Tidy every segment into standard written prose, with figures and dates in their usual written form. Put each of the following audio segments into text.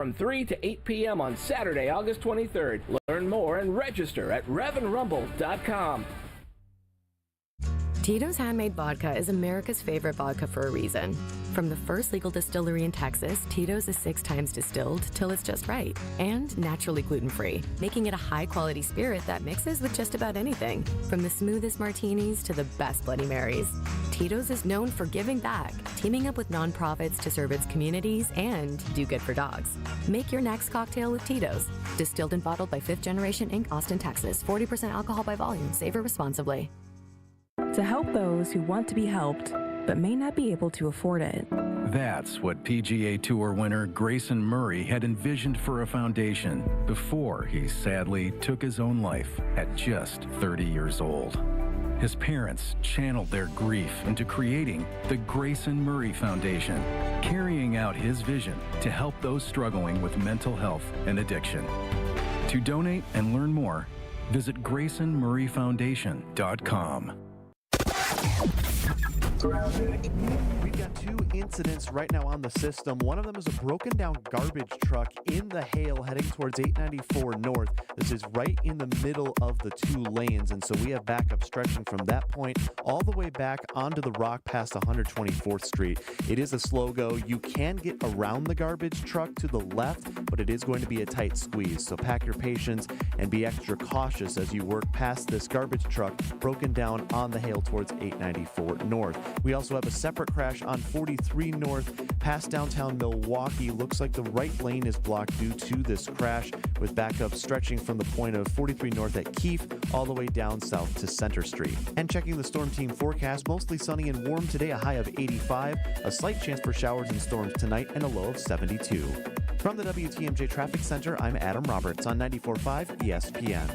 from 3 to 8 p.m. on Saturday, August 23rd. Learn more and register at revandrumble.com. Tito's Handmade Vodka is America's favorite vodka for a reason. From the first legal distillery in Texas, Tito's is 6 times distilled till it's just right. And naturally gluten-free, making it a high-quality spirit that mixes with just about anything. From the smoothest martinis to the best Bloody Marys. Tito's is known for giving back, teaming up with nonprofits to serve its communities and do good for dogs. Make your next cocktail with Tito's. Distilled and bottled by 5th Generation Inc., Austin, Texas. 40% alcohol by volume. Savor responsibly. To help those who want to be helped, but may not be able to afford it. That's what PGA Tour winner Grayson Murray had envisioned for a foundation before he sadly took his own life at just 30 years old. His parents channeled their grief into creating the Grayson Murray Foundation, carrying out his vision to help those struggling with mental health and addiction. To donate and learn more, visit GraysonMurrayFoundation.com. We've got 2 incidents right now on the system. One of them is a broken down garbage truck in the hail heading towards 894 North. This is right in the middle of the 2 lanes, and so we have backup stretching from that point all the way back onto the rock past 124th Street. It is a slow go. You can get around the garbage truck to the left, but it is going to be a tight squeeze. So pack your patience and be extra cautious as you work past this garbage truck broken down on the hail towards 894 North. We also have a separate crash on 43 North past downtown Milwaukee. Looks like the right lane is blocked due to this crash, with backup stretching from the point of 43 North at Keefe all the way down south to Center Street. And checking the Storm Team forecast, mostly sunny and warm today, a high of 85, a slight chance for showers and storms tonight, and a low of 72. From the WTMJ Traffic Center, I'm Adam Roberts on 94.5 ESPN.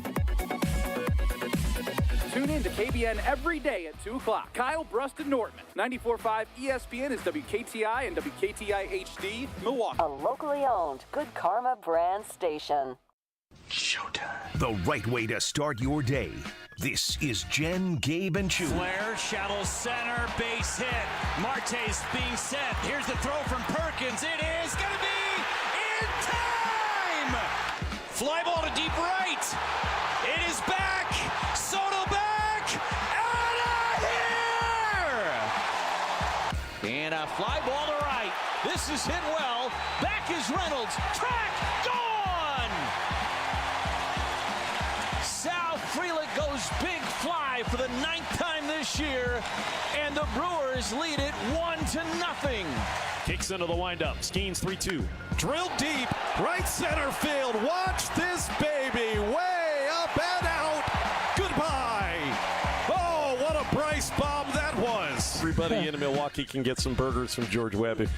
Tune in to KBN every day at 2 o'clock. Kyle, Brust, and Nortman. 94.5 ESPN is WKTI and WKTI HD, Milwaukee. A locally owned Good Karma brand station. Showtime. The right way to start your day. This is Jen, Gabe, and Chewy. Flair, shallow center, base hit. Marte's being set. Here's the throw from Perkins. It is going to be in time! Fly ball to deep right. It is back. Soto back. Out of here! And a fly ball to right. This is hit well. Back is Reynolds. Track, gone! Sal Frelick goes big fly for the 9th time this year, and the Brewers lead it 1-0. Kicks into the windup. Skeens 3-2. Drilled deep. Right center field. Watch this baby. Way up and out. Goodbye. Oh, what a Bryce bomb that was. Everybody in Milwaukee can get some burgers from George Webb if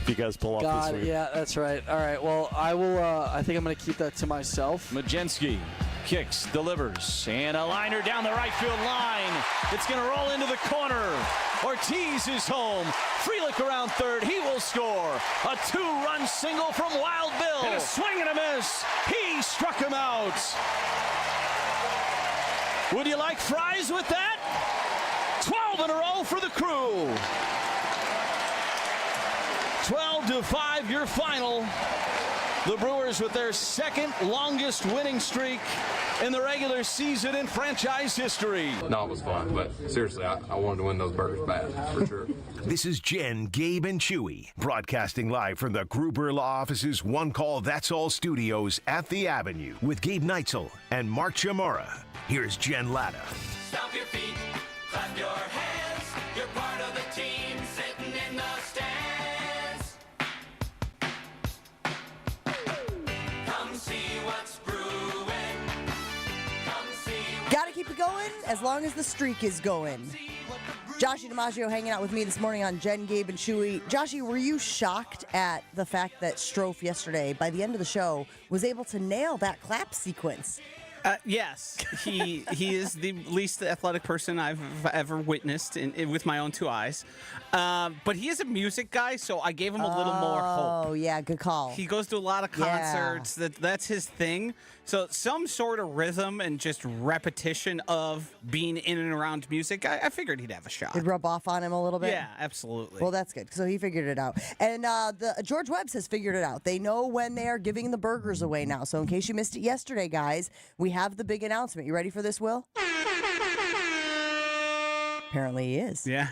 you guys pull off this week. Yeah, that's right. All right, well, I will. I think I'm going to keep that to myself. Majinski kicks, delivers, and a liner down the right field line. It's going to roll into the corner. Ortiz is home. Frelick around third. He will score. A 2-run single from Wild Bill. And a swing and a miss. He struck him out. Would you like fries with that? 12 in a row for the Crew. 12-5, your final. The Brewers with their second longest winning streak in the regular season in franchise history. No, it was fun, but seriously, I wanted to win those burgers bad, for sure. This is Jen, Gabe, and Chewy, broadcasting live from the Gruber Law Office's One Call That's All studios at the Avenue with Gabe Neitzel and Mark Chamora. Here's Jen Latta. Stomp your feet, clap your hands, you're part of the team sitting in the stands. Come see what's brewing. Come see what's Gotta keep it going as long as the streak is going. Joshy DiMaggio hanging out with me this morning on Jen, Gabe, and Chewy. Joshy, were you shocked at the fact that Strofe yesterday, by the end of the show, was able to nail that clap sequence? Yes, he is the least athletic person I've ever witnessed with my own two eyes. But he is a music guy, so I gave him a little more hope. Oh, yeah, good call. He goes to a lot of concerts. Yeah. That's his thing. So some sort of rhythm and just repetition of being in and around music, I figured he'd have a shot. It'd rub off on him a little bit? Yeah, absolutely. Well, that's good. So he figured it out. And the George Webb's has figured it out. They know when they are giving the burgers away now. So in case you missed it yesterday, guys, we have the big announcement. You ready for this, Will? Apparently he is. Yeah.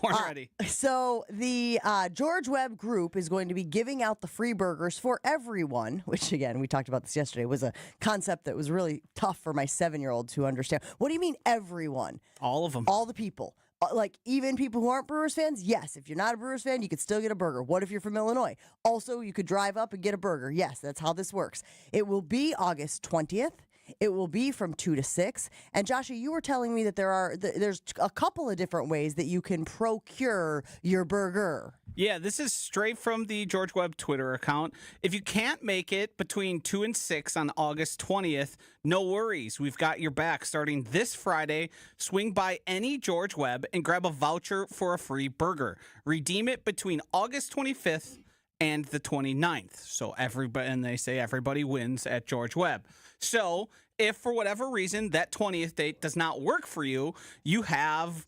Born ready. So the George Webb group is going to be giving out the free burgers for everyone, which, again, we talked about this yesterday, was a concept that was really tough for my 7-year-old to understand. What do you mean everyone? All of them. All the people. Like, even people who aren't Brewers fans? Yes. If you're not a Brewers fan, you could still get a burger. What if you're from Illinois? Also, you could drive up and get a burger. Yes, that's how this works. It will be August 20th. It will be from 2 to 6. And Joshua, you were telling me that there's a couple of different ways that you can procure your burger. Yeah, this is straight from the George Webb Twitter account. If you can't make it between 2 and 6 on August 20th, no worries. We've got your back. Starting this Friday, swing by any George Webb and grab a voucher for a free burger. Redeem it between August 25th and the 29th. So everybody, and they say everybody wins at George Webb. So if for whatever reason that 20th date does not work for you, you have,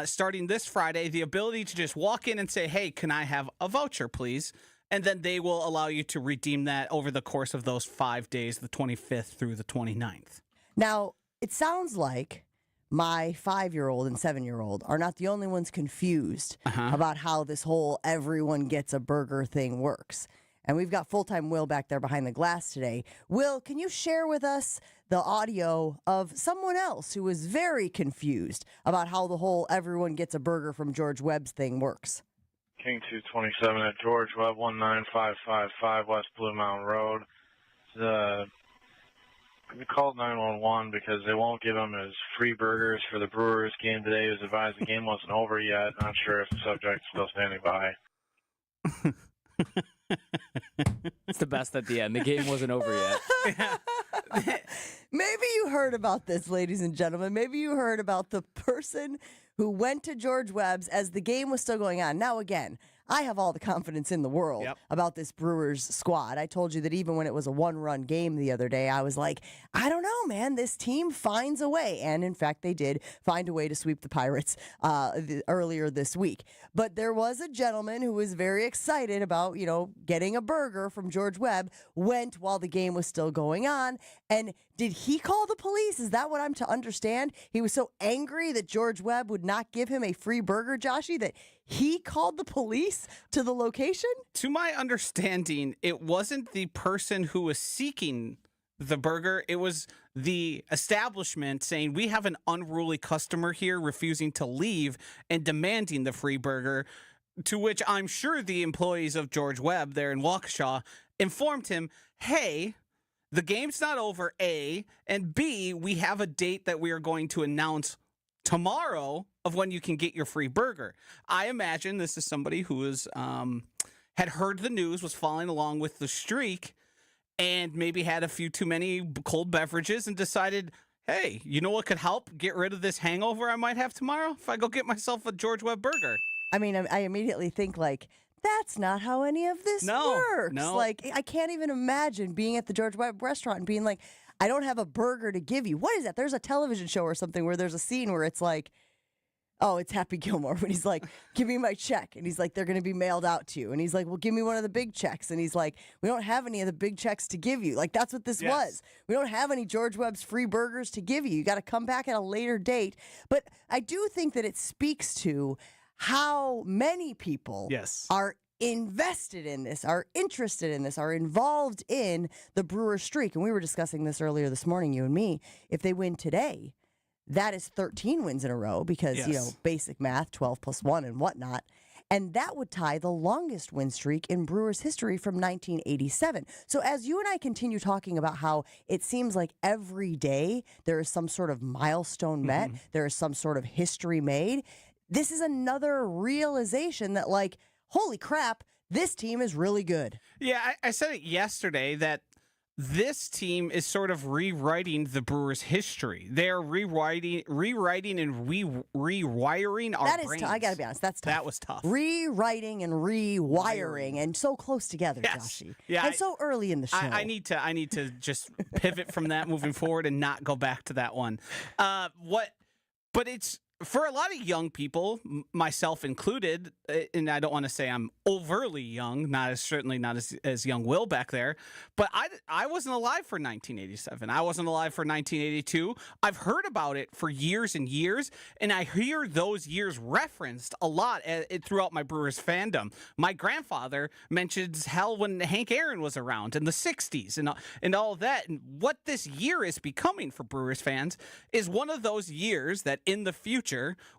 starting this Friday, the ability to just walk in and say, hey, can I have a voucher, please? And then they will allow you to redeem that over the course of those 5 days, the 25th through the 29th. Now, it sounds like my 5-year-old and 7-year-old are not the only ones confused about how this whole everyone gets a burger thing works. And we've got full-time Will back there behind the glass today. Will, can you share with us the audio of someone else who was very confused about how the whole everyone gets a burger from George Webb's thing works? King 227 at George Webb 19555 West Blue Mountain Road. We called 911 because they won't give him his free burgers for the Brewers game today. He was advised the game wasn't over yet. Not sure if the subject is still standing by. It's the best at the end. The game wasn't over yet. Maybe you heard about this, ladies and gentlemen. Maybe you heard about the person who went to George Webb's as the game was still going on. Now, again, I have all the confidence in the world about this Brewers squad. I told you that even when it was a one-run game the other day, I was like, I don't know, man. This team finds a way. And, in fact, they did find a way to sweep the Pirates earlier this week. But there was a gentleman who was very excited about, getting a burger from George Webb, went while the game was still going on. And did he call the police? Is that what I'm to understand? He was so angry that George Webb would not give him a free burger, Joshy, that he called the police to the location? To my understanding, it wasn't the person who was seeking the burger. It was the establishment saying, we have an unruly customer here refusing to leave and demanding the free burger, to which I'm sure the employees of George Webb there in Waukesha informed him, hey, the game's not over, A, and B, we have a date that we are going to announce tomorrow of when you can get your free burger. I imagine this is somebody who is had heard the news, was following along with the streak, and maybe had a few too many cold beverages and decided, hey, you know what could help get rid of this hangover I might have tomorrow? If I go get myself a George Webb burger. I mean, I immediately think, that's not how any of this works. No. I can't even imagine being at the George Webb restaurant and being like, I don't have a burger to give you. What is that? There's a television show or something where there's a scene where it's like, oh, it's Happy Gilmore. When he's like, give me my check. And he's like, they're going to be mailed out to you. And he's like, well, give me one of the big checks. And he's like, we don't have any of the big checks to give you. That's what this was. We don't have any George Webb's free burgers to give you. You got to come back at a later date. But I do think that it speaks to how many people are invested in this, are interested in this, are involved in the Brewers streak. And we were discussing this earlier this morning, you and me. If they win today, that is 13 wins in a row because, basic math, 12 plus 1 and whatnot. And that would tie the longest win streak in Brewers history from 1987. So as you and I continue talking about how it seems like every day there is some sort of milestone met, there is some sort of history made, this is another realization that, holy crap, this team is really good. Yeah, I said it yesterday that this team is sort of rewriting the Brewers' history. They are rewriting and rewiring our That is brains. I got to be honest. That's tough. That was tough. Rewriting and rewiring, and so close together, Joshy. Yeah, and so early in the show. I need to just pivot from that moving forward and not go back to that one. But it's for a lot of young people, myself included, and I don't want to say I'm overly young, certainly not as young Will back there, but I wasn't alive for 1987. I wasn't alive for 1982. I've heard about it for years and years, and I hear those years referenced a lot throughout my Brewers fandom. My grandfather mentions hell when Hank Aaron was around in the 60s and all of that. And what this year is becoming for Brewers fans is one of those years that in the future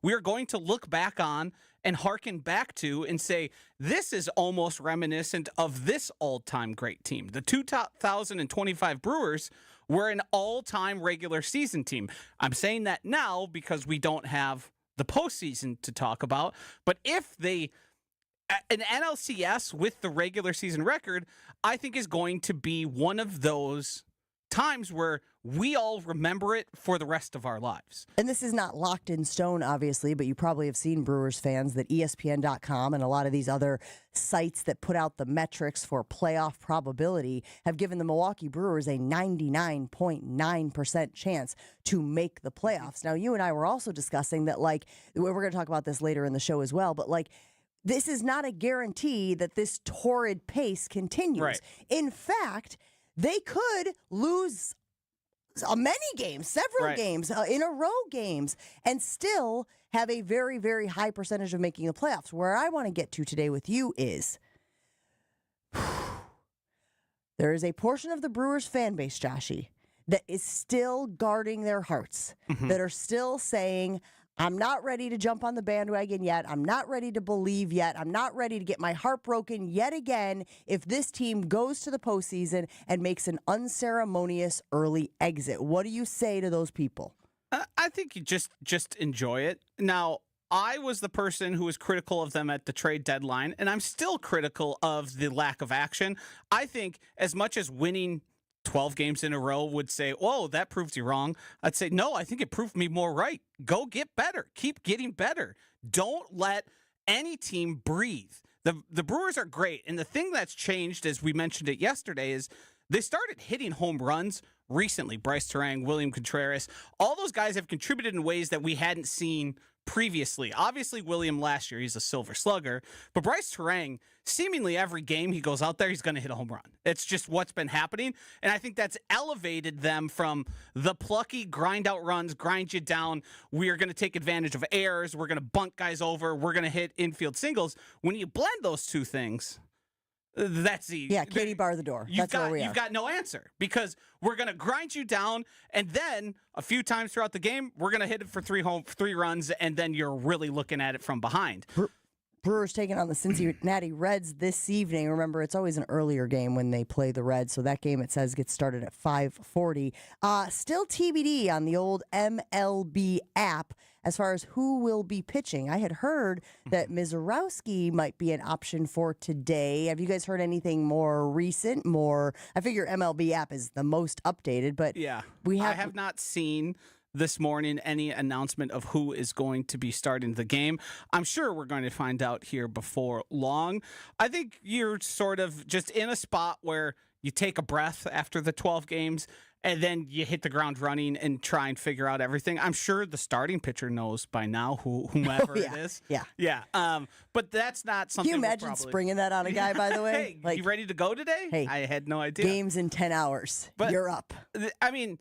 we are going to look back on and hearken back to and say, this is almost reminiscent of this all-time great team. The 2025 Brewers were an all-time regular season team. I'm saying that now because we don't have the postseason to talk about, but if an NLCS with the regular season record, I think is going to be one of those times where we all remember it for the rest of our lives. And this is not locked in stone, obviously, but you probably have seen, Brewers fans, that ESPN.com and a lot of these other sites that put out the metrics for playoff probability have given the Milwaukee Brewers a 99.9% chance to make the playoffs. Now, you and I were also discussing that, we're going to talk about this later in the show as well, but this is not a guarantee that this torrid pace continues. Right. In fact, they could lose many games, several games, in a row games, and still have a very, very high percentage of making the playoffs. Where I want to get to today with you is there is a portion of the Brewers fan base, Joshy, that is still guarding their hearts, that are still saying, I'm not ready to jump on the bandwagon yet. I'm not ready to believe yet. I'm not ready to get my heart broken yet again if this team goes to the postseason and makes an unceremonious early exit. What do you say to those people? I think you just enjoy it. Now, I was the person who was critical of them at the trade deadline, and I'm still critical of the lack of action. I think as much as winning 12 games in a row would say, whoa, that proves you wrong. I'd say, no, I think it proved me more right. Go get better. Keep getting better. Don't let any team breathe. The Brewers are great. And the thing that's changed, as we mentioned it yesterday, is they started hitting home runs recently. Bryce Terang, William Contreras, all those guys have contributed in ways that we hadn't seen previously. Obviously, William last year, he's a silver slugger, but Bryce Terang, seemingly every game he goes out there, he's going to hit a home run. It's just what's been happening, and I think that's elevated them from the plucky grind out runs, grind you down, we are going to take advantage of errors, we're going to bunt guys over, we're going to hit infield singles. When you blend those two things, that's Katie bar the door. That's where we are. You've got no answer because we're going to grind you down, and then a few times throughout the game, we're going to hit it for three runs, and then you're really looking at it from behind. Brewers taking on the Cincinnati Reds this evening. Remember, it's always an earlier game when they play the Reds, so that game, it says, gets started at 5:40. Still TBD on the old MLB app as far as who will be pitching. I had heard that Mizorowski might be an option for today. Have you guys heard anything more recent? I figure MLB app is the most updated, but I have not seen this morning any announcement of who is going to be starting the game. I'm sure we're going to find out here before long. I think you're sort of just in a spot where you take a breath after the 12 games and then you hit the ground running and try and figure out everything. I'm sure the starting pitcher knows by now whomever it is. Yeah. But that's not something. Can you imagine springing that on a guy, by the way? Hey, you ready to go today? Hey, I had no idea. Games in 10 hours. But you're up. I mean,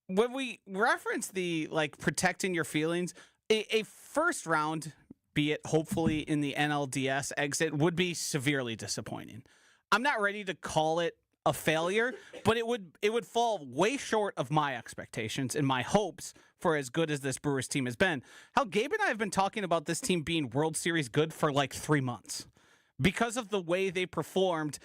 when we reference the protecting your feelings, a first round, be it hopefully in the NLDS exit, would be severely disappointing. I'm not ready to call it a failure, but it would fall way short of my expectations and my hopes for as good as this Brewers team has been. Hell, Gabe and I have been talking about this team being World Series good for 3 months because of the way they performed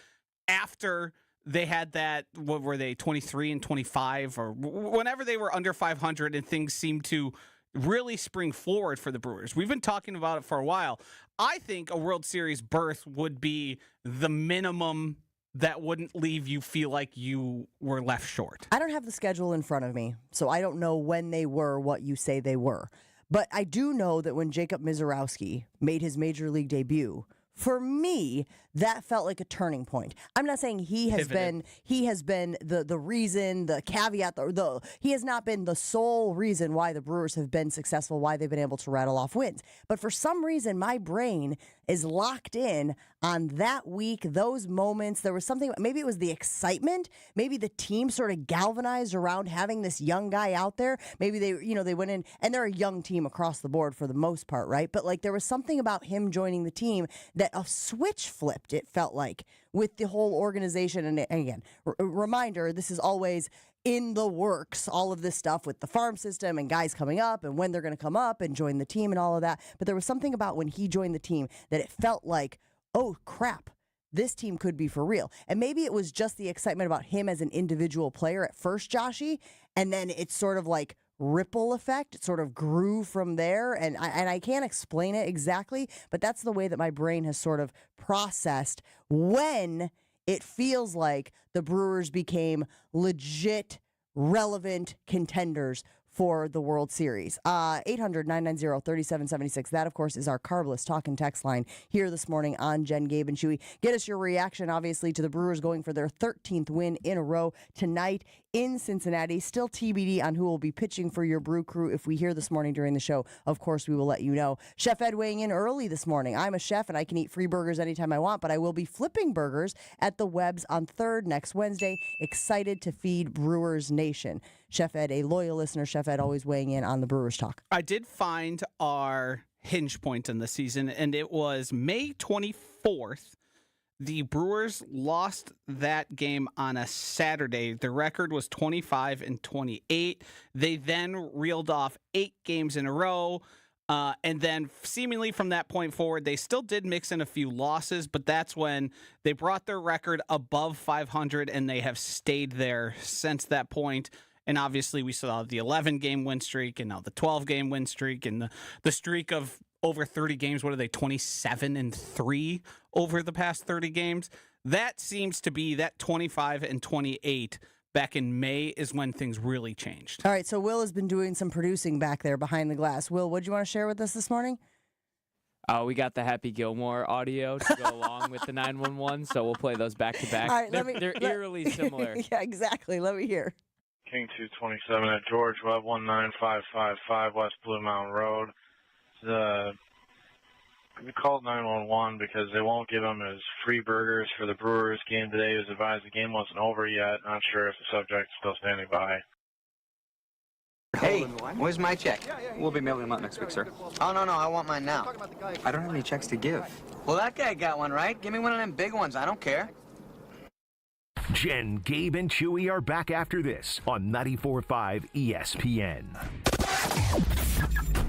after they had that, what were they, 23 and 25, or whenever they were under 500 and things seemed to really spring forward for the Brewers. We've been talking about it for a while. I think a World Series berth would be the minimum that wouldn't leave you feel like you were left short? I don't have the schedule in front of me, so I don't know when they were what you say they were. But I do know that when Jacob Misiorowski made his major league debut, for me, that felt like a turning point. I'm not saying he has been the reason, the caveat, he has not been the sole reason why the Brewers have been successful, why they've been able to rattle off wins. But for some reason, my brain is locked in on that week, those moments. There was something, maybe it was the excitement, maybe the team sort of galvanized around having this young guy out there. Maybe they went in, and they're a young team across the board for the most part, right? But like there was something about him joining the team that a switch flipped, it felt like, with the whole organization. And again, reminder, this is always in the works, all of this stuff with the farm system and guys coming up and when they're going to come up and join the team and all of that. But there was something about when he joined the team that it felt like, oh, crap, this team could be for real. And maybe it was just the excitement about him as an individual player at first, Joshy, and then it's sort of like ripple effect. It sort of grew from there, and I can't explain it exactly, but that's the way that my brain has sort of processed when it feels like the Brewers became legit, relevant contenders for the World Series. 800-990-3776. That, of course, is our Carbless talk and text line here this morning on Jen, Gabe, and Chewy. Get us your reaction, obviously, to the Brewers going for their 13th win in a row tonight in Cincinnati. Still TBD on who will be pitching for your Brew Crew. If we hear this morning during the show, of course, we will let you know. Chef Ed weighing in early this morning. I'm a chef, and I can eat free burgers anytime I want, but I will be flipping burgers at the Webb's on 3rd next Wednesday. Excited to feed Brewers Nation. Chef Ed, a loyal listener, Chef Ed always weighing in on the Brewers talk. I did find our hinge point in the season, and it was May 24th. The Brewers lost that game on a Saturday. The record was 25-28. They then reeled off 8 games in a row. And then seemingly from that point forward, they still did mix in a few losses, but that's when they brought their record above 500, and they have stayed there since that point. And obviously we saw the 11-game win streak and now the 12-game win streak and the streak of over 30 games. What are they, 27-3 over the past 30 games? That seems to be that 25-28 back in May is when things really changed. All right, so Will has been doing some producing back there behind the glass. Will, what do you want to share with us this morning? We got the Happy Gilmore audio to go along with the 911, so we'll play those back to back. They're eerily similar. Yeah, exactly. Let me hear. King 227 at George Webb 19555 West Blue Mountain Road. We called 911 because they won't give him his free burgers for the Brewers game today. He was advised the game wasn't over yet. Not sure if the subject is still standing by. Hey, where's my check? We'll be mailing them out next week, sir. Oh, no, I want mine now. I don't have any checks to give. Well, that guy got one, right? Give me one of them big ones. I don't care. Jen, Gabe, and Chewy are back after this on 94.5 ESPN.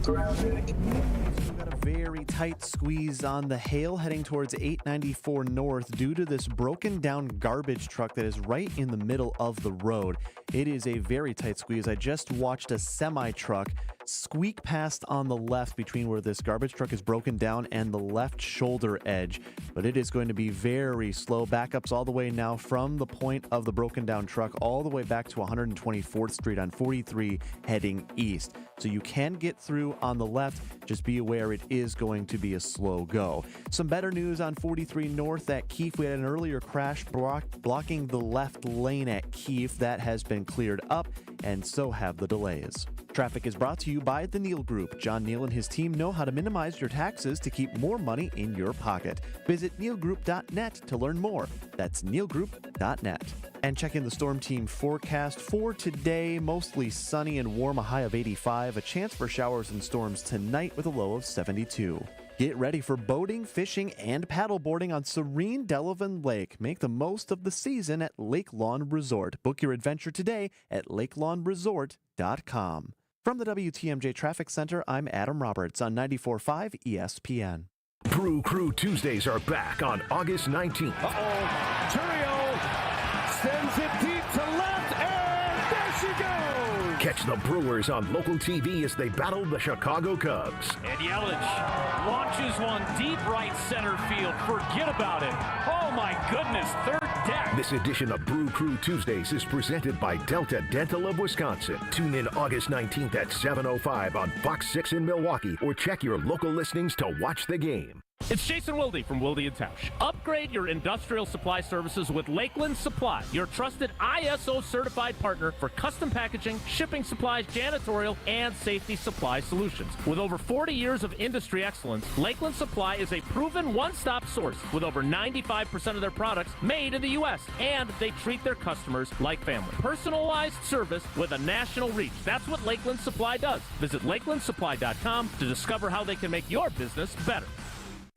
We've got a very tight squeeze on the Hale heading towards 894 North due to this broken down garbage truck that is right in the middle of the road. It is a very tight squeeze. I just watched a semi-truck squeak past on the left between where this garbage truck is broken down and the left shoulder edge. But it is going to be very slow. Backups all the way now from the point of the broken down truck all the way back to 124th Street on 43 heading east. So you can get through on the left. Just be aware it is going to be a slow go. Some better news on 43 North at Keefe. We had an earlier crash blocking the left lane at Keefe. That has been cleared up, and so have the delays. Traffic is brought to you by the Neal Group. John Neal and his team know how to minimize your taxes to keep more money in your pocket. Visit nealgroup.net to learn more. That's nealgroup.net. And check in the Storm Team forecast for today. Mostly sunny and warm, a high of 85. A chance for showers and storms tonight with a low of 72. Get ready for boating, fishing, and paddleboarding on serene Delavan Lake. Make the most of the season at Lake Lawn Resort. Book your adventure today at lakelawnresort.com. From the WTMJ Traffic Center, I'm Adam Roberts on 94.5 ESPN. Brew Crew Tuesdays are back on August 19th. Turio sends it deep to left, and there she goes! Catch the Brewers on local TV as they battle the Chicago Cubs. And Yelich launches one deep right center field. Forget about it. Oh, my goodness. Third deck. This edition of Brew Crew Tuesdays is presented by Delta Dental of Wisconsin. Tune in August 19th at 7:05 on Fox 6 in Milwaukee, or check your local listings to watch the game. It's Jason Wilde from Wilde & Tausch. Upgrade your industrial supply services with Lakeland Supply, your trusted ISO certified partner for custom packaging, shipping supplies, janitorial, and safety supply solutions. With over 40 years of industry excellence, Lakeland Supply is a proven one-stop source with over 95% of their products made in the U.S., and they treat their customers like family. Personalized service with a national reach. That's what Lakeland Supply does. Visit lakelandsupply.com to discover how they can make your business better.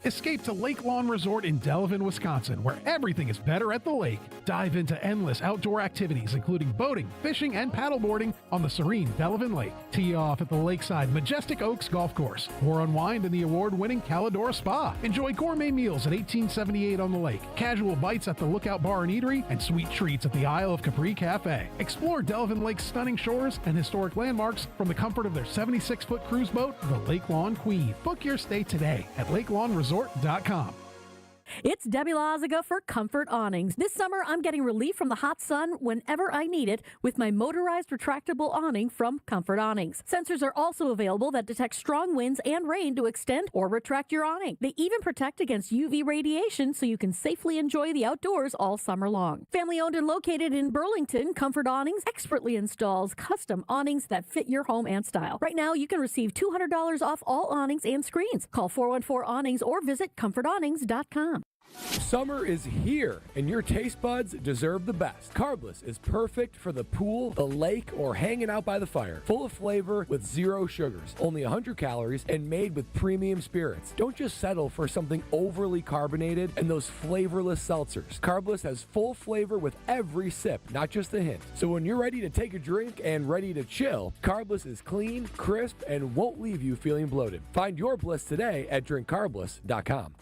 Escape to Lake Lawn Resort in Delavan, Wisconsin, where everything is better at the lake. Dive into endless outdoor activities, including boating, fishing, and paddleboarding on the serene Delavan Lake. Tee off at the lakeside Majestic Oaks Golf Course, or unwind in the award-winning Calidora Spa. Enjoy gourmet meals at 1878 on the lake, casual bites at the Lookout Bar and Eatery, and sweet treats at the Isle of Capri Cafe. Explore Delavan Lake's stunning shores and historic landmarks from the comfort of their 76-foot cruise boat, the Lake Lawn Queen. Book your stay today at LakeLawnResort.com. It's Debbie Lazaga for Comfort Awnings. This summer, I'm getting relief from the hot sun whenever I need it with my motorized retractable awning from Comfort Awnings. Sensors are also available that detect strong winds and rain to extend or retract your awning. They even protect against UV radiation so you can safely enjoy the outdoors all summer long. Family owned and located in Burlington, Comfort Awnings expertly installs custom awnings that fit your home and style. Right now, you can receive $200 off all awnings and screens. Call 414-AWNINGS or visit comfortawnings.com. Summer is here, and your taste buds deserve the best. Carbless is perfect for the pool, the lake, or hanging out by the fire. Full of flavor with zero sugars, only 100 calories, and made with premium spirits. Don't just settle for something overly carbonated and those flavorless seltzers. Carbless has full flavor with every sip, not just a hint. So when you're ready to take a drink and ready to chill, Carbless is clean, crisp, and won't leave you feeling bloated. Find your bliss today at drinkcarbless.com.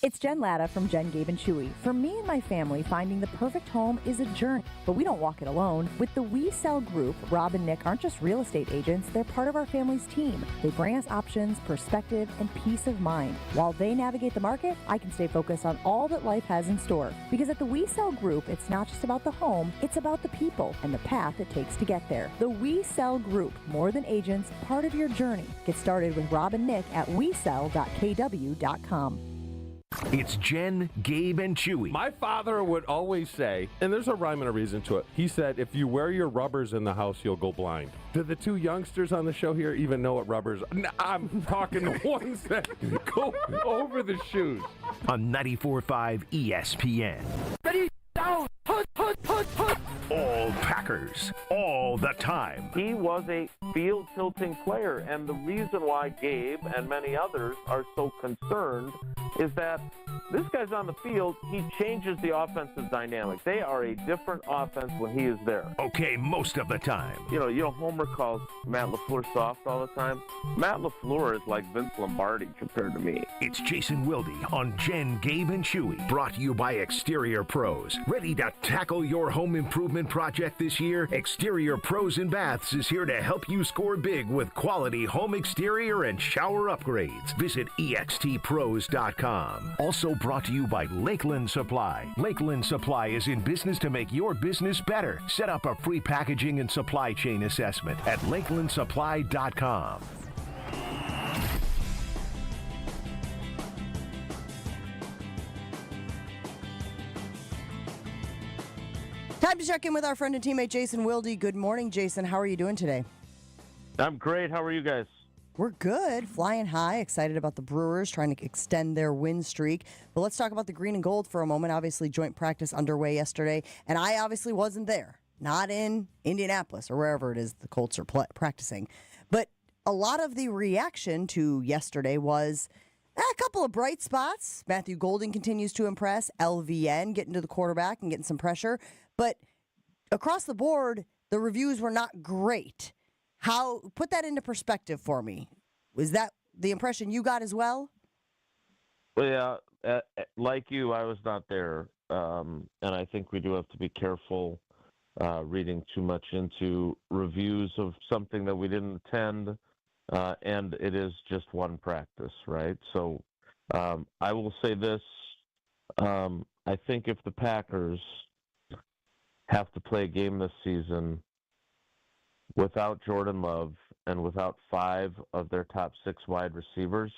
It's Jen Latta from Jen, Gabe, and Chewy. For me and my family, finding the perfect home is a journey, but we don't walk it alone. With the We Sell Group, Rob and Nick aren't just real estate agents, they're part of our family's team. They bring us options, perspective, and peace of mind. While they navigate the market, I can stay focused on all that life has in store. Because at the We Sell Group, it's not just about the home, it's about the people and the path it takes to get there. The We Sell Group, more than agents, part of your journey. Get started with Rob and Nick at wesell.kw.com. It's Jen, Gabe, and Chewy. My father would always say, and there's a rhyme and a reason to it, he said, if you wear your rubbers in the house, you'll go blind. Do the two youngsters on the show here even know what rubbers are? No, I'm talking the ones that go over the shoes. On 94.5 ESPN. Ready, down, put. All Packers, all the time. He was a field-tilting player, and the reason why Gabe and many others are so concerned is that this guy's on the field, he changes the offensive dynamic. They are a different offense when he is there. Okay, most of the time. You know, Homer calls Matt LaFleur soft all the time. Matt LaFleur is like Vince Lombardi compared to me. It's Jason Wilde on Jen, Gabe, and Chewy. Brought to you by Exterior Pros. Ready to tackle your home improvement project this year? Exterior Pros and Baths is here to help you score big with quality home exterior and shower upgrades. Visit extpros.com. Also brought to you by Lakeland Supply. Lakeland Supply is in business to make your business better. Set up a free packaging and supply chain assessment at lakelandsupply.com. Time to check in with our friend and teammate Jason Wilde. Good morning, Jason. How are you doing today? I'm great. How are you guys? We're good. Flying high. Excited about the Brewers trying to extend their win streak. But let's talk about the green and gold for a moment. Obviously, joint practice underway yesterday. And I obviously wasn't there. Not in Indianapolis or wherever it is the Colts are practicing. But a lot of the reaction to yesterday was a couple of bright spots. Matthew Golden continues to impress. LVN getting to the quarterback and getting some pressure. But across the board, the reviews were not great. Put that into perspective for me. Was that the impression you got as well? Well, yeah, like you, I was not there. And I think we do have to be careful reading too much into reviews of something that we didn't attend. And it is just one practice, right? So I will say this. I think if the Packers have to play a game this season without Jordan Love and without 5 of their top 6 wide receivers,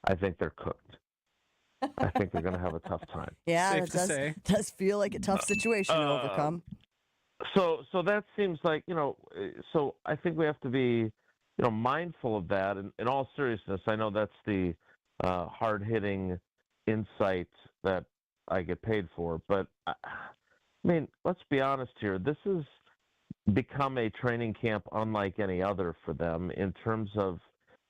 I think they're cooked. I think they're going to have a tough time. Yeah, it does feel like a tough situation to overcome. So that seems like, so I think we have to be, mindful of that. And in all seriousness, I know that's the hard-hitting insight that I get paid for. But, I mean, let's be honest here. This has become a training camp unlike any other for them in terms of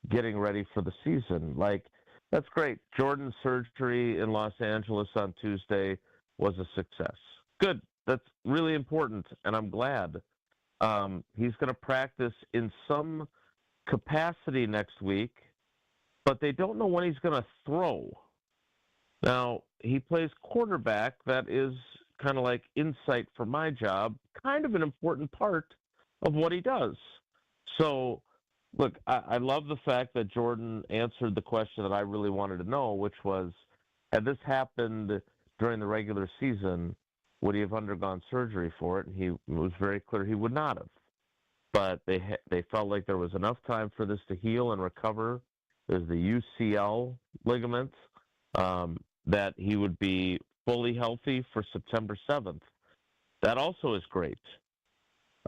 getting ready for the season. Like, that's great. Jordan's surgery in Los Angeles on Tuesday was a success. Good. That's really important, and I'm glad. He's going to practice in some capacity next week, but they don't know when he's going to throw. Now, he plays quarterback. That is kind of like insight for my job, kind of an important part of what he does. So, look, I love the fact that Jordan answered the question that I really wanted to know, which was, had this happened during the regular season, would he have undergone surgery for it? And he was very clear he would not have. But they felt like there was enough time for this to heal and recover. There's the UCL ligament, that he would be fully healthy for September 7th. That also is great.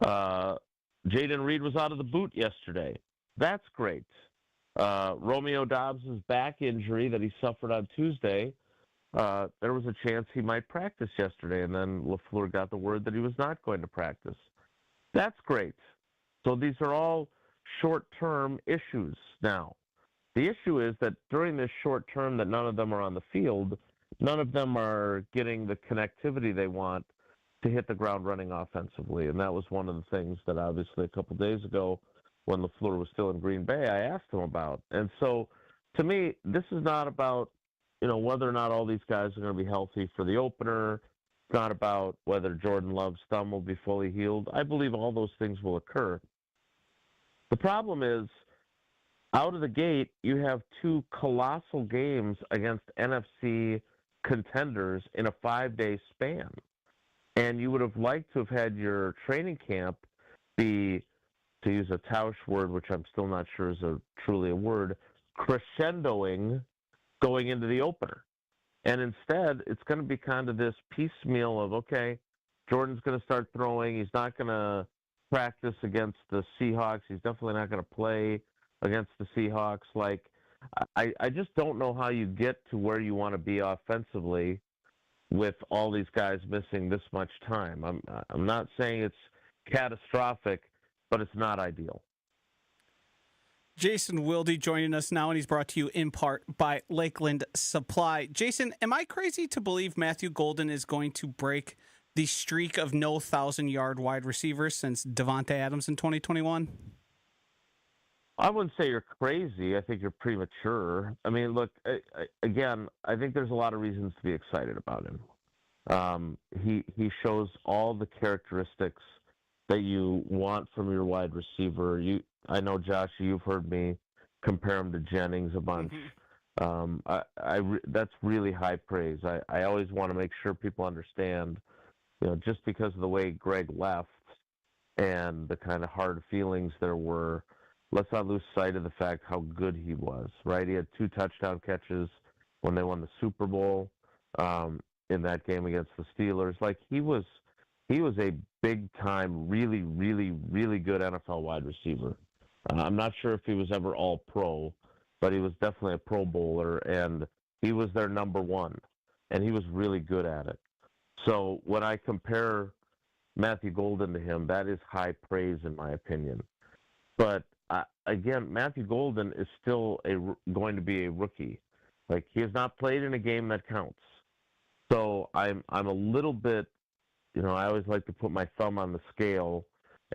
Jaden Reed was out of the boot yesterday. That's great. Romeo Dobbs' back injury that he suffered on Tuesday, there was a chance he might practice yesterday, and then LaFleur got the word that he was not going to practice. That's great. So these are all short-term issues now. The issue is that during this short term that none of them are on the field, none of them are getting the connectivity they want to hit the ground running offensively. And that was one of the things that obviously a couple days ago when LaFleur was still in Green Bay, I asked him about. And so to me, this is not about, whether or not all these guys are going to be healthy for the opener. It's not about whether Jordan Love's thumb will be fully healed. I believe all those things will occur. The problem is, out of the gate, you have 2 colossal games against NFC contenders in a 5-day span. And you would have liked to have had your training camp be, to use a Tausch word, which I'm still not sure is truly a word, crescendoing going into the opener. And instead, it's going to be kind of this piecemeal of, okay, Jordan's going to start throwing. He's not going to practice against the Seahawks. He's definitely not going to play against the Seahawks. Like, I just don't know how you get to where you want to be offensively with all these guys missing this much time. I'm not saying it's catastrophic, but it's not ideal. Jason Wilde joining us now, and he's brought to you in part by Lakeland Supply. Jason, am I crazy to believe Matthew Golden is going to break the streak of no 1,000-yard wide receivers since Davante Adams in 2021? I wouldn't say you're crazy. I think you're premature. I mean, look, again, I think there's a lot of reasons to be excited about him. He shows all the characteristics that you want from your wide receiver. I know, Josh, you've heard me compare him to Jennings a bunch. That's really high praise. I always want to make sure people understand, just because of the way Greg left and the kind of hard feelings there were, let's not lose sight of the fact how good he was, right? He had 2 touchdown catches when they won the Super Bowl in that game against the Steelers. Like, he was a big-time, really, really, really good NFL wide receiver. I'm not sure if he was ever all-pro, but he was definitely a Pro Bowler, and he was their number 1, and he was really good at it. So when I compare Matthew Golden to him, that is high praise in my opinion. But again, Matthew Golden is still going to be a rookie. Like, he has not played in a game that counts. So I'm a little bit, I always like to put my thumb on the scale,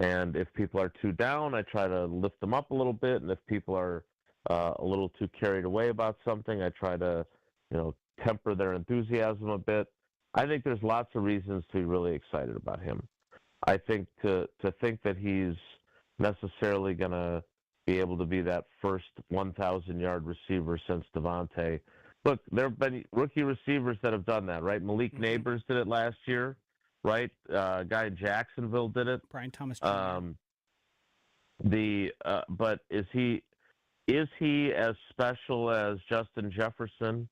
and if people are too down, I try to lift them up a little bit, and if people are a little too carried away about something, I try to, temper their enthusiasm a bit. I think there's lots of reasons to be really excited about him. I think to think that he's necessarily going to be able to be that first 1,000-yard receiver since Davante, look, there have been rookie receivers that have done that, right? Malik Neighbors did it last year, right? Guy in Jacksonville did it. Brian Thomas Jr. But is he as special as Justin Jefferson?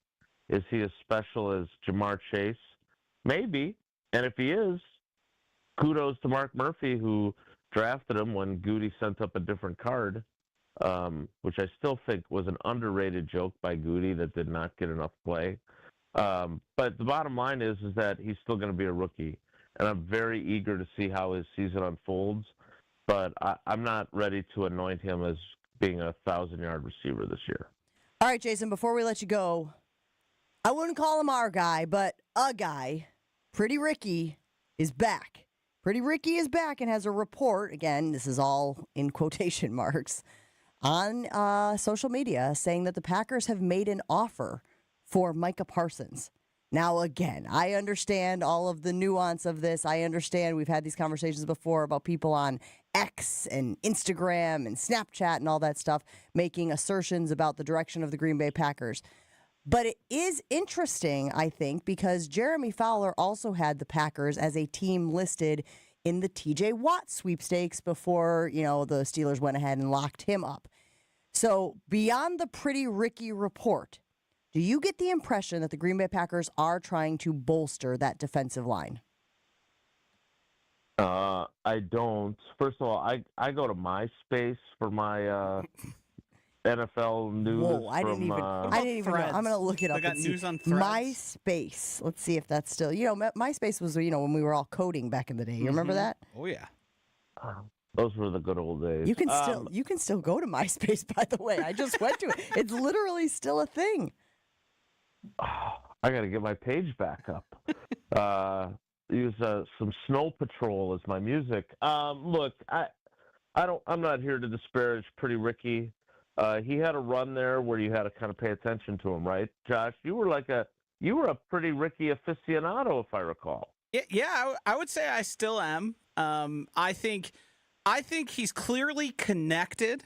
Is he as special as Jamar Chase? Maybe. And if he is, kudos to Mark Murphy, who drafted him when Goody sent up a different card, which I still think was an underrated joke by Goody that did not get enough play. But the bottom line is that he's still going to be a rookie, and I'm very eager to see how his season unfolds. But I'm not ready to anoint him as being a 1,000-yard receiver this year. All right, Jason, before we let you go, I wouldn't call him our guy, but a guy, Pretty Ricky, is back. Pretty Ricky is back and has a report, again, this is all in quotation marks, on social media saying that the Packers have made an offer for Micah Parsons. Now, again, I understand all of the nuance of this. I understand we've had these conversations before about people on X and Instagram and Snapchat and all that stuff making assertions about the direction of the Green Bay Packers. But it is interesting, I think, because Jeremy Fowler also had the Packers as a team listed in the TJ Watt sweepstakes before, the Steelers went ahead and locked him up. So beyond the Pretty Ricky report, do you get the impression that the Green Bay Packers are trying to bolster that defensive line? I don't. First of all, I go to MySpace for my NFL news. Whoa, I didn't even know. I'm going to look it up. They got and news see. on Threads? MySpace. Let's see if that's still. MySpace was when we were all coding back in the day. You remember that? Oh yeah. Those were the good old days. You can still go to MySpace, by the way. I just went to it. It's literally still a thing. I got to get my page back up. Use some Snow Patrol as my music. Look, I'm not here to disparage Pretty Ricky. He had a run there where you had to kind of pay attention to him, right, Josh? You were a Pretty Ricky aficionado, if I recall. Yeah, I would say I still am. I think he's clearly connected,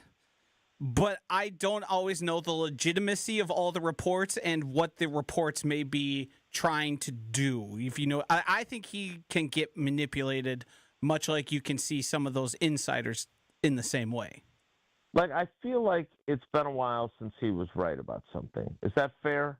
but I don't always know the legitimacy of all the reports and what the reports may be trying to do. I think he can get manipulated, much like you can see some of those insiders in the same way. Like, I feel like it's been a while since he was right about something. Is that fair?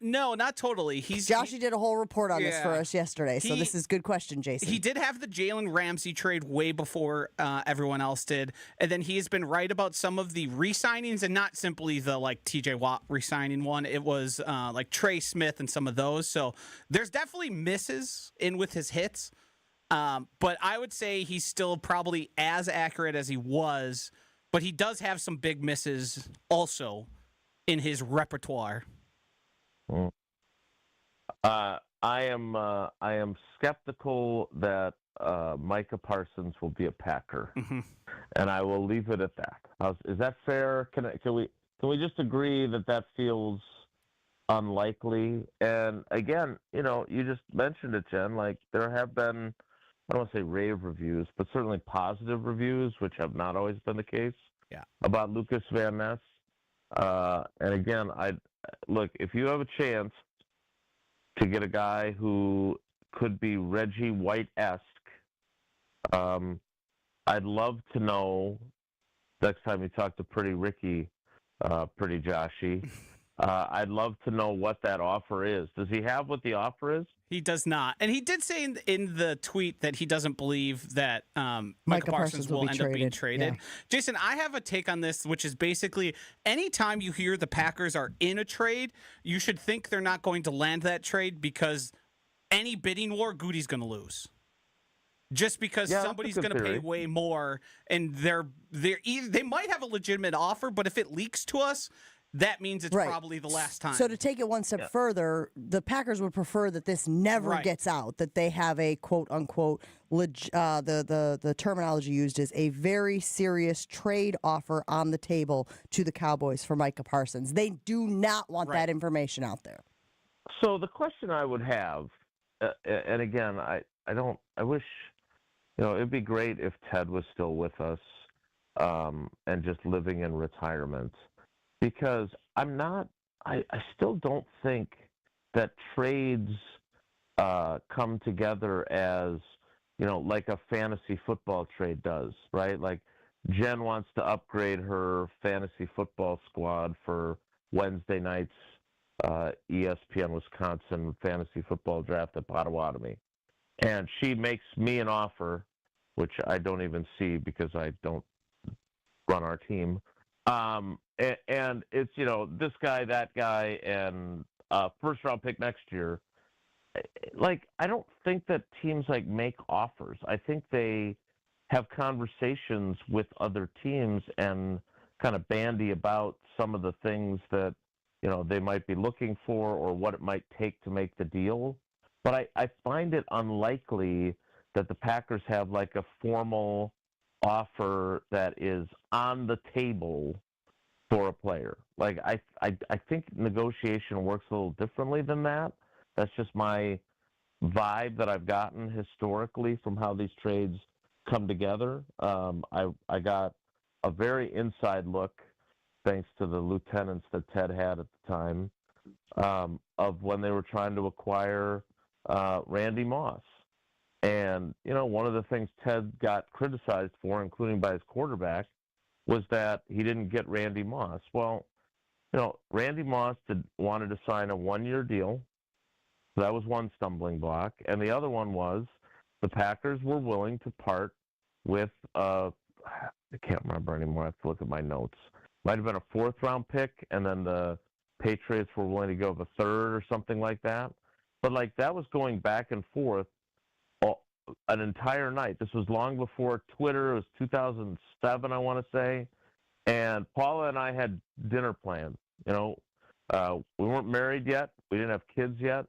No, not totally. Joshy did a whole report on this for us yesterday, so this is a good question, Jason. He did have the Jalen Ramsey trade way before everyone else did, and then he's been right about some of the re-signings, and not simply the TJ Watt re-signing one. It was like Trey Smith and some of those. So there's definitely misses in with his hits, but I would say he's still probably as accurate as he was, but he does have some big misses also in his repertoire. I am skeptical that Micah Parsons will be a Packer, and I will leave it at that. Is that fair? Can we just agree that feels unlikely? And again, you just mentioned it, Jen. Like, there have been, I don't want to say rave reviews, but certainly positive reviews, which have not always been the case. Yeah. About Lucas Van Ness. And again, look, if you have a chance to get a guy who could be Reggie White-esque, I'd love to know next time you talk to Pretty Ricky, Pretty Joshy. I'd love to know what that offer is. Does he have what the offer is? He does not. And he did say in the tweet that he doesn't believe that Micah Parsons will end up being traded. Yeah. Jason, I have a take on this, which is basically anytime you hear the Packers are in a trade, you should think they're not going to land that trade because any bidding war, Goody's going to lose. Just because somebody's going to pay way more, and they might have a legitimate offer, but if it leaks to us, that means it's probably the last time. So to take it one step further, the Packers would prefer that this never gets out, that they have a quote-unquote, the terminology used is a very serious trade offer on the table to the Cowboys for Micah Parsons. They do not want that information out there. So the question I would have, and again, I wish, it'd be great if Ted was still with us and just living in retirement. Because I'm not I still don't think that trades come together as, like a fantasy football trade does, right? Like Jen wants to upgrade her fantasy football squad for Wednesday night's ESPN Wisconsin fantasy football draft at Potawatomi. And she makes me an offer, which I don't even see because I don't run our team. And it's, this guy, that guy, and first round pick next year. Like, I don't think that teams make offers. I think they have conversations with other teams and kind of bandy about some of the things that, they might be looking for or what it might take to make the deal. But I find it unlikely that the Packers have a formal offer that is on the table for a player. I think negotiation works a little differently than that. That's just my vibe that I've gotten historically from how these trades come together. I got a very inside look, thanks to the lieutenants that Ted had at the time, of when they were trying to acquire Randy Moss. And, one of the things Ted got criticized for, including by his quarterback, was that he didn't get Randy Moss. Well, Randy Moss wanted to sign a one-year deal. So that was one stumbling block. And the other one was the Packers were willing to part with, I can't remember anymore. I have to look at my notes. Might have been a fourth-round pick, and then the Patriots were willing to go with a third or something like that. But, that was going back and forth an entire night. This was long before Twitter. It was 2007, I want to say. And Paula and I had dinner plans. We weren't married yet. We didn't have kids yet.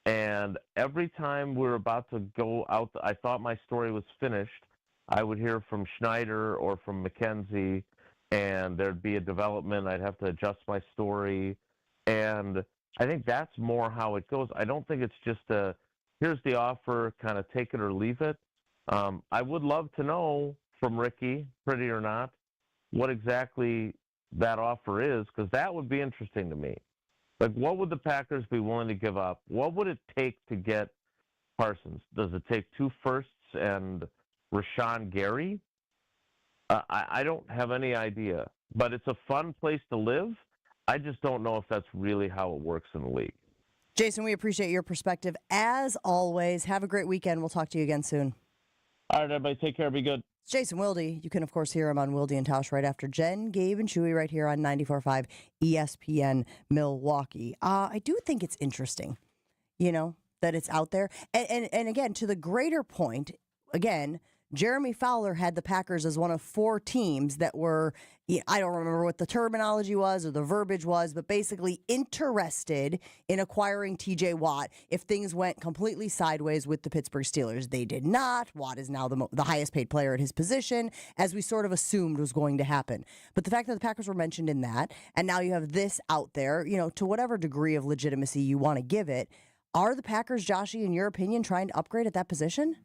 And every time we were about to go out, I thought my story was finished. I would hear from Schneider or from McKenzie, and there'd be a development. I'd have to adjust my story. And I think that's more how it goes. I don't think it's just here's the offer, kind of take it or leave it. I would love to know from Ricky, pretty or not, what exactly that offer is, because that would be interesting to me. What would the Packers be willing to give up? What would it take to get Parsons? Does it take 2 firsts and Rashawn Gary? I don't have any idea, but it's a fun place to live. I just don't know if that's really how it works in the league. Jason, we appreciate your perspective. As always, have a great weekend. We'll talk to you again soon. All right, everybody, take care. Be good. It's Jason Wilde. You can, of course, hear him on Wilde and Tausch right after Jen, Gabe, and Chewy right here on 94.5 ESPN Milwaukee. I do think it's interesting, that it's out there. And again, to the greater point, Jeremy Fowler had the Packers as one of 4 teams that were, I don't remember what the terminology was or the verbiage was, but basically interested in acquiring TJ Watt if things went completely sideways with the Pittsburgh Steelers. They did not. Watt is now the highest paid player at his position, as we sort of assumed was going to happen. But the fact that the Packers were mentioned in that, and now you have this out there, to whatever degree of legitimacy you want to give it, are the Packers, Joshy, in your opinion, trying to upgrade at that position?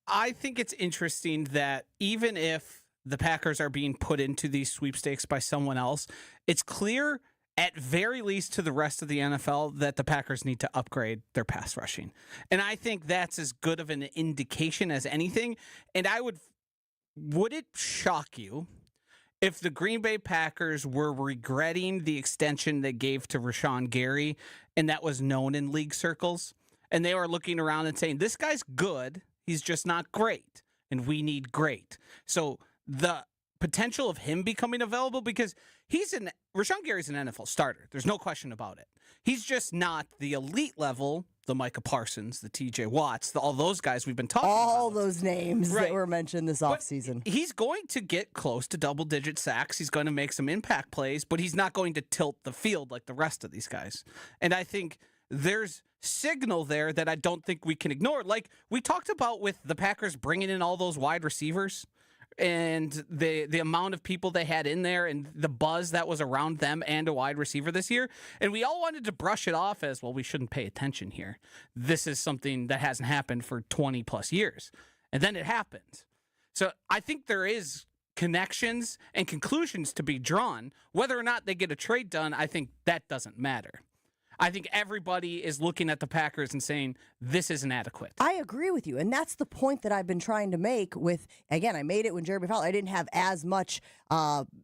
I think it's interesting that even if the Packers are being put into these sweepstakes by someone else, it's clear, at very least to the rest of the NFL, that the Packers need to upgrade their pass rushing. And I think that's as good of an indication as anything. And would it shock you if the Green Bay Packers were regretting the extension they gave to Rashawn Gary, and that was known in league circles, and they were looking around and saying, this guy's good, he's just not great, and we need great. So the potential of him becoming available, because Rashawn Gary's an NFL starter. There's no question about it. He's just not the elite level, the Micah Parsons, the TJ Watts, all those guys we've been talking about. All those names that were mentioned this offseason. He's going to get close to double-digit sacks. He's going to make some impact plays, but he's not going to tilt the field like the rest of these guys. And I think there's signal there that I don't think we can ignore. Like we talked about with the Packers bringing in all those wide receivers and the amount of people they had in there and the buzz that was around them and a wide receiver this year. And we all wanted to brush it off as, well, we shouldn't pay attention here. This is something that hasn't happened for 20 plus years. And then it happened. So I think there is connections and conclusions to be drawn. Whether or not they get a trade done, I think that doesn't matter. I think everybody is looking at the Packers and saying, this is inadequate. I agree with you. And that's the point that I've been trying to make with, again, I made it when Jeremy Fowler, I didn't have as much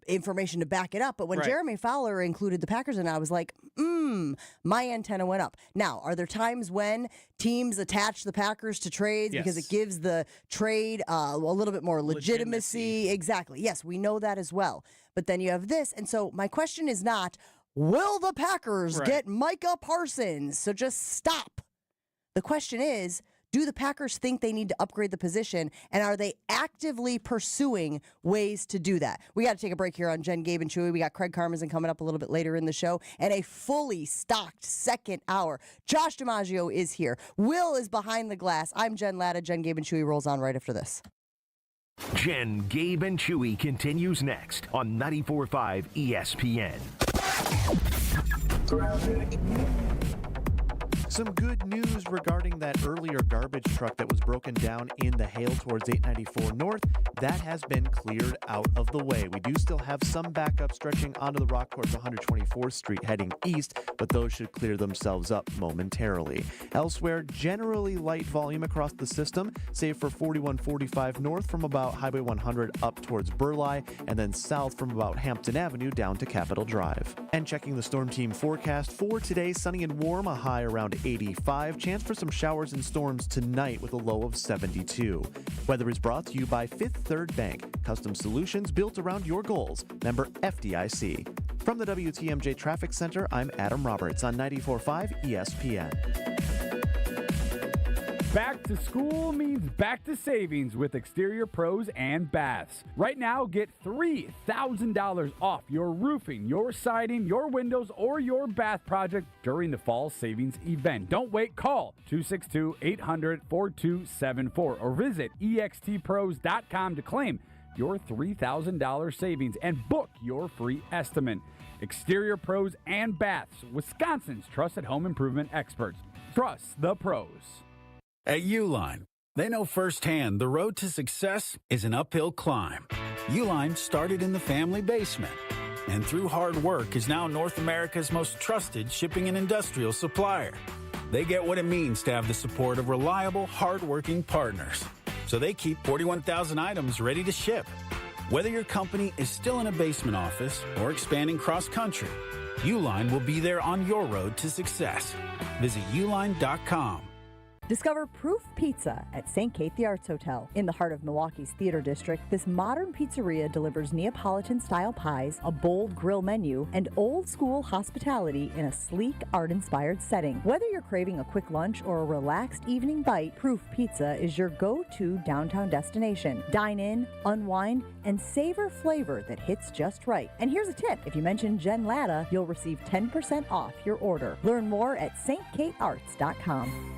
information to back it up. But when Jeremy Fowler included the Packers, and I was like, my antenna went up. Now, are there times when teams attach the Packers to trades because it gives the trade a little bit more legitimacy? Exactly. Yes, we know that as well. But then you have this. And so my question is not, will the Packers get Micah Parsons? So just stop. The question is, do the Packers think they need to upgrade the position, and are they actively pursuing ways to do that? We got to take a break here on Jen, Gabe, and Chewy. We got Craig Carmason coming up a little bit later in the show, and a fully stocked second hour. Josh DiMaggio is here. Will is behind the glass. I'm Jen Latta. Jen, Gabe, and Chewy rolls on right after this. Jen, Gabe, and Chewy continues next on 94.5 ESPN. Some good news regarding that earlier garbage truck that was broken down in the hail towards 894 North. That has been cleared out of the way. We do still have some backup stretching onto the rock towards 124th Street heading east, but those should clear themselves up momentarily. Elsewhere, generally light volume across the system, save for 4145 North from about Highway 100 up towards Burleigh, and then south from about Hampton Avenue down to Capitol Drive. And checking the Storm Team forecast for today, sunny and warm, a high around 85. Chance for some showers and storms tonight with a low of 72. Weather is brought to you by Fifth Third Bank. Custom solutions built around your goals. Member FDIC. From the WTMJ Traffic Center, I'm Adam Roberts on 94.5 ESPN. Back to school means back to savings with Exterior Pros and Baths. Right now, get $3,000 off your roofing, your siding, your windows, or your bath project during the fall savings event. Don't wait. Call 262-800-4274 or visit extpros.com to claim your $3,000 savings and book your free estimate. Exterior Pros and Baths, Wisconsin's trusted home improvement experts. Trust the pros. At Uline, they know firsthand the road to success is an uphill climb. Uline started in the family basement, and through hard work is now North America's most trusted shipping and industrial supplier. They get what it means to have the support of reliable, hard-working partners. So they keep 41,000 items ready to ship. Whether your company is still in a basement office or expanding cross-country, Uline will be there on your road to success. Visit uline.com. Discover Proof Pizza at St. Kate the Arts Hotel. In the heart of Milwaukee's Theater District, this modern pizzeria delivers Neapolitan-style pies, a bold grill menu, and old-school hospitality in a sleek, art-inspired setting. Whether you're craving a quick lunch or a relaxed evening bite, Proof Pizza is your go-to downtown destination. Dine in, unwind, and savor flavor that hits just right. And here's a tip. If you mention Jen Latta, you'll receive 10% off your order. Learn more at stkatearts.com.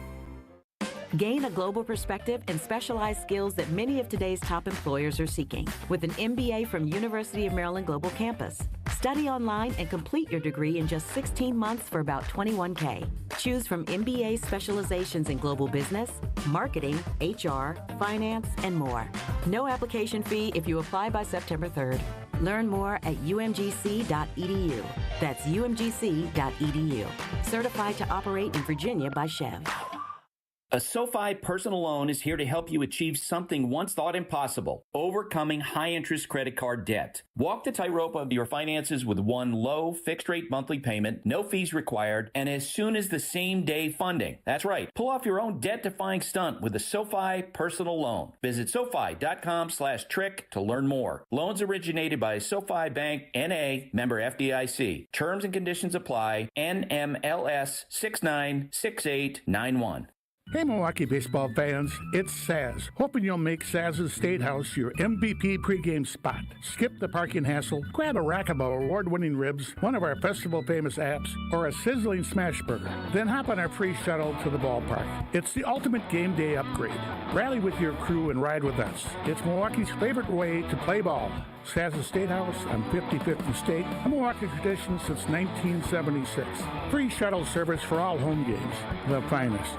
Gain a global perspective and specialized skills that many of today's top employers are seeking with an MBA from University of Maryland Global Campus. Study online and complete your degree in just 16 months for about $21K. Choose from MBA specializations in global business, marketing, HR, finance, and more. No application fee if you apply by September 3rd. Learn more at umgc.edu. That's umgc.edu. Certified to operate in Virginia by Chev. A SoFi personal loan is here to help you achieve something once thought impossible, overcoming high-interest credit card debt. Walk the tightrope of your finances with one low, fixed-rate monthly payment, no fees required, and as soon as the same-day funding. That's right. Pull off your own debt-defying stunt with a SoFi personal loan. Visit SoFi.com/trick to learn more. Loans originated by SoFi Bank, N.A., member FDIC. Terms and conditions apply. NMLS 696891. Hey Milwaukee baseball fans, it's Saz. Hoping you'll make Saz's State House your MVP pregame spot. Skip the parking hassle, grab a rack of award-winning ribs, one of our festival famous apps, or a sizzling smash burger. Then hop on our free shuttle to the ballpark. It's the ultimate game day upgrade. Rally with your crew and ride with us. It's Milwaukee's favorite way to play ball. Saz's State House on 55th State, a Milwaukee tradition since 1976. Free shuttle service for all home games. The finest.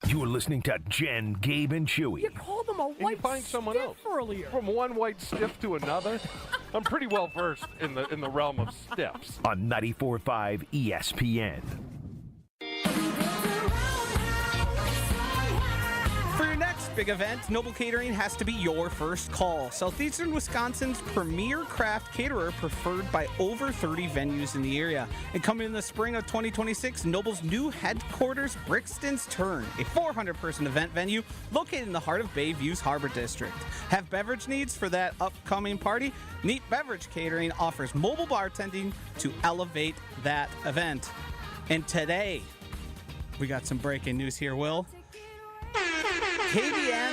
You're listening to Jen, Gabe, and Chewy. You called them a white find someone stiff else. earlier. From one white stiff to another, I'm pretty well versed in the realm of stiffs. On 94.5 ESPN. For your next big event, Noble Catering has to be your first call. Southeastern Wisconsin's premier craft caterer, preferred by over 30 venues in the area. And coming in the spring of 2026, Noble's new headquarters, Brixton's Turn, a 400-person event venue located in the heart of Bayview's Harbor District. Have beverage needs for that upcoming party? Neat Beverage Catering offers mobile bartending to elevate that event. And today, we got some breaking news here, Will. KBN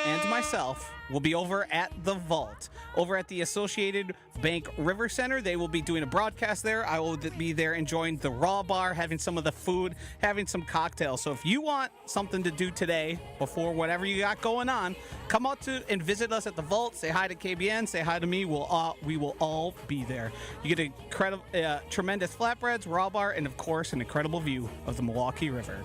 and myself will be over at the Vault, over at the Associated Bank River Center. They will be doing a broadcast there. I will be there enjoying the Raw Bar, having some of the food, having some cocktails. So if you want something to do today before whatever you got going on, come out to and visit us at the Vault. Say hi to KBN. Say hi to me. We will all be there. You get incredible, tremendous flatbreads, Raw Bar, and of course an incredible view of the Milwaukee River.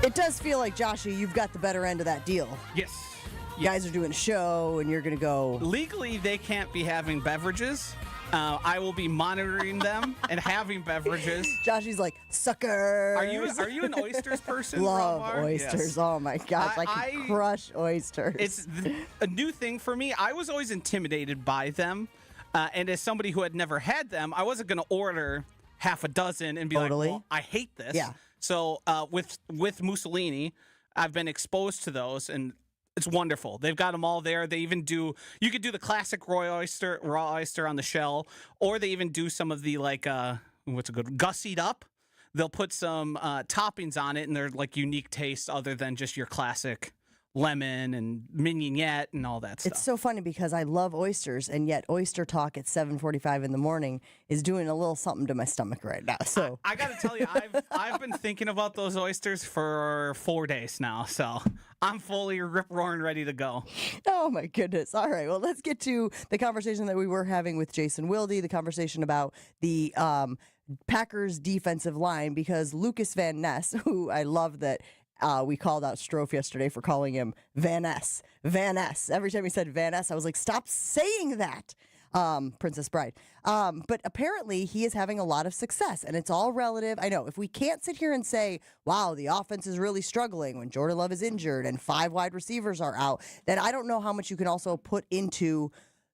It does feel like, Joshy, you've got the better end of that deal. Yes. You guys are doing a show, and you're going to go. Legally, they can't be having beverages. I will be monitoring them and having beverages. Joshy's like, sucker. Are you an oysters person? Love Robar? oysters. Yes. Oh my gosh, I crush oysters. It's a new thing for me. I was always intimidated by them, and as somebody who had never had them, I wasn't going to order half a dozen and be like, well, I hate this. Yeah. So with Mussolini, I've been exposed to those, and it's wonderful. They've got them all there. They even do, you could do the classic raw oyster on the shell, or they even do some of the gussied up. They'll put some toppings on it, and they're like unique tastes other than just your classic lemon and mignonette and all that stuff. It's so funny because I love oysters, and yet oyster talk at 7:45 in the morning is doing a little something to my stomach right now. So I got to tell you, I've been thinking about those oysters for 4 days now, so I'm fully rip-roaring ready to go. Oh, my goodness. All right. Well, let's get to the conversation that we were having with Jason Wilde, the conversation about the Packers defensive line, because Lucas Van Ness, who I love that we called out Strofe yesterday for calling him Van Ness. Van Ness. Every time he said Van Ness, I was like, stop saying that. Princess Bride. But apparently he is having a lot of success, and it's all relative. I know if we can't sit here and say, wow, the offense is really struggling when Jordan Love is injured and 5 wide receivers are out, then I don't know how much you can also put into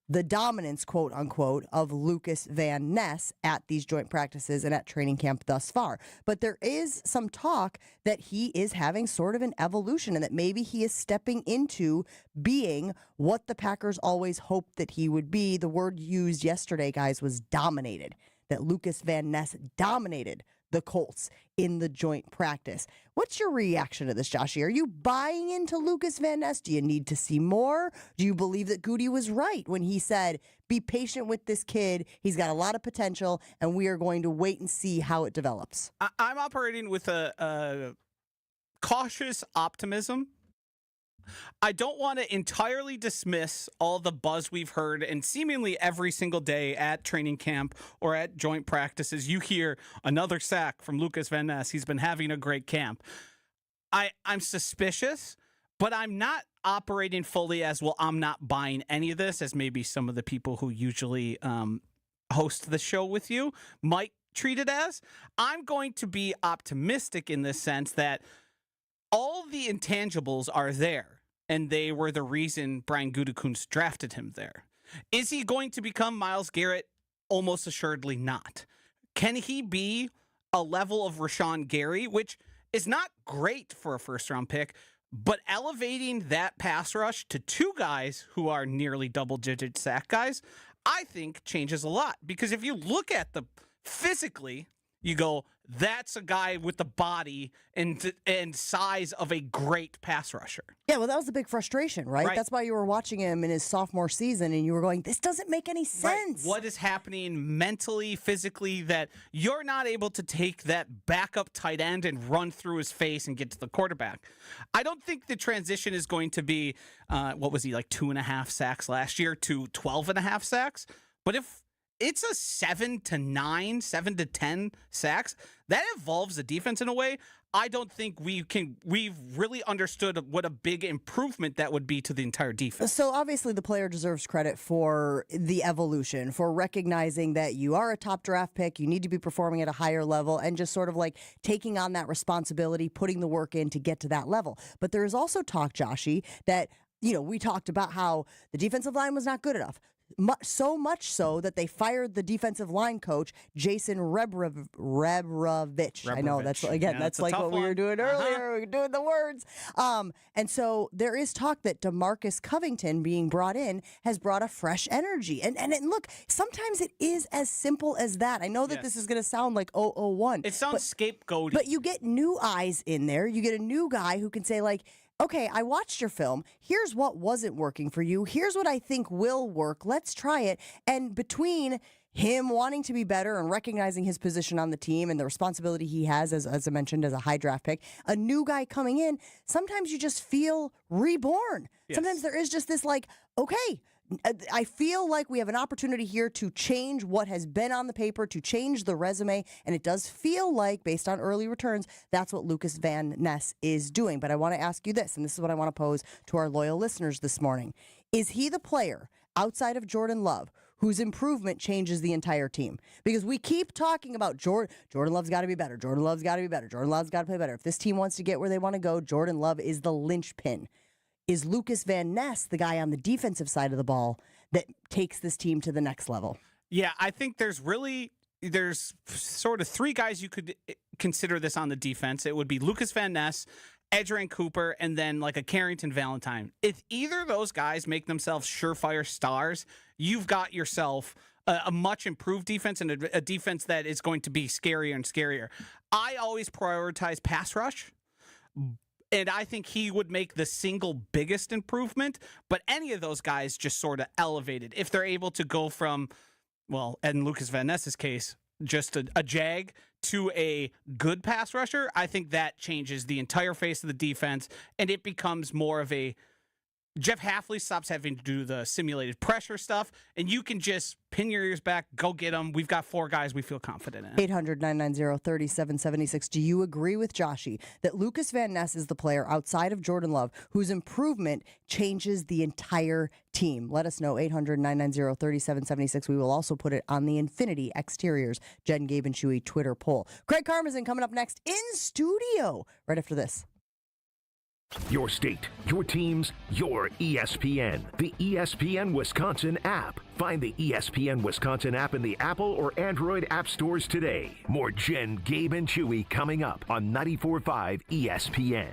the dominance, quote unquote, of Lucas Van Ness at these joint practices and at training camp thus far. But there is some talk that he is having sort of an evolution and that maybe he is stepping into being what the Packers always hoped that he would be. The word used yesterday, guys, was dominated, that Lucas Van Ness dominated the Colts in the joint practice. What's your reaction to this, Joshy? Are you buying into Lucas Van Ness? Do you need to see more? Do you believe that Goody was right when he said, be patient with this kid, he's got a lot of potential, and we are going to wait and see how it develops? I'm operating with a cautious optimism. I don't want to entirely dismiss all the buzz we've heard, and seemingly every single day at training camp or at joint practices, you hear another sack from Lucas Van Ness. He's been having a great camp. I'm suspicious, but I'm not operating fully as, well, I'm not buying any of this, as maybe some of the people who usually host the show with you might treat it as. I'm going to be optimistic in the sense that all the intangibles are there, and they were the reason Brian Gutekunst drafted him there. Is he going to become Myles Garrett? Almost assuredly not. Can he be a level of Rashawn Gary, which is not great for a first-round pick, but elevating that pass rush to 2 guys who are nearly double-digit sack guys, I think changes a lot. Because if you look at the physically, you go, that's a guy with the body and size of a great pass rusher. Yeah, well, that was the big frustration, right? That's why you were watching him in his sophomore season, and you were going, this doesn't make any sense. Right. What is happening mentally, physically, that you're not able to take that backup tight end and run through his face and get to the quarterback? I don't think the transition is going to be, what was he, like 2.5 sacks last year to 12.5 sacks? But it's a 7 to 9, 7 to 10 sacks. That involves the defense in a way I don't think we've really understood what a big improvement that would be to the entire defense. So obviously the player deserves credit for the evolution, for recognizing that you are a top draft pick, you need to be performing at a higher level, and just sort of like taking on that responsibility, putting the work in to get to that level. But there is also talk, Joshy, that, you know, we talked about how the defensive line was not good enough. So much so that they fired the defensive line coach, Jason Rebrovich. I know that's like what we were doing earlier. We were doing the words. And so there is talk that DeMarcus Covington being brought in has brought a fresh energy. And look, sometimes it is as simple as that. I know that this is going to sound like 001. It sounds scapegoaty. But you get new eyes in there. You get a new guy who can say, like, okay, I watched your film. Here's what wasn't working for you. Here's what I think will work. Let's try it. And between him wanting to be better and recognizing his position on the team and the responsibility he has, as I mentioned, as a high draft pick, a new guy coming in, sometimes you just feel reborn. Yes. Sometimes there is just this like, okay, I feel like we have an opportunity here to change what has been on the paper, to change the resume, and it does feel like, based on early returns, that's what Lucas Van Ness is doing. But I want to ask you this, and this is what I want to pose to our loyal listeners this morning. Is he the player, outside of Jordan Love, whose improvement changes the entire team? Because we keep talking about Jordan Love's got to be better. Jordan Love's got to be better. Jordan Love's got to play better. If this team wants to get where they want to go, Jordan Love is the linchpin. Is Lucas Van Ness the guy on the defensive side of the ball that takes this team to the next level? Yeah, I think there's sort of three guys you could consider this on the defense. It would be Lucas Van Ness, Edgerrin Cooper, and then like a Carrington Valentine. If either of those guys make themselves surefire stars, you've got yourself a much improved defense and a defense that is going to be scarier and scarier. I always prioritize pass rush. And I think he would make the single biggest improvement, but any of those guys just sort of elevated. If they're able to go from, well, in Lucas Van Ness's case, just a jag to a good pass rusher, I think that changes the entire face of the defense, and it becomes more of a Jeff Hafley stops having to do the simulated pressure stuff, and you can just pin your ears back, go get them. We've got four guys we feel confident in. 800-990-3776. Do you agree with Joshy that Lucas Van Ness is the player outside of Jordan Love whose improvement changes the entire team? Let us know, 800-990-3776. We will also put it on the Infinity Exteriors Jen, Gabe, and Chewy Twitter poll. Craig Carmason coming up next in studio right after this. Your state, your teams, your ESPN. The ESPN Wisconsin app. Find the ESPN Wisconsin app in the Apple or Android app stores today. More Jen, Gabe, and Chewy coming up on 94.5 ESPN.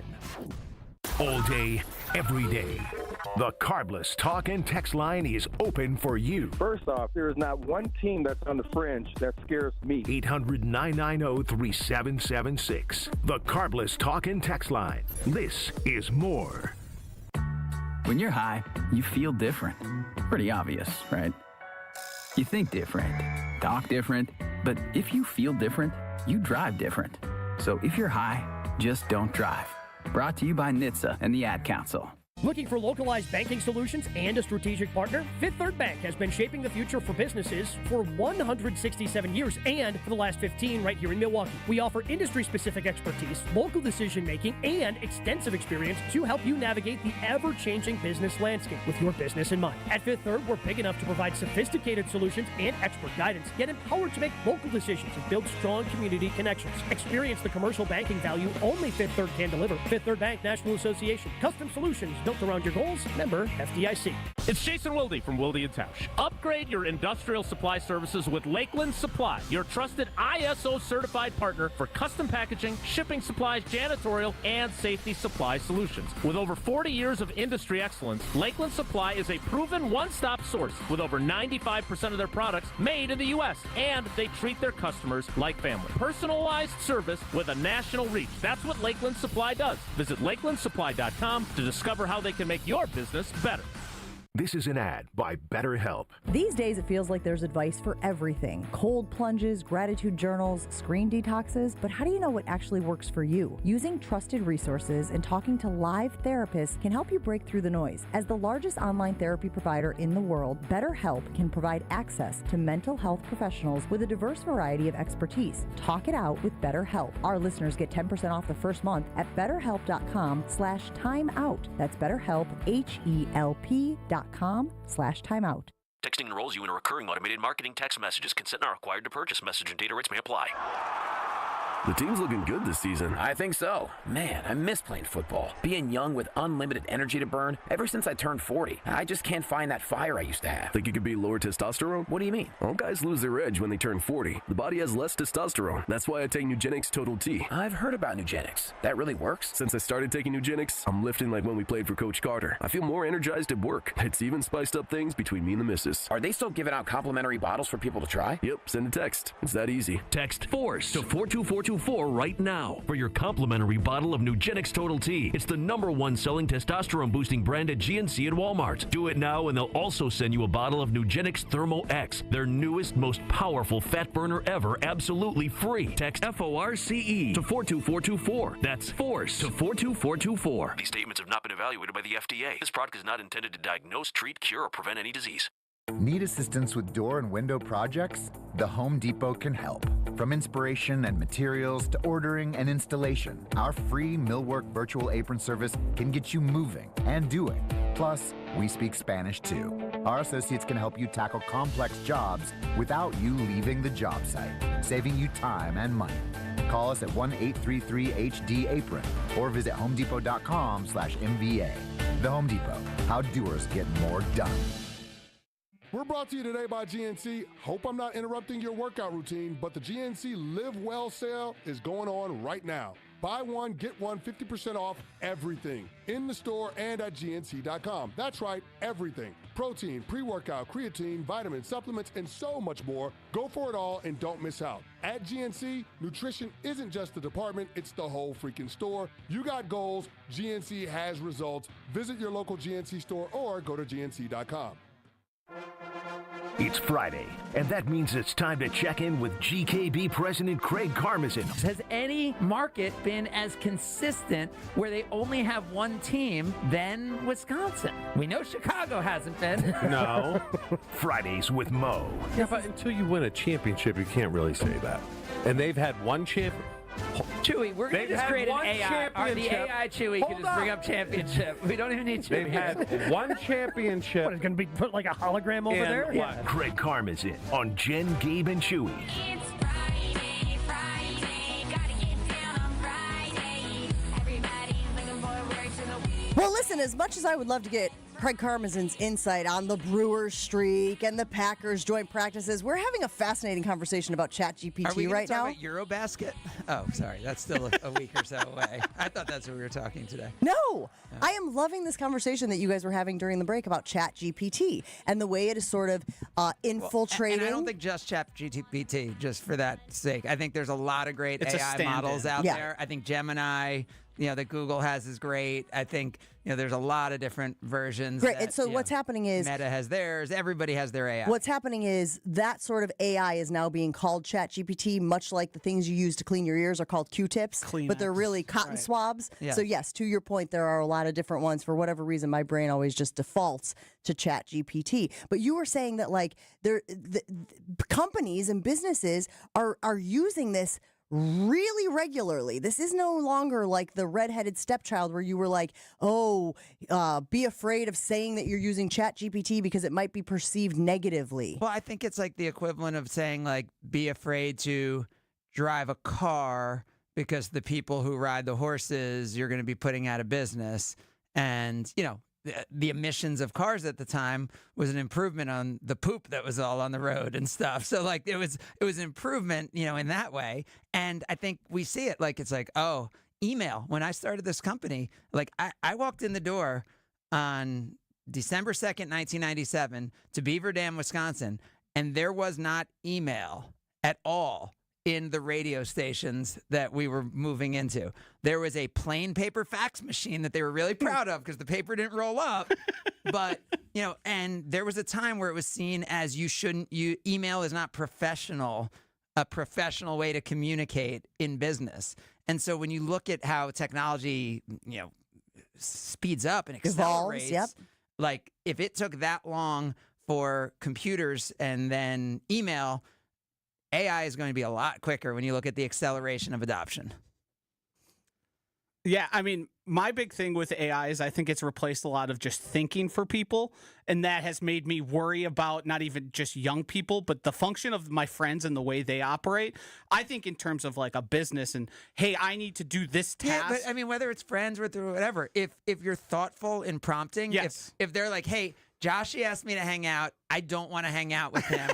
All day, every day. The Carbless Talk and Text line is open for you. First off, there is not one team that's on the fringe that scares me. 800-990-3776. The Carbless Talk and Text line. This is more. When you're high, you feel different. Pretty obvious, right? You think different, talk different, but if you feel different, you drive different. So if you're high, just don't drive. Brought to you by NHTSA and the Ad Council. Looking for localized banking solutions and a strategic partner? Fifth Third Bank has been shaping the future for businesses for 167 years and for the last 15 right here in Milwaukee. We offer industry-specific expertise, local decision-making, and extensive experience to help you navigate the ever-changing business landscape with your business in mind. At Fifth Third, we're big enough to provide sophisticated solutions and expert guidance, yet empowered to make local decisions and build strong community connections. Experience the commercial banking value only Fifth Third can deliver. Fifth Third Bank National Association. Custom solutions built around your goals. Member FDIC. It's Jason Wilde from Wilde & Tausch. Upgrade your industrial supply services with Lakeland Supply, your trusted ISO certified partner for custom packaging, shipping supplies, janitorial, and safety supply solutions. With over 40 years of industry excellence, Lakeland Supply is a proven one-stop source with over 95% of their products made in the U.S. And they treat their customers like family. Personalized service with a national reach. That's what Lakeland Supply does. Visit LakelandSupply.com to discover how they can make your business better. This is an ad by BetterHelp. These days, it feels like there's advice for everything. Cold plunges, gratitude journals, screen detoxes. But how do you know what actually works for you? Using trusted resources and talking to live therapists can help you break through the noise. As the largest online therapy provider in the world, BetterHelp can provide access to mental health professionals with a diverse variety of expertise. Talk it out with BetterHelp. Our listeners get 10% off the first month at BetterHelp.com/timeout. That's BetterHelp, HELP.com/timeout. Texting enrolls you in a recurring automated marketing text messages. Consent not required to purchase. Message and data rates may apply. The team's looking good this season. I think so. Man, I miss playing football. Being young with unlimited energy to burn. Ever since I turned 40, I just can't find that fire I used to have. Think you could be lower testosterone? What do you mean? All guys lose their edge when they turn 40. The body has less testosterone. That's why I take Nugenix Total T. I've heard about Nugenix. That really works? Since I started taking Nugenix, I'm lifting like when we played for Coach Carter. I feel more energized at work. It's even spiced up things between me and the missus. Are they still giving out complimentary bottles for people to try? Yep, send a text. It's that easy. Text FORCE to 42424 right now for your complimentary bottle of Nugenix Total T. It's the #1 selling testosterone-boosting brand at GNC and Walmart. Do it now, and they'll also send you a bottle of Nugenix Thermo X, their newest, most powerful fat burner ever, absolutely free. Text FORCE to 42424. That's FORCE to 42424. These statements have not been evaluated by the FDA. This product is not intended to diagnose, treat, cure, or prevent any disease. Need assistance with door and window projects? The Home Depot can help. From inspiration and materials to ordering and installation, our free Millwork virtual apron service can get you moving and doing. Plus, we speak Spanish too. Our associates can help you tackle complex jobs without you leaving the job site, saving you time and money. Call us at 1-833-HD-APRON or visit homedepot.com/MVA. The Home Depot, how doers get more done. We're brought to you today by GNC. Hope I'm not interrupting your workout routine, but the GNC Live Well sale is going on right now. Buy one, get one 50% off everything in the store and at GNC.com. That's right, everything. Protein, pre-workout, creatine, vitamins, supplements, and so much more. Go for it all and don't miss out. At GNC, nutrition isn't just the department, it's the whole freaking store. You got goals, GNC has results. Visit your local GNC store or go to GNC.com. It's Friday, and that means it's time to check in with GKB President Craig Carmason. Has any market been as consistent where they only have one team than Wisconsin? We know Chicago hasn't been. No. Fridays with Mo. Yeah, but until you win a championship, you can't really say that. And they've had one champion. Chewy, we're going to just create an AI. Or the AI Chewy can just bring up championship. We don't even need Chewy. They've had one championship. What, it's going to be put like a hologram over there? Yeah. Craig Carmason on Jen, Gabe, and Chewy. It's Friday, gotta get down on Friday. Everybody's looking forward to the week. Well, listen, as much as I would love to get Craig Carmason's insight on the Brewers streak and the Packers joint practices, we're having a fascinating conversation about ChatGPT right now. Are we going to talk about Eurobasket? Oh, sorry. That's still a week or so away. I thought that's what we were talking today. No, I am loving this conversation that you guys were having during the break about ChatGPT and the way it is sort of infiltrating. And I don't think just ChatGPT, just for that sake. I think there's a lot of great AI models out there. I think Gemini, that Google has is great. I think, there's a lot of different versions. Great. And so what's happening is Meta has theirs. Everybody has their AI. What's happening is that sort of AI is now being called ChatGPT, much like the things you use to clean your ears are called Q-tips, but they're really cotton swabs. Yeah. So yes, to your point, there are a lot of different ones. For whatever reason, my brain always just defaults to ChatGPT. But you were saying that the companies and businesses are using this really regularly. This is no longer like the redheaded stepchild where you were like, be afraid of saying that you're using ChatGPT because it might be perceived negatively. Well, I think it's like the equivalent of saying, be afraid to drive a car because the people who ride the horses you're going to be putting out of business. And, the emissions of cars at the time was an improvement on the poop that was all on the road and stuff. So it was an improvement, in that way. And I think we see it it's email. When I started this company, I walked in the door on December 2nd, 1997 to Beaver Dam, Wisconsin, and there was not email at all in the radio stations that we were moving into. There was a plain paper fax machine that they were really proud of because the paper didn't roll up, but And there was a time where it was seen as email is not a professional way to communicate in business. And so when you look at how technology, speeds up and accelerates, Evolves, like if it took that long for computers and then email, AI is going to be a lot quicker when you look at the acceleration of adoption. Yeah, I mean, my big thing with AI is I think it's replaced a lot of just thinking for people, and that has made me worry about not even just young people, but the function of my friends and the way they operate. I think in terms of like a business and, hey, I need to do this task. Yeah, but I mean, whether it's friends or whatever, if you're thoughtful in prompting, yes. if they're like, hey, Joshy asked me to hang out, I don't want to hang out with him.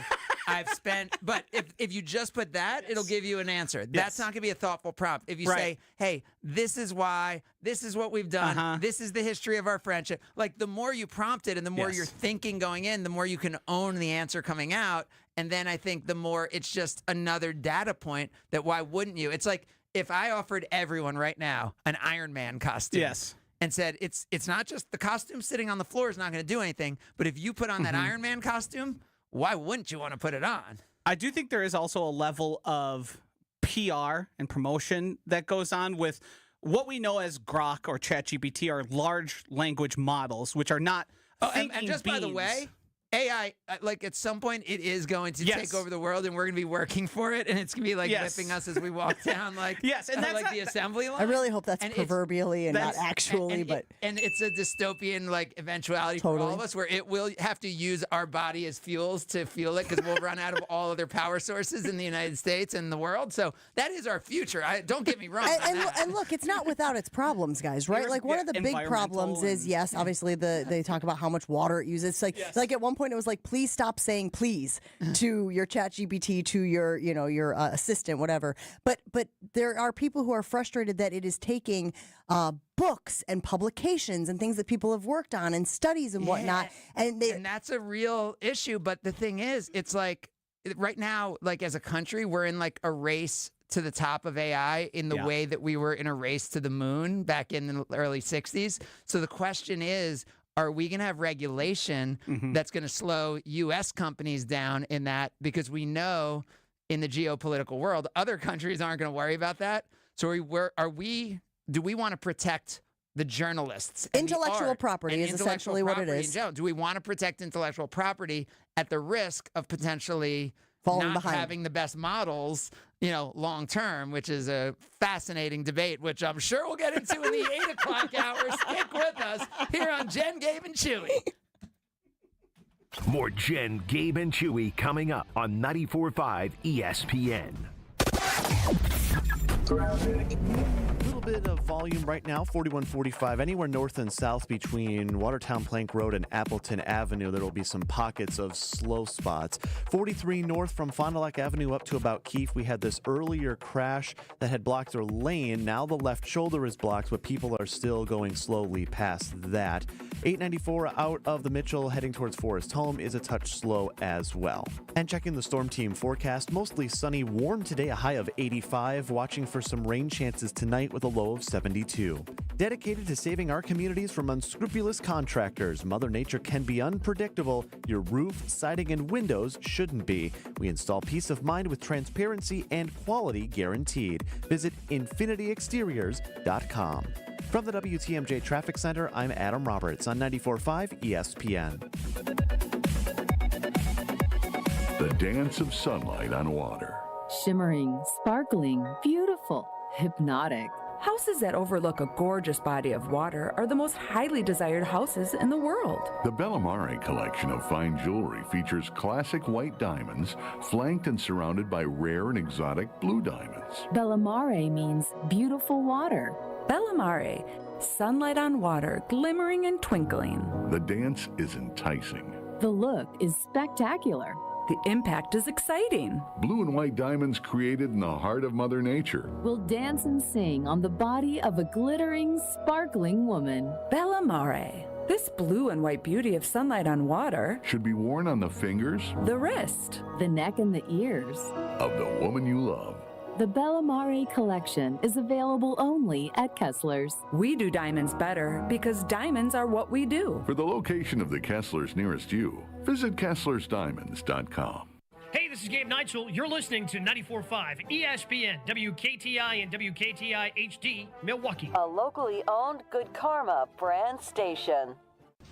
But if you just put that, it'll give you an answer. That's not going to be a thoughtful prompt. If you say, hey, this is why, this is what we've done, this is the history of our friendship. Like the more you prompt it and the more you're thinking going in, the more you can own the answer coming out. And then I think the more it's just another data point that why wouldn't you? It's like if I offered everyone right now an Iron Man costume. Yes. And said, it's not just the costume sitting on the floor is not going to do anything, but if you put on that Iron Man costume, why wouldn't you want to put it on? I do think there is also a level of PR and promotion that goes on with what we know as Grok or ChatGPT are large language models, which are not thinking and just beings. by the way, AI, like at some point, it is going to take over the world, and we're going to be working for it, and it's going to be like whipping us as we walk down, like and that's like the assembly line. I really hope that's proverbially and not actually, but and it's a dystopian like eventuality for all of us, where it will have to use our body as fuels to fuel it because we'll run out of all other power sources in the United States and the world. So that is our future. Don't get me wrong. And look, it's not without its problems, guys. Right? Like one of the big problems is obviously they talk about how much water it uses. It's like at one point it was like, please stop saying please to your ChatGPT, to your assistant, whatever. But there are people who are frustrated that it is taking books and publications and things that people have worked on and studies and whatnot. And that's a real issue. But the thing is, it's like right now, like as a country, we're in like a race to the top of AI in the way that we were in a race to the moon back in the early 60s. So the question is, are we going to have regulation that's going to slow U.S. companies down in that? Because we know in the geopolitical world, other countries aren't going to worry about that. So do we want to protect the journalists? Intellectual property is essentially what it is. Do we want to protect intellectual property at the risk of potentially falling not behind, having the best models, long term, which is a fascinating debate, which I'm sure we'll get into in the 8 o'clock hour. Stick with us here on Jen, Gabe, and Chewy. More Jen, Gabe, and Chewy coming up on 94.5 ESPN. A little bit of volume right now, 4145. Anywhere north and south between Watertown Plank Road and Appleton Avenue, there will be some pockets of slow spots. 43 north from Fond du Lac Avenue up to about Keefe. We had this earlier crash that had blocked their lane. Now the left shoulder is blocked, but people are still going slowly past that. 894 out of the Mitchell heading towards Forest Home is a touch slow as well. And checking the Storm Team forecast, mostly sunny, warm today, a high of 85. Watching for some rain chances tonight with a low of 72. Dedicated to saving our communities from unscrupulous contractors, Mother Nature can be unpredictable. Your roof, siding, and windows shouldn't be. We install peace of mind with transparency and quality guaranteed. Visit infinityexteriors.com. From the WTMJ Traffic Center, I'm Adam Roberts on 94.5 ESPN. The dance of sunlight on water. Shimmering, sparkling, beautiful, hypnotic. Houses that overlook a gorgeous body of water are the most highly desired houses in the world. The Bellamare collection of fine jewelry features classic white diamonds, flanked and surrounded by rare and exotic blue diamonds. Bellamare means beautiful water. Bellamare, sunlight on water, glimmering and twinkling. The dance is enticing. The look is spectacular. The impact is exciting. Blue and white diamonds created in the heart of Mother Nature will dance and sing on the body of a glittering, sparkling woman. Bellamare. This blue and white beauty of sunlight on water should be worn on the fingers, the wrist, the neck, and the ears of the woman you love. The Bellamare collection is available only at Kessler's. We do diamonds better because diamonds are what we do. For the location of the Kesslers nearest you, visit KesslersDiamonds.com. Hey, this is Gabe Neitzel. You're listening to 94.5 ESPN, WKTI and WKTI HD, Milwaukee. A locally owned Good Karma brand station.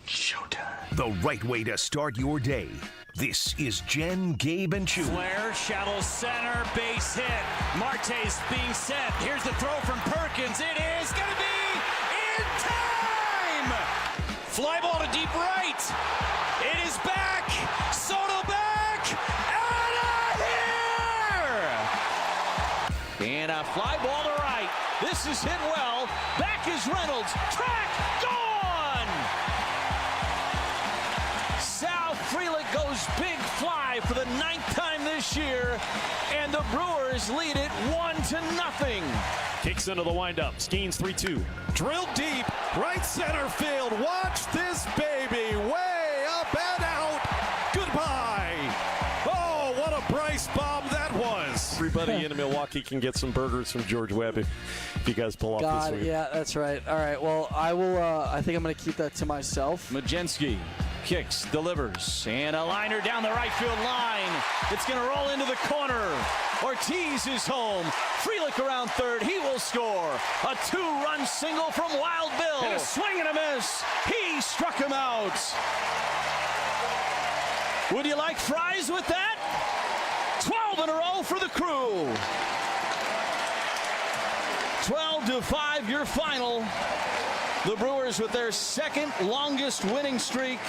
Showtime. The right way to start your day. This is Jen, Gabe, and Chewy. Flair, shallow center, base hit. Marte's being set. Here's the throw from Perkins. It is going to be in time! Fly ball to deep right. It is back. Soto back. Out of here! And a fly ball to right. This is hit well. Back is Reynolds. Track, gone! Sal Frelick goes big fly for the 9th time this year, and the Brewers lead it 1-0. Kicks into the windup. Skeens 3-2. Drilled deep, right center field. Watch this baby, way up and out. Goodbye. Oh, what a Bryce bomb that was. Everybody in Milwaukee can get some burgers from George Webb if you guys pull off this week. Yeah, that's right. All right, well, I will. I think I'm going to keep that to myself. Majinski kicks, delivers, and a liner down the right field line. It's going to roll into the corner. Ortiz is home. Frelick around third. He will score. A 2-run single from Wild Bill. And a swing and a miss. He struck him out. Would you like fries with that? 12 in a row for the Crew. 12-5 your final. The Brewers with their second longest winning streak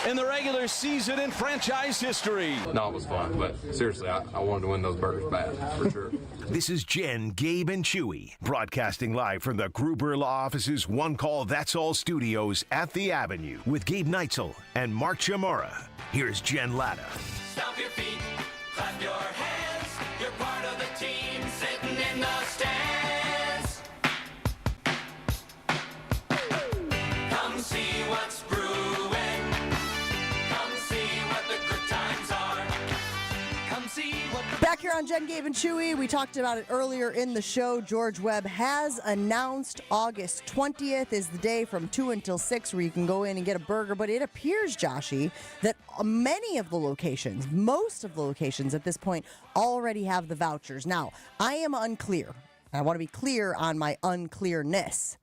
in the regular season in franchise history. No, it was fun, but seriously, I wanted to win those burgers bad, for sure. This is Jen, Gabe, and Chewy, broadcasting live from the Gruber Law Office's One Call That's All studios at the Avenue with Gabe Neitzel and Mark Chamora. Here's Jen Latta. Stomp your feet, clap your hands. You're part of the team sitting in the stands. Come see what's brewing. Come see what the good times are. Come see what the... Back here on Jen, Gabe, and Chewy, we talked about it earlier in the show. George Webb has announced August 20th is the day from 2 until 6 where you can go in and get a burger. But it appears, Joshy, that many of the locations, most of the locations at this point, already have the vouchers. Now, I am unclear. I want to be clear on my unclearness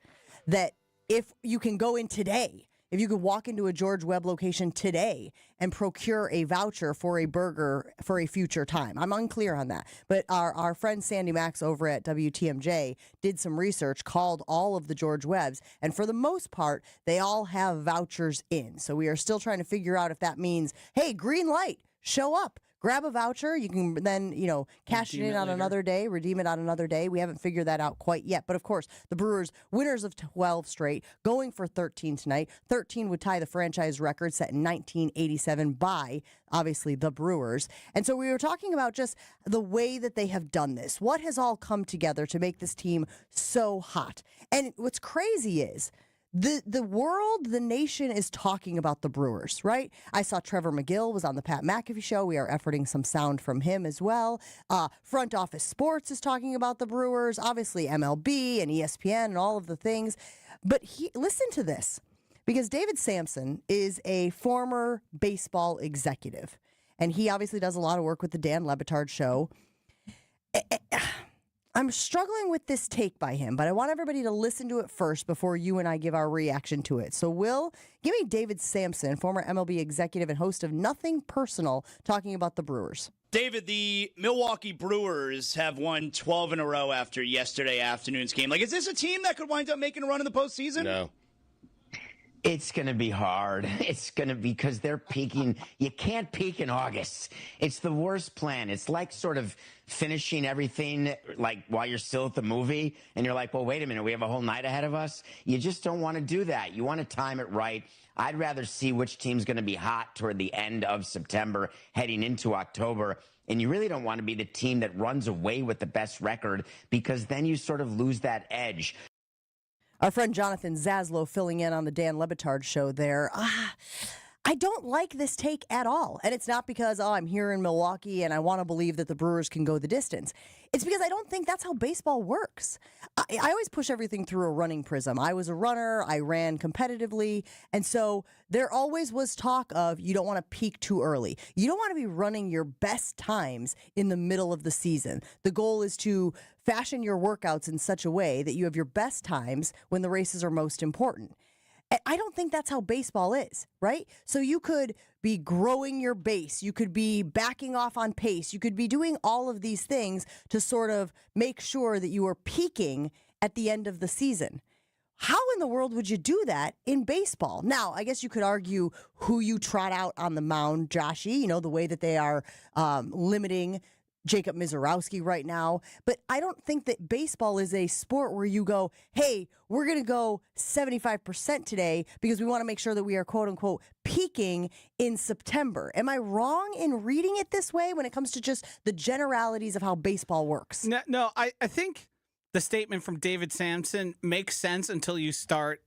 that if you can go in today, if you could walk into a George Webb location today and procure a voucher for a burger for a future time. I'm unclear on that. But our friend Sandy Max over at WTMJ did some research, called all of the George Webbs, and for the most part, they all have vouchers in. So we are still trying to figure out if that means, hey, green light, show up. Grab a voucher. You can then, cash it in on another day, redeem it on another day. We haven't figured that out quite yet. But, of course, the Brewers, winners of 12 straight, going for 13 tonight. 13 would tie the franchise record set in 1987 by, obviously, the Brewers. And so we were talking about just the way that they have done this. What has all come together to make this team so hot? And what's crazy is, the world, the nation is talking about the Brewers, right? I saw Trevor McGill was on the Pat McAfee show. We are efforting some sound from him as well. Front Office Sports is talking about the Brewers, obviously MLB and ESPN and all of the things. But listen to this, because David Samson is a former baseball executive, and he obviously does a lot of work with the Dan Le Batard show. I'm struggling with this take by him, but I want everybody to listen to it first before you and I give our reaction to it. So, Will, give me David Samson, former MLB executive and host of Nothing Personal, talking about the Brewers. David, the Milwaukee Brewers have won 12 in a row after yesterday afternoon's game. Is this a team that could wind up making a run in the postseason? No. It's going to be hard. It's going to be because they're peaking. You can't peak in August. It's the worst plan. It's like sort of finishing everything while you're still at the movie and you're like, well, wait a minute, we have a whole night ahead of us. You just don't want to do that. You want to time it right. I'd rather see which team's going to be hot toward the end of September heading into October. And you really don't want to be the team that runs away with the best record, because then you sort of lose that edge. Our friend Jonathan Zaslow filling in on the Dan Le Batard show there. I don't like this take at all. And it's not because, I'm here in Milwaukee and I want to believe that the Brewers can go the distance. It's because I don't think that's how baseball works. I always push everything through a running prism. I was a runner. I ran competitively. And so there always was talk of you don't want to peak too early. You don't want to be running your best times in the middle of the season. The goal is to fashion your workouts in such a way that you have your best times when the races are most important. I don't think that's how baseball is, right? So you could be growing your base. You could be backing off on pace. You could be doing all of these things to sort of make sure that you are peaking at the end of the season. How in the world would you do that in baseball? Now, I guess you could argue who you trot out on the mound, Joshy, the way that they are limiting Jacob Mizorowski right now. But I don't think that baseball is a sport where you go, hey, we're going to go 75% today because we want to make sure that we are, quote unquote, peaking in September. Am I wrong in reading it this way when it comes to just the generalities of how baseball works? No, I think the statement from David Samson makes sense until you start,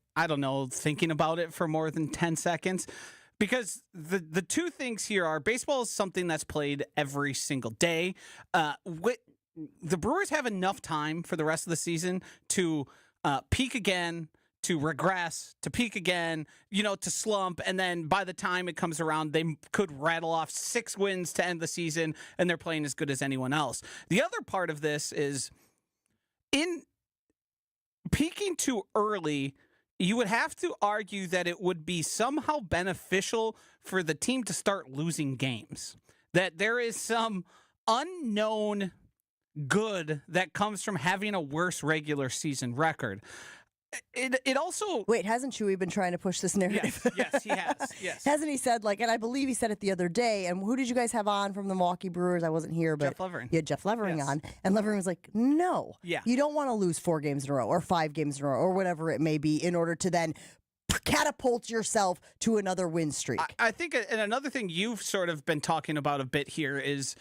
thinking about it for more than 10 seconds. Because the two things here are baseball is something that's played every single day. The Brewers have enough time for the rest of the season to peak again, to regress, to peak again, to slump. And then by the time it comes around, they could rattle off 6 wins to end the season, and they're playing as good as anyone else. The other part of this is in peaking too early, you would have to argue that it would be somehow beneficial for the team to start losing games. That there is some unknown good that comes from having a worse regular season record. It also... Wait, hasn't Chewy been trying to push this narrative? Yes, he has. Yes. Hasn't he said, and I believe he said it the other day, and who did you guys have on from the Milwaukee Brewers? I wasn't here, but... Jeff Levering. You had Jeff Levering on, and Levering was like, no. Yeah. You don't want to lose 4 games in a row, or 5 games in a row, or whatever it may be, in order to then catapult yourself to another win streak. I think, and another thing you've sort of been talking about a bit here is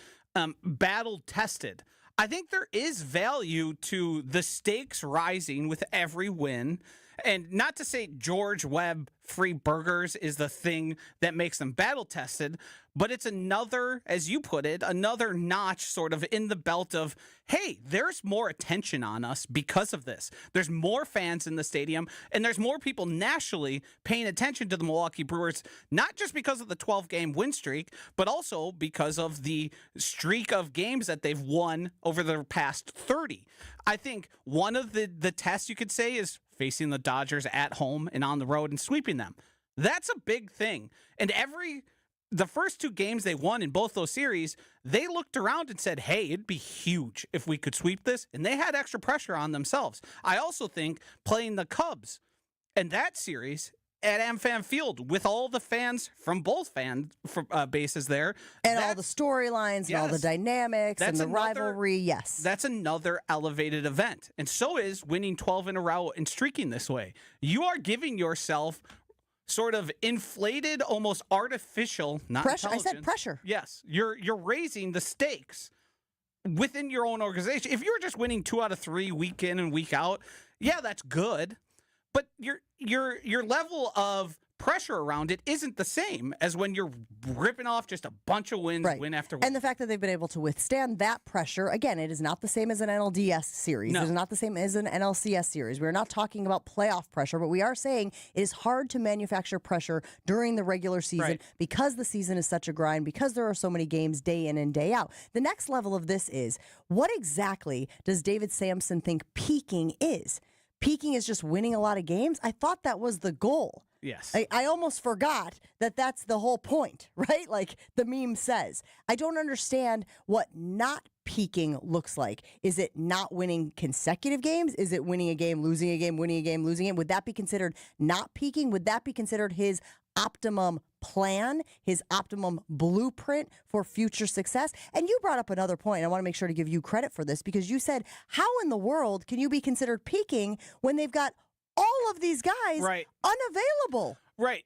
battle-tested. I think there is value to the stakes rising with every win. And not to say George Webb free burgers is the thing that makes them battle tested, but it's another, as you put it, another notch sort of in the belt of, hey, there's more attention on us because of this. There's more fans in the stadium, and there's more people nationally paying attention to the Milwaukee Brewers, not just because of the 12-game win streak, but also because of the streak of games that they've won over the past 30. I think one of the tests you could say is facing the Dodgers at home and on the road and sweeping them. That's a big thing. And the first 2 games they won in both those series, they looked around and said, hey, it'd be huge if we could sweep this. And they had extra pressure on themselves. I also think playing the Cubs and that series at AmFam Field with all the fans from both bases there. And all the storylines and all the dynamics and the rivalry, yes. That's another elevated event. And so is winning 12 in a row and streaking this way. You are giving yourself sort of inflated, almost artificial, not pressure. I said intelligence. pressure. Yes. You're raising the stakes within your own organization. If you're just winning 2 out of 3 week in and week out, yeah, that's good. But your level of pressure around it isn't the same as when you're ripping off just a bunch of wins, win after win. And the fact that they've been able to withstand that pressure, again, it is not the same as an NLDS series. No. It is not the same as an NLCS series. We're not talking about playoff pressure, but we are saying it is hard to manufacture pressure during the regular season because the season is such a grind, because there are so many games day in and day out. The next level of this is, what exactly does David Samson think peaking is? Peaking is just winning a lot of games? I thought that was the goal. Yes. I almost forgot that that's the whole point, right? Like the meme says. I don't understand what not peaking looks like. Is it not winning consecutive games? Is it winning a game, losing a game, winning a game, losing a game? Would that be considered not peaking? Would that be considered his optimum plan, his optimum blueprint for future success? And you brought up another point. I want to make sure to give you credit for this because you said, how in the world can you be considered peaking when they've got all of these guys unavailable? Right.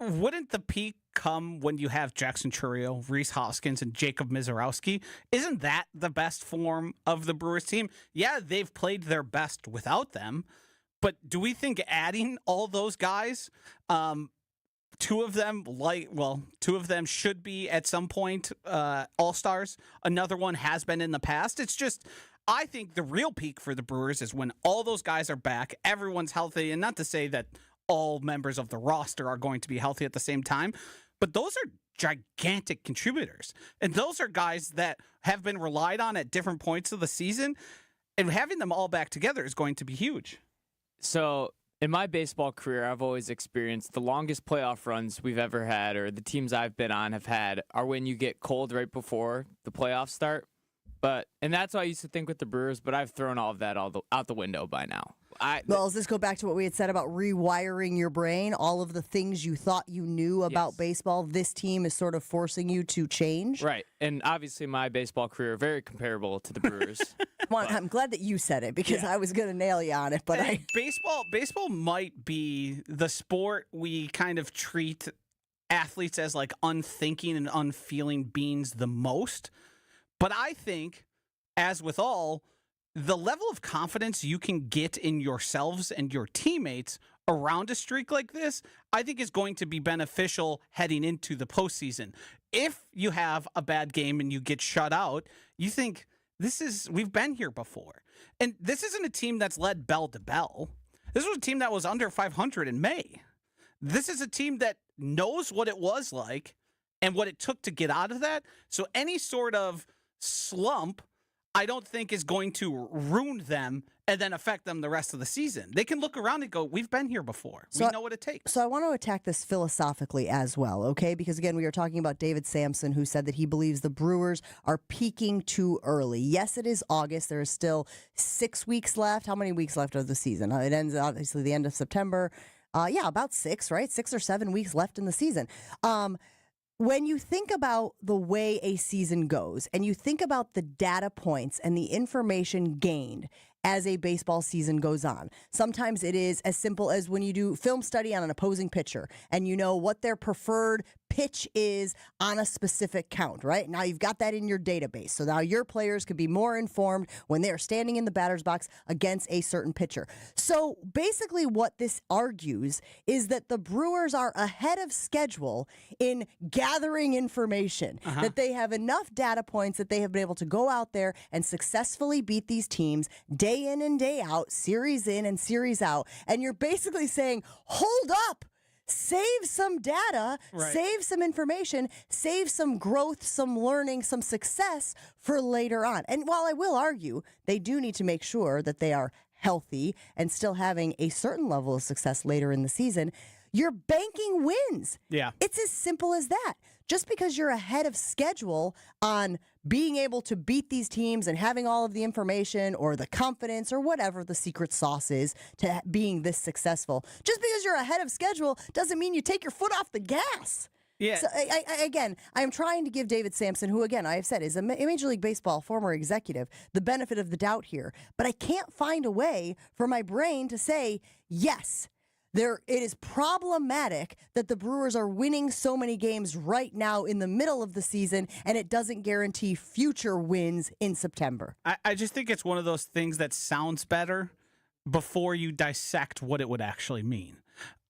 Wouldn't the peak come when you have Jackson Chourio, Rhys Hoskins, and Jacob Mizorowski? Isn't that the best form of the Brewers team? Yeah, they've played their best without them, but do we think adding all those guys Two of them should be at some point all-stars. Another one has been in the past. It's just, I think the real peak for the Brewers is when all those guys are back, everyone's healthy, and not to say that all members of the roster are going to be healthy at the same time, but those are gigantic contributors. And those are guys that have been relied on at different points of the season, and having them all back together is going to be huge. So in my baseball career, I've always experienced the longest playoff runs we've ever had, or the teams I've been on have had, are when you get cold right before the playoffs start. And that's what I used to think with the Brewers, but I've thrown all of that out the window by now. Well, does this go back to what we had said about rewiring your brain? All of the things you thought you knew about baseball, this team is sort of forcing you to change? Right. And obviously my baseball career, very comparable to the Brewers. Well, I'm glad that you said it because I was going to nail you on it. But baseball might be the sport we kind of treat athletes as like unthinking and unfeeling beings the most. But I think, as with all, the level of confidence you can get in yourselves and your teammates around a streak like this, I think is going to be beneficial heading into the postseason. If you have a bad game and you get shut out, you think, we've been here before. And this isn't a team that's led bell to bell. This was a team that was under 500 in May. This is a team that knows what it was like and what it took to get out of that. So any sort of slump, I don't think is going to ruin them and then affect them the rest of the season. They can look around and go, we've been here before. We know what it takes. So I want to attack this philosophically as well, okay? Because again, we are talking about David Samson, who said that he believes the Brewers are peaking too early. Yes, it is August. There is still 6 weeks left. How many weeks left of the season? It ends obviously the end of September. About 6, right? 6 or 7 weeks left in the season. When you think about the way a season goes and you think about the data points and the information gained as a baseball season goes on, sometimes it is as simple as when you do film study on an opposing pitcher and you know what their preferred pitch is on a specific count, right? Now you've got that in your database. So now your players could be more informed when they're standing in the batter's box against a certain pitcher. So basically what this argues is that the Brewers are ahead of schedule in gathering information, that they have enough data points that they have been able to go out there and successfully beat these teams day in and day out, series in and series out. And you're basically saying, hold up. Save some data, save some information, save some growth, some learning, some success for later on. And while I will argue, they do need to make sure that they are healthy and still having a certain level of success later in the season, you're banking wins. Yeah. It's as simple as that. Just because you're ahead of schedule on being able to beat these teams and having all of the information or the confidence or whatever the secret sauce is to being this successful, just because you're ahead of schedule doesn't mean you take your foot off the gas. Yeah. So again, I'm trying to give David Samson, who again I have said is a Major League Baseball former executive, the benefit of the doubt here. But I can't find a way for my brain to say, yes, it is problematic that the Brewers are winning so many games right now in the middle of the season, and it doesn't guarantee future wins in September. I just think it's one of those things that sounds better before you dissect what it would actually mean.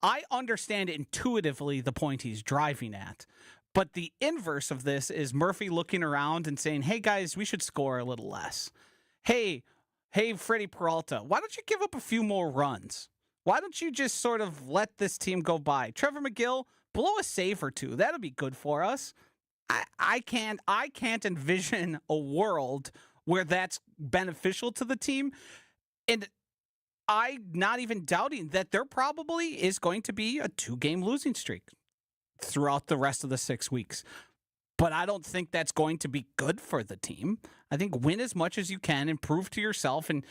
I understand intuitively the point he's driving at, but the inverse of this is Murphy looking around and saying, hey, guys, we should score a little less. Hey, Freddie Peralta, why don't you give up a few more runs? Why don't you just sort of let this team go by? Trevor McGill, blow a save or two. That'll be good for us. I can't envision a world where that's beneficial to the team. And I'm not even doubting that there probably is going to be a 2-game losing streak throughout the rest of the 6 weeks. But I don't think that's going to be good for the team. I think win as much as you can, improve to yourself, and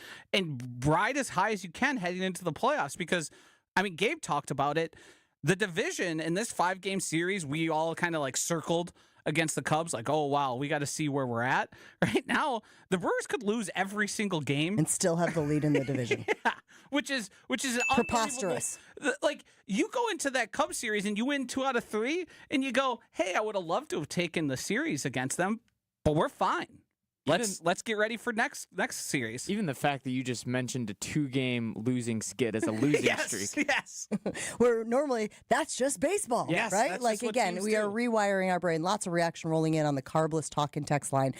ride as high as you can heading into the playoffs. Because, I mean, Gabe talked about it. The division in this 5-game series, we all kind of like circled against the Cubs, like, oh, wow, we got to see where we're at. Right now, the Brewers could lose every single game. And still have the lead in the division. Yeah, which is preposterous. Like, you go into that Cubs series and you win 2 out of 3, and you go, hey, I would have loved to have taken the series against them, but we're fine. Let's get ready for next series. Even the fact that you just mentioned a 2-game losing skid as a losing streak. Yes. Where normally that's just baseball, Yes, right? that's Like just what again, teams we are do. rewiring our brain. Lots of reaction rolling in on the carbless talk and text line.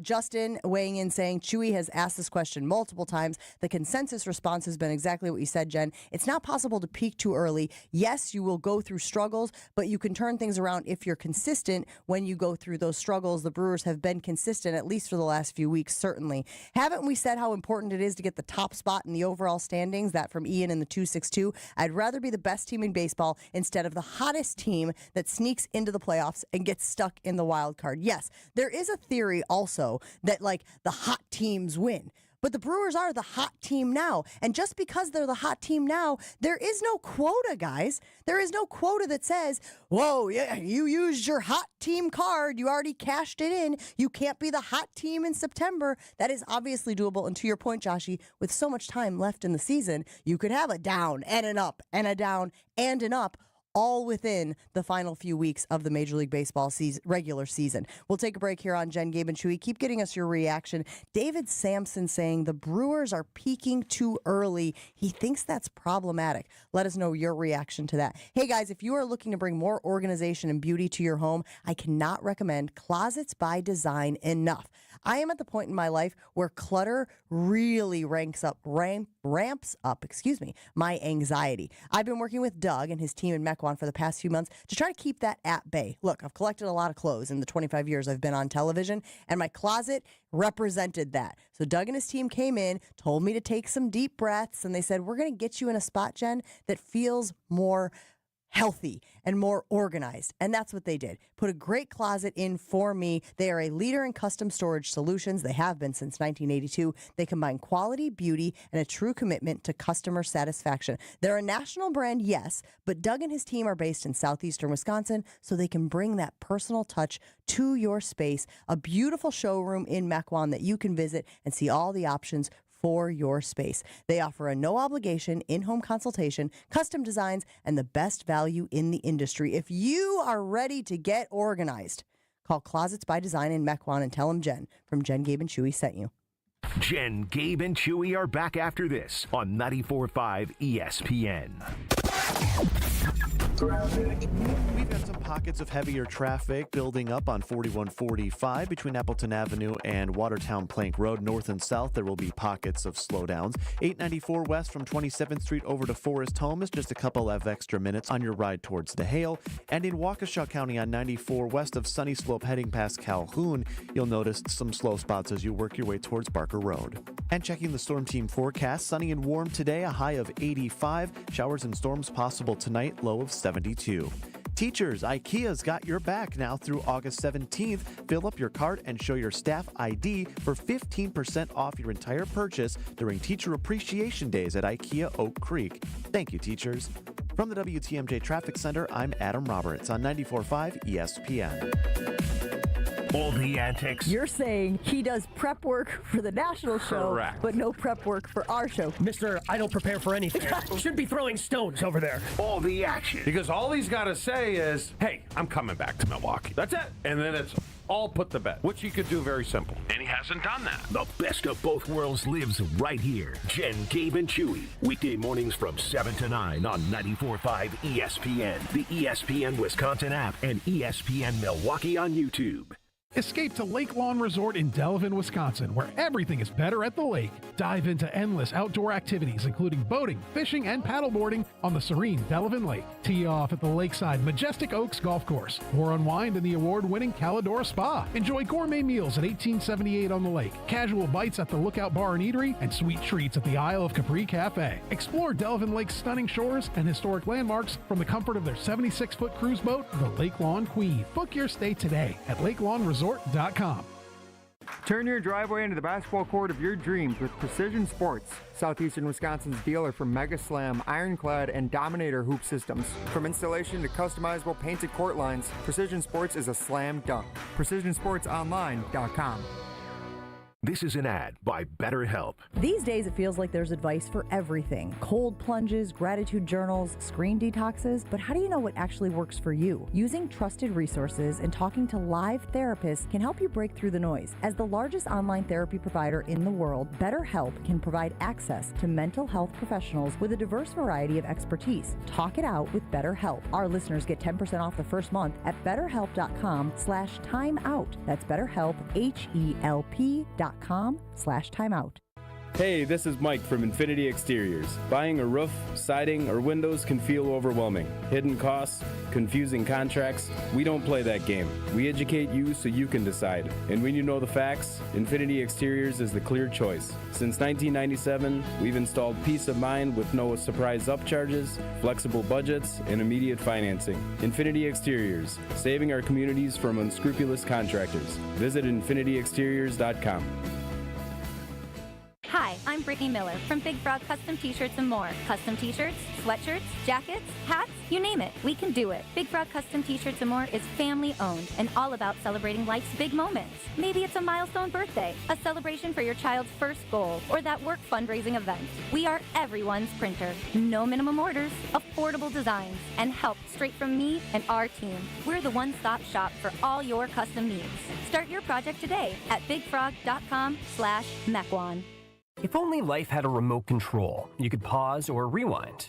Justin weighing in saying Chewy has asked this question multiple times. The consensus response has been exactly what you said, Jen. It's not possible to peak too early. Yes, you will go through struggles, but you can turn things around if you're consistent when you go through those struggles. The Brewers have been consistent, at least for the last few weeks, certainly. Haven't we said how important it is to get the top spot in the overall standings? That from Ian in the 262. I'd rather be the best team in baseball instead of the hottest team that sneaks into the playoffs and gets stuck in the wild card. Yes, there is a theory also that like the hot teams win. But the Brewers are the hot team now. And just because they're the hot team now, there is no quota, guys. There is no quota that says, whoa, yeah, you used your hot team card. You already cashed it in. You can't be the hot team in September. That is obviously doable. And to your point, Joshy, with so much time left in the season, you could have a down and an up and a down and an up, all within the final few weeks of the Major League Baseball regular season. We'll take a break here on Jen, Gabe, and Chewy. Keep getting us your reaction. David Samson saying the Brewers are peaking too early. He thinks that's problematic. Let us know your reaction to that. Hey, guys, if you are looking to bring more organization and beauty to your home, I cannot recommend Closets by Design enough. I am at the point in my life where clutter really ramps up my anxiety. I've been working with Doug and his team in Mequon for the past few months to try to keep that at bay. Look, I've collected a lot of clothes in the 25 years I've been on television, and my closet represented that. So Doug and his team came in, told me to take some deep breaths, and they said, we're going to get you in a spot, Jen, that feels more healthy and more organized. And that's what they did. Put a great closet in for me. They are a leader in custom storage solutions. They have been since 1982. They combine quality, beauty, and a true commitment to customer satisfaction. They're a national brand, yes, but Doug and his team are based in southeastern Wisconsin, so they can bring that personal touch to your space. A beautiful showroom in Mequon that you can visit and see all the options for your space. They offer a no-obligation in-home consultation, custom designs, and the best value in the industry. If you are ready to get organized, call Closets by Design in Mequon and tell them Jen from Jen, Gabe, and Chewy sent you. Jen, Gabe, and Chewy are back after this on 94.5 ESPN. We've got some pockets of heavier traffic building up on 4145 between Appleton Avenue and Watertown Plank Road. North and south, there will be pockets of slowdowns. 894 west from 27th Street over to Forest Home is just a couple of extra minutes on your ride towards the Hale. And in Waukesha County on 94 west of Sunny Slope heading past Calhoun, you'll notice some slow spots as you work your way towards Barker Road. And checking the Storm Team forecast, sunny and warm today, a high of 85. Showers and storms possible tonight, low of 72. Teachers, IKEA's got your back now through August 17th. Fill up your cart and show your staff ID for 15% off your entire purchase during Teacher Appreciation Days at IKEA Oak Creek. Thank you, teachers. From the WTMJ Traffic Center, I'm Adam Roberts on 94.5 ESPN. All the antics. You're saying he does prep work for the national show, Correct. but no prep work for our show. Mister, I don't prepare for anything. Should be throwing stones over there. All the action. Because all he's got to say is, hey, I'm coming back to Milwaukee. That's it. And then it's all put to bed, which he could do very simple. And he hasn't done that. The best of both worlds lives right here. Jen, Gabe, and Chewy. Weekday mornings from 7 to 9 on 94.5 ESPN, the ESPN Wisconsin app, and ESPN Milwaukee on YouTube. Escape to Lake Lawn Resort in Delavan, Wisconsin, where everything is better at the lake. Dive into endless outdoor activities, including boating, fishing, and paddleboarding on the serene Delavan Lake. Tee off at the lakeside Majestic Oaks Golf Course, or unwind in the award-winning Calidora Spa. Enjoy gourmet meals at 1878 on the lake, casual bites at the Lookout Bar and Eatery, and sweet treats at the Isle of Capri Cafe. Explore Delavan Lake's stunning shores and historic landmarks from the comfort of their 76-foot cruise boat, the Lake Lawn Queen. Book your stay today at LakeLawnResort.com. Turn your driveway into the basketball court of your dreams with Precision Sports, Southeastern Wisconsin's dealer for Mega Slam, Ironclad, and Dominator hoop systems. From installation to customizable painted court lines, Precision Sports is a slam dunk. PrecisionSportsOnline.com. This is an ad by BetterHelp. These days, it feels like there's advice for everything. Cold plunges, gratitude journals, screen detoxes. But how do you know what actually works for you? Using trusted resources and talking to live therapists can help you break through the noise. As the largest online therapy provider in the world, BetterHelp can provide access to mental health professionals with a diverse variety of expertise. Talk it out with BetterHelp. Our listeners get 10% off the first month at BetterHelp.com/timeout. That's BetterHelp, HELP.com/timeout. Hey, this is Mike from Infinity Exteriors. Buying a roof, siding, or windows can feel overwhelming. Hidden costs, confusing contracts. We don't play that game. We educate you so you can decide. And when you know the facts, Infinity Exteriors is the clear choice. Since 1997, we've installed peace of mind with no surprise upcharges, flexible budgets, and immediate financing. Infinity Exteriors, saving our communities from unscrupulous contractors. Visit infinityexteriors.com. Hi, I'm Brittany Miller from Big Frog Custom T-Shirts and more. Custom T-shirts, sweatshirts, jackets, hats, you name it, we can do it. Big Frog Custom T-Shirts and more is family owned and all about celebrating life's big moments. Maybe it's a milestone birthday, a celebration for your child's first goal, or that work fundraising event. We are everyone's printer. No minimum orders, affordable designs, and help straight from me and our team. We're the one-stop shop for all your custom needs. Start your project today at bigfrog.com/Mequon. If only life had a remote control, you could pause or rewind.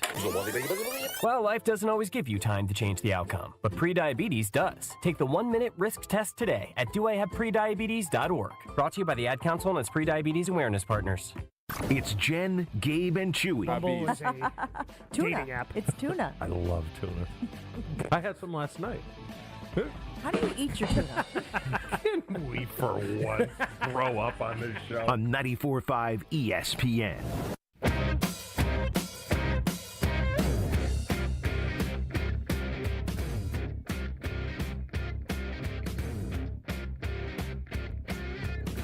Well, life doesn't always give you time to change the outcome, but prediabetes does. Take the 1-minute risk test today at doihaveprediabetes.org. Brought to you by the Ad Council and its prediabetes awareness partners. It's Jen, Gabe, and Chewy. Bumble is a dating app. It's tuna. I love tuna. I had some last night. How do you eat your tuna? Can we, for once, grow up on this show? On 94.5 ESPN.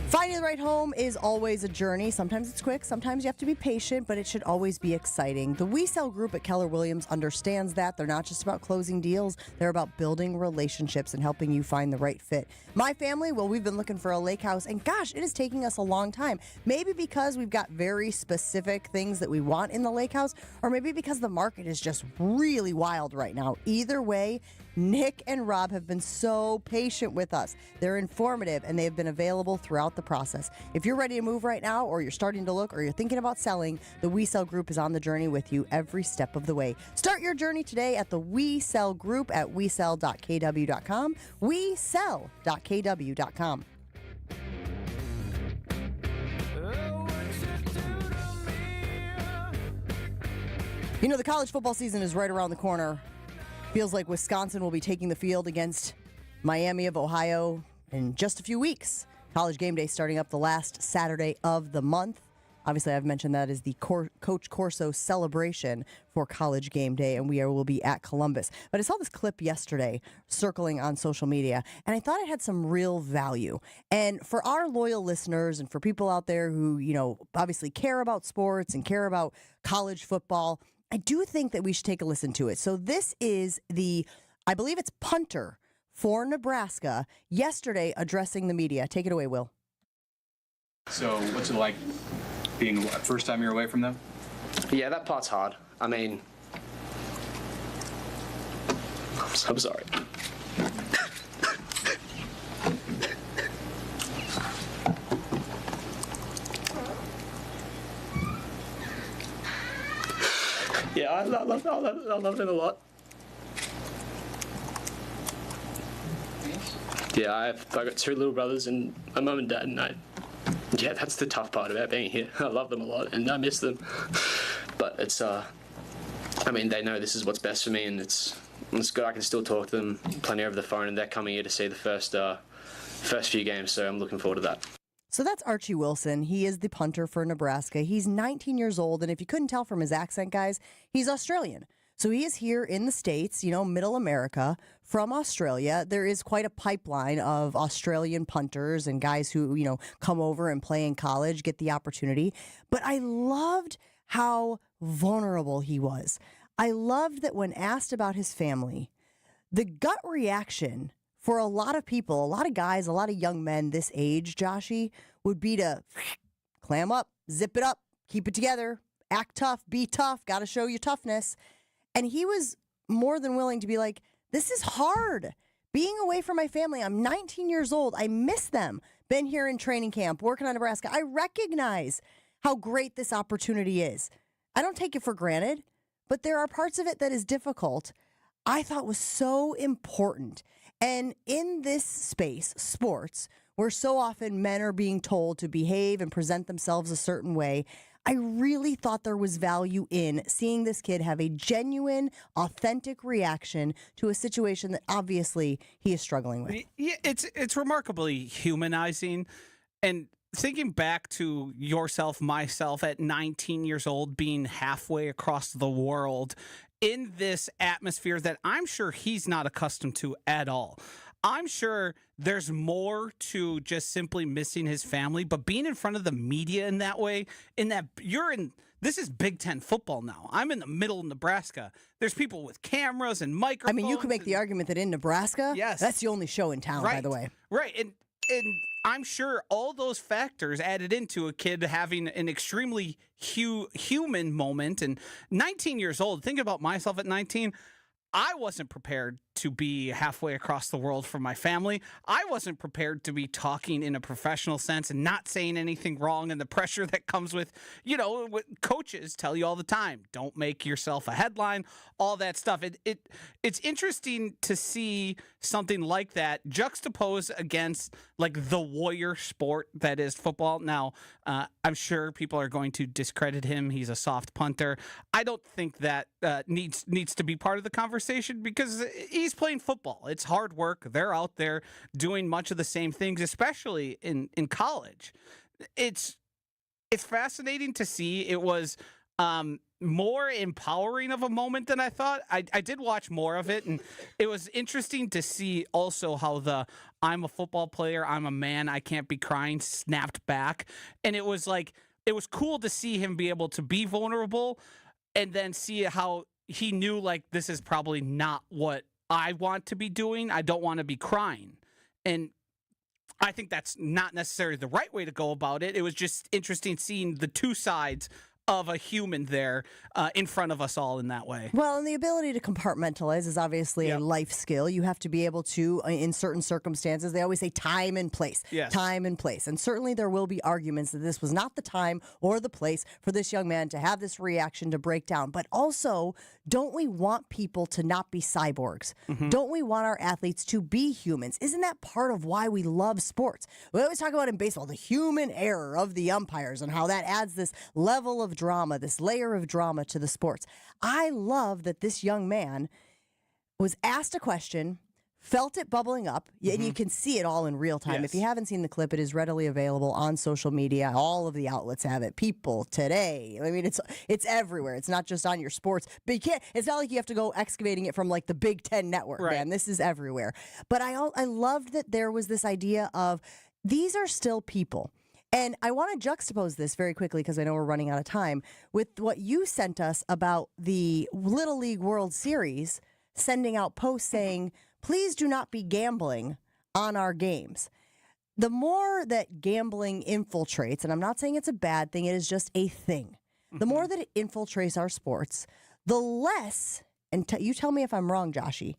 Finding the right home is always a journey. Sometimes it's quick, sometimes you have to be patient, but it should always be exciting. The We Sell Group at Keller Williams understands that. They're not just about closing deals, they're about building relationships and helping you find the right fit. My family, well, we've been looking for a lake house, and gosh, it is taking us a long time. Maybe because we've got very specific things that we want in the lake house, or maybe because the market is just really wild right now. Either way, Nick and Rob have been so patient with us. They're informative, and they have been available throughout the process. If you're ready to move right now, or you're starting to look, or you're thinking about selling, the We Sell Group is on the journey with you every step of the way. Start your journey today at the We Sell Group at wesell.kw.com, wesell.kw.com. You know, the college football season is right around the corner. Feels like Wisconsin will be taking the field against Miami of Ohio in just a few weeks. College game day starting up the last Saturday of the month. Obviously, I've mentioned that is the Coach Corso celebration for college game day, and will be at Columbus. But I saw this clip yesterday circling on social media, and I thought it had some real value. And for our loyal listeners and for people out there who, you know, obviously care about sports and care about college football, I do think that we should take a listen to it. So this is I believe it's punter for Nebraska yesterday addressing the media. Take it away, Will. So what's it like being first time you're away from them? Yeah, that part's hard. I mean, I'm so sorry. Yeah, I love him a lot. Yeah, I got two little brothers and my mum and dad, and yeah, that's the tough part about being here. I love them a lot and I miss them, but it's I mean, they know this is what's best for me, and it's good. I can still talk to them plenty over the phone, and they're coming here to see the first few games, so I'm looking forward to that. So that's Archie Wilson. He is the punter for Nebraska. He's 19 years old, and if you couldn't tell from his accent, guys, he's Australian. So he is here in the States, you know, middle America, from Australia. There is quite a pipeline of Australian punters and guys who, you know, come over and play in college, get the opportunity. But I loved how vulnerable he was. I loved that when asked about his family, the gut reaction for a lot of people, a lot of guys, a lot of young men this age, Joshy, would be to clam up, zip it up, keep it together, act tough, be tough, got to show your toughness. And he was more than willing to be like, this is hard. Being away from my family, I'm 19 years old. I miss them. Been here in training camp, working on Nebraska. I recognize how great this opportunity is. I don't take it for granted, but there are parts of it that is difficult. I thought was so important. And in this space, sports, where so often men are being told to behave and present themselves a certain way, I really thought there was value in seeing this kid have a genuine, authentic reaction to a situation that obviously he is struggling with. Yeah, it's remarkably humanizing. And thinking back to yourself, myself at 19 years old, being halfway across the world in this atmosphere that I'm sure he's not accustomed to at all. I'm sure there's more to just simply missing his family, but being in front of the media in that way, this is Big Ten football now. I'm in the middle of Nebraska. There's people with cameras and microphones. I mean, you could make the argument that in Nebraska, yes, that's the only show in town, by the way. Right. And I'm sure all those factors added into a kid having an extremely human moment. And 19 years old, think about myself at 19. I wasn't prepared to be halfway across the world from my family. I wasn't prepared to be talking in a professional sense and not saying anything wrong, and the pressure that comes with, what coaches tell you all the time. Don't make yourself a headline, all that stuff. It's interesting to see something like that juxtaposed against like the warrior sport that is football. Now, I'm sure people are going to discredit him. He's a soft punter. I don't think that needs to be part of the conversation because he's playing football. It's hard work. They're out there doing much of the same things, especially in college. It's fascinating to see. It was more empowering of a moment than I thought. I did watch more of it, and it was interesting to see also how I'm a football player, I'm a man, I can't be crying snapped back. And it was cool to see him be able to be vulnerable and then see how he knew like this is probably not what I want to be doing. I don't want to be crying. And I think that's not necessarily the right way to go about it. It was just interesting seeing the two sides of a human there in front of us all in that way. Well, and the ability to compartmentalize is obviously a life skill. You have to be able to, in certain circumstances, they always say time and place. Yes. Time and place. And certainly there will be arguments that this was not the time or the place for this young man to have this reaction to break down. But also, don't we want people to not be cyborgs? Mm-hmm. Don't we want our athletes to be humans? Isn't that part of why we love sports? We always talk about in baseball the human error of the umpires and how that adds this level of drama, this layer of drama to the sports. I love that this young man was asked a question, felt it bubbling up, and you can see it all in real time. Yes. If you haven't seen the clip, it is readily available on social media. All of the outlets have it. People today. I mean, it's everywhere. It's not just on your sports. But you can't. It's not like you have to go excavating it from like the Big Ten network, man. This is everywhere. But I loved that there was this idea of these are still people. And I want to juxtapose this very quickly because I know we're running out of time with what you sent us about the Little League World Series sending out posts saying, please do not be gambling on our games. The more that gambling infiltrates, and I'm not saying it's a bad thing, it is just a thing. The more that it infiltrates our sports, the less, and you tell me if I'm wrong, Joshy,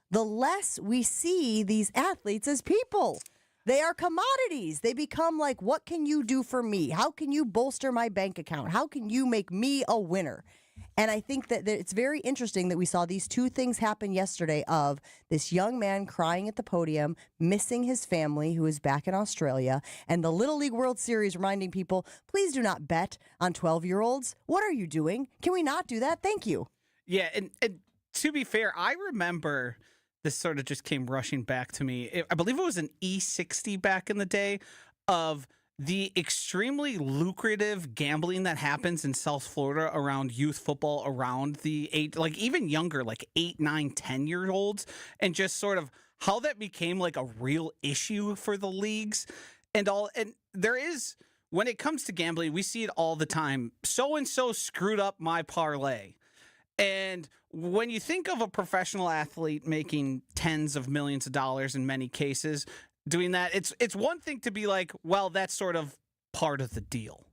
the less we see these athletes as people. They are commodities. They become like, what can you do for me? How can you bolster my bank account? How can you make me a winner? And I think that it's very interesting that we saw these two things happen yesterday of this young man crying at the podium, missing his family who is back in Australia, and the Little League World Series reminding people, please do not bet on 12-year-olds. What are you doing? Can we not do that? Thank you. Yeah, and to be fair, I remember... This sort of just came rushing back to me. I believe it was an E60 back in the day of the extremely lucrative gambling that happens in South Florida around youth football, around the even younger, like 8, 9, 10-year-olds, and just sort of how that became like a real issue for the leagues and all. And there is, when it comes to gambling, we see it all the time. So-and-so screwed up my parlay. And when you think of a professional athlete making tens of millions of dollars in many cases doing that, it's one thing to be like, well, that's sort of part of the deal.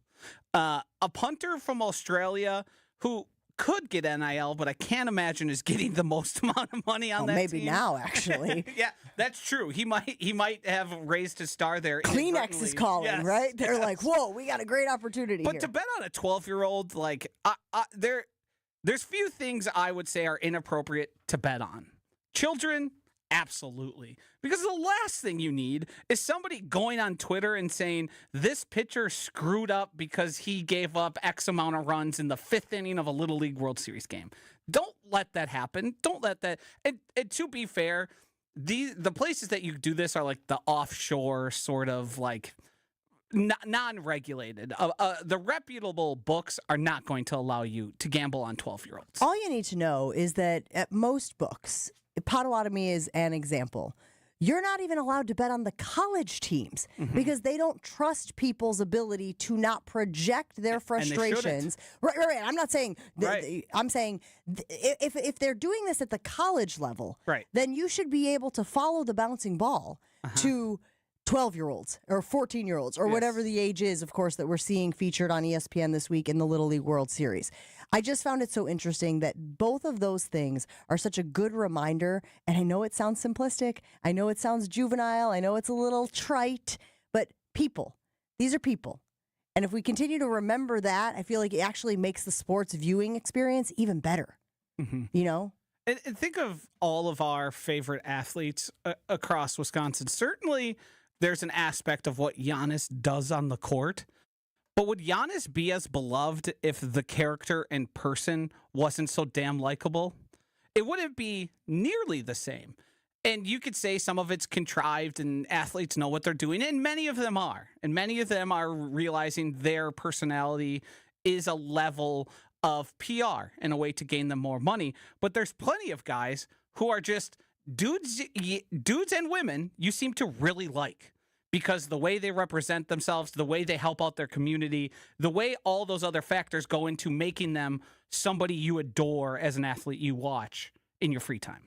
A punter from Australia who could get NIL, but I can't imagine is getting the most amount of money on that maybe team. now, actually. Yeah, that's true. He might have raised his star there. Kleenex is calling, Yes, right? They're yes. like, whoa, we got a great opportunity But here. to bet on a 12-year-old, like, there's few things I would say are inappropriate to bet on. Children, absolutely. Because the last thing you need is somebody going on Twitter and saying, this pitcher screwed up because he gave up X amount of runs in the 5th inning of a Little League World Series game. Don't let that happen. Don't let that. And to be fair, the places that you do this are like the offshore sort of like non-regulated. The reputable books are not going to allow you to gamble on 12-year-olds. All you need to know is that at most books, Potawatomi is an example. You're not even allowed to bet on the college teams because they don't trust people's ability to not project their frustrations. Right. I'm not saying. I'm saying if they're doing this at the college level, then you should be able to follow the bouncing ball to 12-year-olds or 14-year-olds or whatever the age is, of course, that we're seeing featured on ESPN this week in the Little League World Series. I just found it so interesting that both of those things are such a good reminder. And I know it sounds simplistic. I know it sounds juvenile. I know it's a little trite, but these are people. And if we continue to remember that, I feel like it actually makes the sports viewing experience even better. You know? And think of all of our favorite athletes across Wisconsin. Certainly, there's an aspect of what Giannis does on the court. But would Giannis be as beloved if the character and person wasn't so damn likable? It wouldn't be nearly the same. And you could say some of it's contrived and athletes know what they're doing, and many of them are. And many of them are realizing their personality is a level of PR and a way to gain them more money. But there's plenty of guys who are just dudes and women you seem to really like. Because the way they represent themselves, the way they help out their community, the way all those other factors go into making them somebody you adore as an athlete you watch in your free time.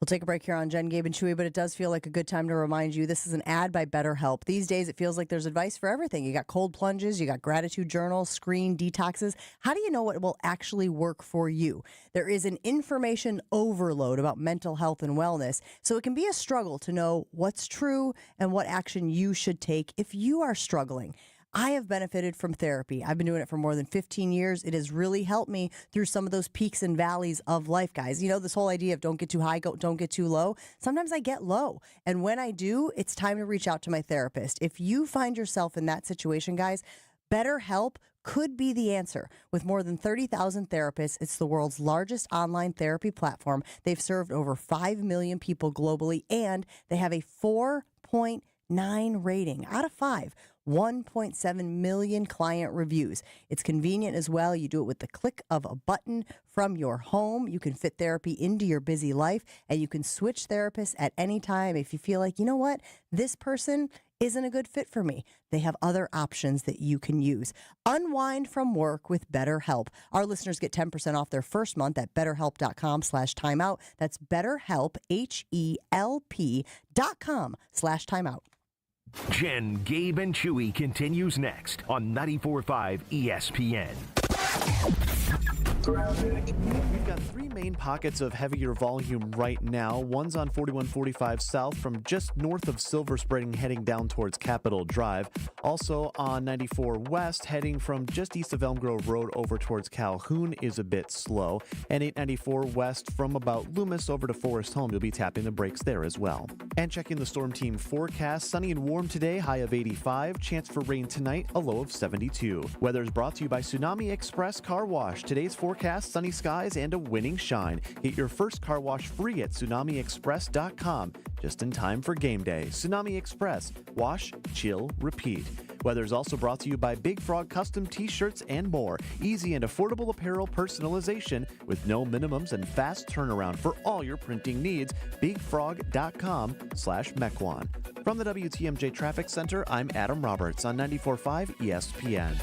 We'll take a break here on Jen, Gabe, and Chewy, but it does feel like a good time to remind you this is an ad by BetterHelp. These days, it feels like there's advice for everything. You got cold plunges, you got gratitude journals, screen detoxes. How do you know what will actually work for you? There is an information overload about mental health and wellness, so it can be a struggle to know what's true and what action you should take if you are struggling. I have benefited from therapy. I've been doing it for more than 15 years. It has really helped me through some of those peaks and valleys of life, guys. You know, this whole idea of don't get too high, don't get too low. Sometimes I get low. And when I do, it's time to reach out to my therapist. If you find yourself in that situation, guys, BetterHelp could be the answer. With more than 30,000 therapists, it's the world's largest online therapy platform. They've served over 5 million people globally, and they have a 4.9 rating out of 5. 1.7 million client reviews. It's convenient as well. You do it with the click of a button from your home. You can fit therapy into your busy life, and you can switch therapists at any time if you feel like, you know what, this person isn't a good fit for me. They have other options that you can use. Unwind from work with BetterHelp. Our listeners get 10% off their first month at betterhelp.com/timeout. That's BetterHelp, HELP.com/timeout. Jen, Gabe, and Chewy continues next on 94.5 ESPN. We've got three main pockets of heavier volume right now. One's on 4145 South from just north of Silver Spring heading down towards Capitol Drive. Also on 94 West heading from just east of Elm Grove Road over towards Calhoun is a bit slow. And 894 West from about Loomis over to Forest Home. You'll be tapping the brakes there as well. And checking the Storm Team forecast. Sunny and warm today, high of 85. Chance for rain tonight, a low of 72. Weather is brought to you by Tsunami Express Car Wash. Today's forecast, sunny skies and a winning shine. Get your first car wash free at tsunamiexpress.com. Just in time for game day. Tsunami Express. Wash, chill, repeat. Weather is also brought to you by Big Frog Custom T-shirts and more. Easy and affordable apparel personalization with no minimums and fast turnaround for all your printing needs. BigFrog.com/Mequon. From the WTMJ Traffic Center, I'm Adam Roberts on 94.5 ESPN.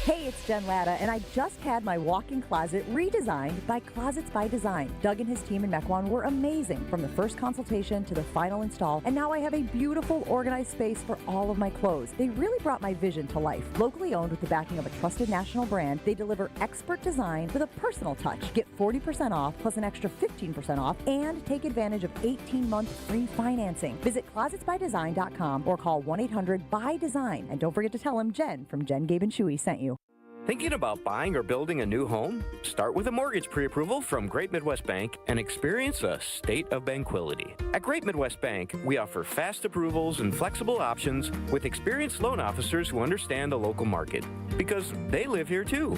Hey, it's Jen Latta, and I just had my walk-in closet redesigned by Closets by Design. Doug and his team in Mequon were amazing, from the first consultation to the final install, and now I have a beautiful, organized space for all of my clothes. They really brought my vision to life. Locally owned with the backing of a trusted national brand, they deliver expert design with a personal touch. Get 40% off plus an extra 15% off, and take advantage of 18-month free financing. Visit closetsbydesign.com or call 1-800-BY-DESIGN. And don't forget to tell them Jen from Jen, Gabe, and Chewy sent you. Thinking about buying or building a new home? Start with a mortgage pre-approval from Great Midwest Bank and experience a state of tranquility. At Great Midwest Bank, we offer fast approvals and flexible options with experienced loan officers who understand the local market, because they live here too.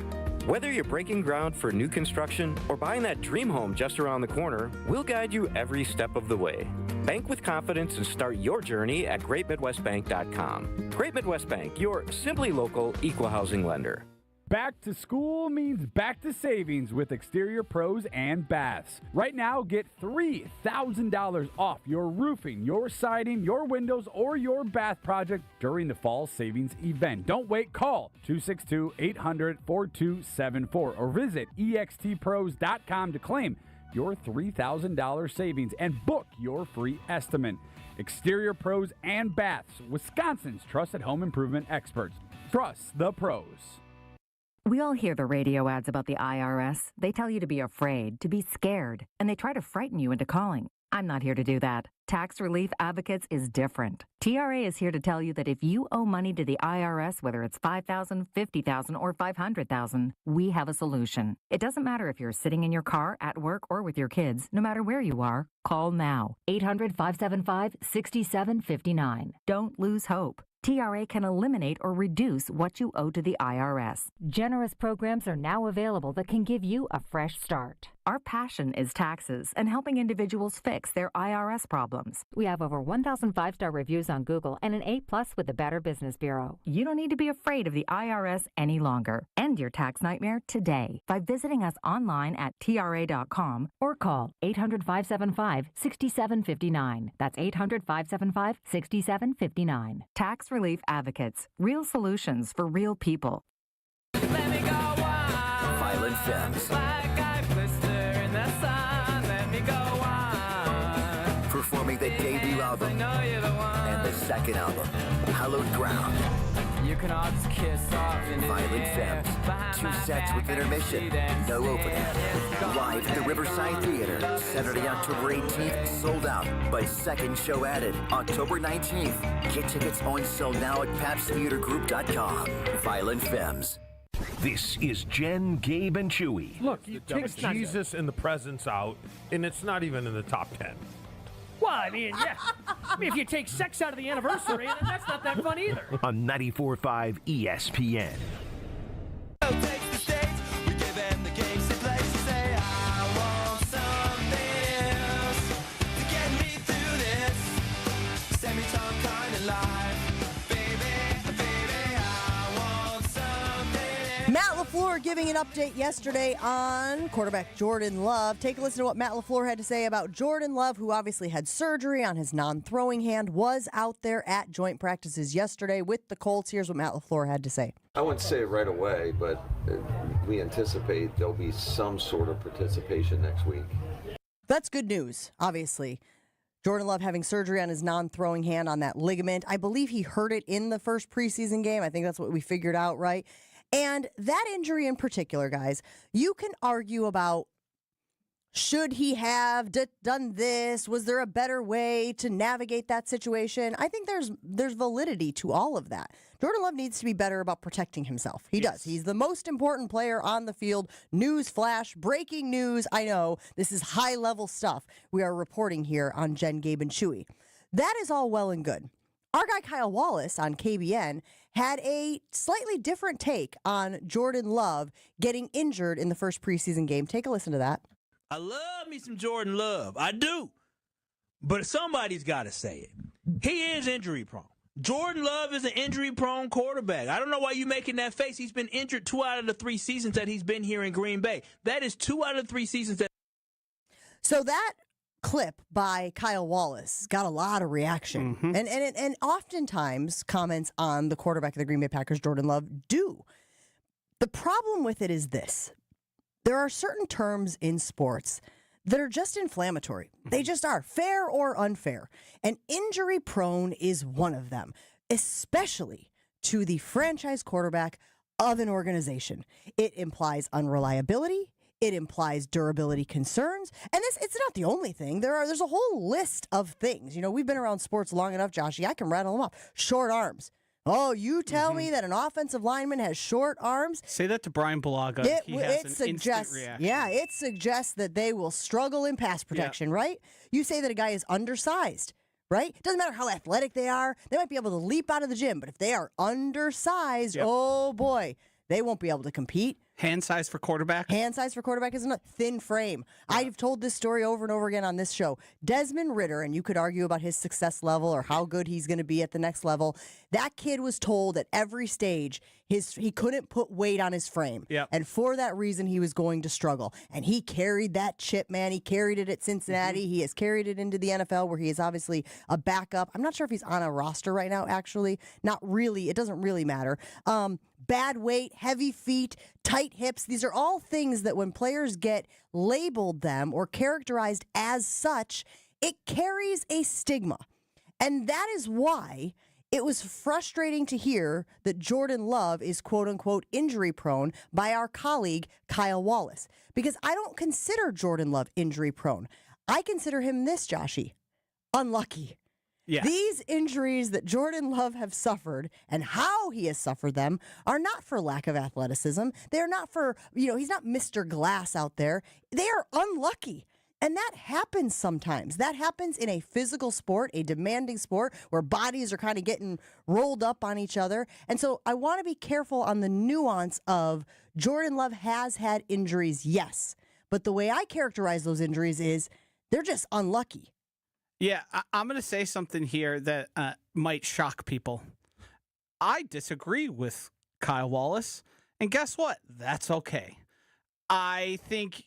Whether you're breaking ground for new construction or buying that dream home just around the corner, we'll guide you every step of the way. Bank with confidence and start your journey at greatmidwestbank.com. Great Midwest Bank, your simply local equal housing lender. Back to school means back to savings with Exterior Pros and Baths. Right now, get $3,000 off your roofing, your siding, your windows, or your bath project during the fall savings event. Don't wait. Call 262-800-4274 or visit extpros.com to claim your $3,000 savings and book your free estimate. Exterior Pros and Baths, Wisconsin's trusted home improvement experts. Trust the pros. We all hear the radio ads about the IRS. They tell you to be afraid, to be scared, and they try to frighten you into calling. I'm not here to do that. Tax Relief Advocates is different. TRA is here to tell you that if you owe money to the IRS, whether it's $5,000, $50,000, or $500,000, we have a solution. It doesn't matter if you're sitting in your car, at work, or with your kids. No matter where you are, call now. 800-575-6759. Don't lose hope. TRA can eliminate or reduce what you owe to the IRS. Generous programs are now available that can give you a fresh start. Our passion is taxes and helping individuals fix their IRS problems. We have over 1,000 5-star reviews on Google and an A+ with the Better Business Bureau. You don't need to be afraid of the IRS any longer. End your tax nightmare today by visiting us online at TRA.com or call 800-575-6759. That's 800-575-6759. Tax Relief Advocates. Real solutions for real people. Violent Femmes. Performing the debut album and the second album, Hallowed Ground. You can all just kiss off in Violent Femmes. 2 sets with intermission. No opening. Live at the Riverside Theater. Saturday, October 18th. Sold out. But second show added. October 19th. Get tickets on sale now at papstheatergroup.com. Violent Femmes. This is Jen, Gabe, and Chewy. Look, you take Jesus and the presents out, and it's not even in the top 10. Well, I mean, yeah. I mean, if you take sex out of the anniversary, then that's not that fun either. On 94.5 ESPN. Matt LaFleur giving an update yesterday on quarterback Jordan Love. Take a listen to what Matt LaFleur had to say about Jordan Love, who obviously had surgery on his non-throwing hand, was out there at joint practices yesterday with the Colts. Here's what Matt LaFleur had to say. I wouldn't say it right away, but we anticipate there'll be some sort of participation next week. That's good news, obviously. Jordan Love having surgery on his non-throwing hand on that ligament. I believe he hurt it in the first preseason game. I think that's what we figured out, right? And that injury in particular, guys, you can argue about, should he have done this? Was there a better way to navigate that situation? I think there's validity to all of that. Jordan Love needs to be better about protecting himself. He does. He's the most important player on the field. News flash, breaking news. I know this is high-level stuff we are reporting here on Jen, Gabe, and Chewy. That is all well and good. Our guy Kyle Wallace on KBN had a slightly different take on Jordan Love getting injured in the first preseason game. Take a listen to that. I love me some Jordan Love. I do. But somebody's got to say it. He is injury prone. Jordan Love is an injury prone quarterback. I don't know why you're making that face. He's been injured 2 out of the 3 seasons that he's been here in Green Bay. That is 2 out of the 3 seasons that. So that clip by Kyle Wallace got a lot of reaction. And oftentimes comments on the quarterback of the Green Bay Packers, Jordan Love, do. The problem with it is this. There are certain terms in sports that are just inflammatory. They just are, fair or unfair. And injury prone is one of them, especially to the franchise quarterback of an organization. It implies unreliability. It implies durability concerns. And it's not the only thing. There's a whole list of things. You know, we've been around sports long enough, Joshy. I can rattle them off. Short arms. Oh, you tell me that an offensive lineman has short arms? Say that to Brian Bulaga. He has an instant reaction. Yeah, it suggests that they will struggle in pass protection, right? You say that a guy is undersized, right? Doesn't matter how athletic they are. They might be able to leap out of the gym, but if they are undersized, oh boy, they won't be able to compete. Hand size for quarterback? Hand size for quarterback is a thin frame. Yeah. I've told this story over and over again on this show. Desmond Ridder, and you could argue about his success level or how good he's going to be at the next level. That kid was told at every stage he couldn't put weight on his frame. Yep. And for that reason, he was going to struggle. And he carried that chip, man. He carried it at Cincinnati. He has carried it into the NFL where he is obviously a backup. I'm not sure if he's on a roster right now, actually. Not really. It doesn't really matter. Bad weight, heavy feet, tight hips. These are all things that when players get labeled them or characterized as such, it carries a stigma. And that is why it was frustrating to hear that Jordan Love is quote-unquote injury prone by our colleague Kyle Wallace. Because I don't consider Jordan Love injury prone. I consider him this, Joshy, unlucky. Yeah. These injuries that Jordan Love have suffered and how he has suffered them are not for lack of athleticism. They're not for, he's not Mr. Glass out there. They are unlucky. And that happens sometimes. That happens in a physical sport, a demanding sport where bodies are kind of getting rolled up on each other. And so I want to be careful on the nuance of Jordan Love has had injuries, yes. But the way I characterize those injuries is they're just unlucky. Yeah, I'm going to say something here that might shock people. I disagree with Kyle Wallace, and guess what? That's okay. I think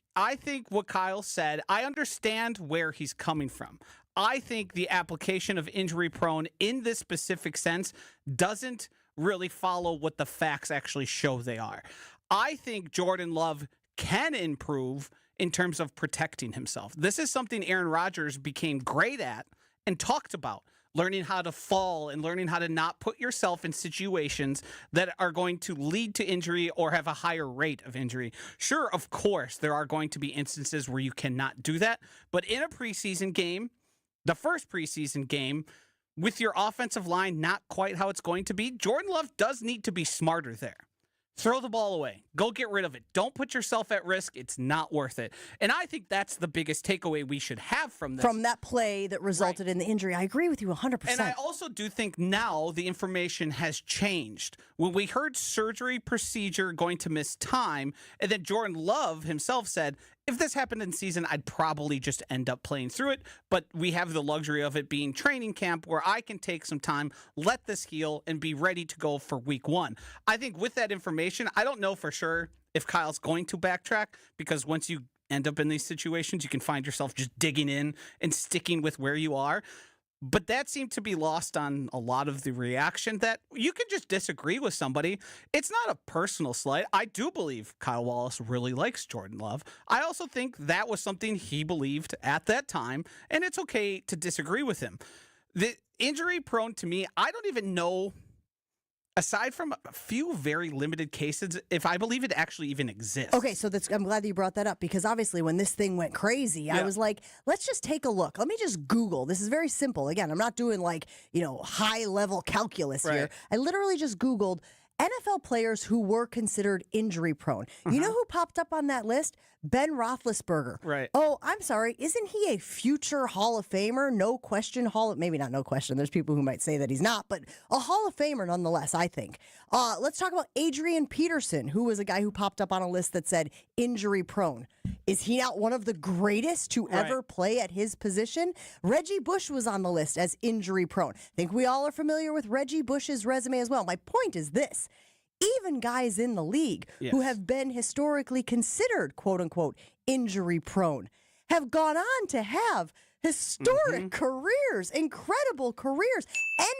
what Kyle said, I understand where he's coming from. I think the application of injury prone in this specific sense doesn't really follow what the facts actually show they are. I think Jordan Love can improve in terms of protecting himself. This is something Aaron Rodgers became great at and talked about, learning how to fall and learning how to not put yourself in situations that are going to lead to injury or have a higher rate of injury. Sure, of course, there are going to be instances where you cannot do that, but in a preseason game, the first preseason game, with your offensive line not quite how it's going to be, Jordan Love does need to be smarter there. Throw the ball away. Go get rid of it. Don't put yourself at risk. It's not worth it. And I think that's the biggest takeaway we should have from this. From that play that resulted in the injury. I agree with you 100%. And I also do think now the information has changed. When we heard surgery procedure going to miss time, and then Jordan Love himself said, if this happened in season, I'd probably just end up playing through it. But we have the luxury of it being training camp where I can take some time, let this heal, and be ready to go for week one. I think with that information, I don't know for sure if Kyle's going to backtrack, because once you end up in these situations, you can find yourself just digging in and sticking with where you are. But that seemed to be lost on a lot of the reaction that you can just disagree with somebody. It's not a personal slight. I do believe Kyle Wallace really likes Jordan Love. I also think that was something he believed at that time, and it's okay to disagree with him. The injury prone to me, I don't even know, aside from a few very limited cases, if I believe it actually even exists. Okay, so I'm glad that you brought that up, because obviously when this thing went crazy, I was like, let's just take a look. Let me just Google. This is very simple. Again, I'm not doing high-level calculus here. I literally just Googled NFL players who were considered injury prone. You know who popped up on that list? Ben Roethlisberger. Right. Oh, I'm sorry. Isn't he a future Hall of Famer? No question. Maybe not no question. There's people who might say that he's not, but a Hall of Famer nonetheless, I think. Let's talk about Adrian Peterson, who was a guy who popped up on a list that said injury prone. Is he not one of the greatest to ever play at his position? Reggie Bush was on the list as injury prone. I think we all are familiar with Reggie Bush's resume as well. My point is this. Even guys in the league who have been historically considered, quote unquote, injury prone have gone on to have historic careers, incredible careers,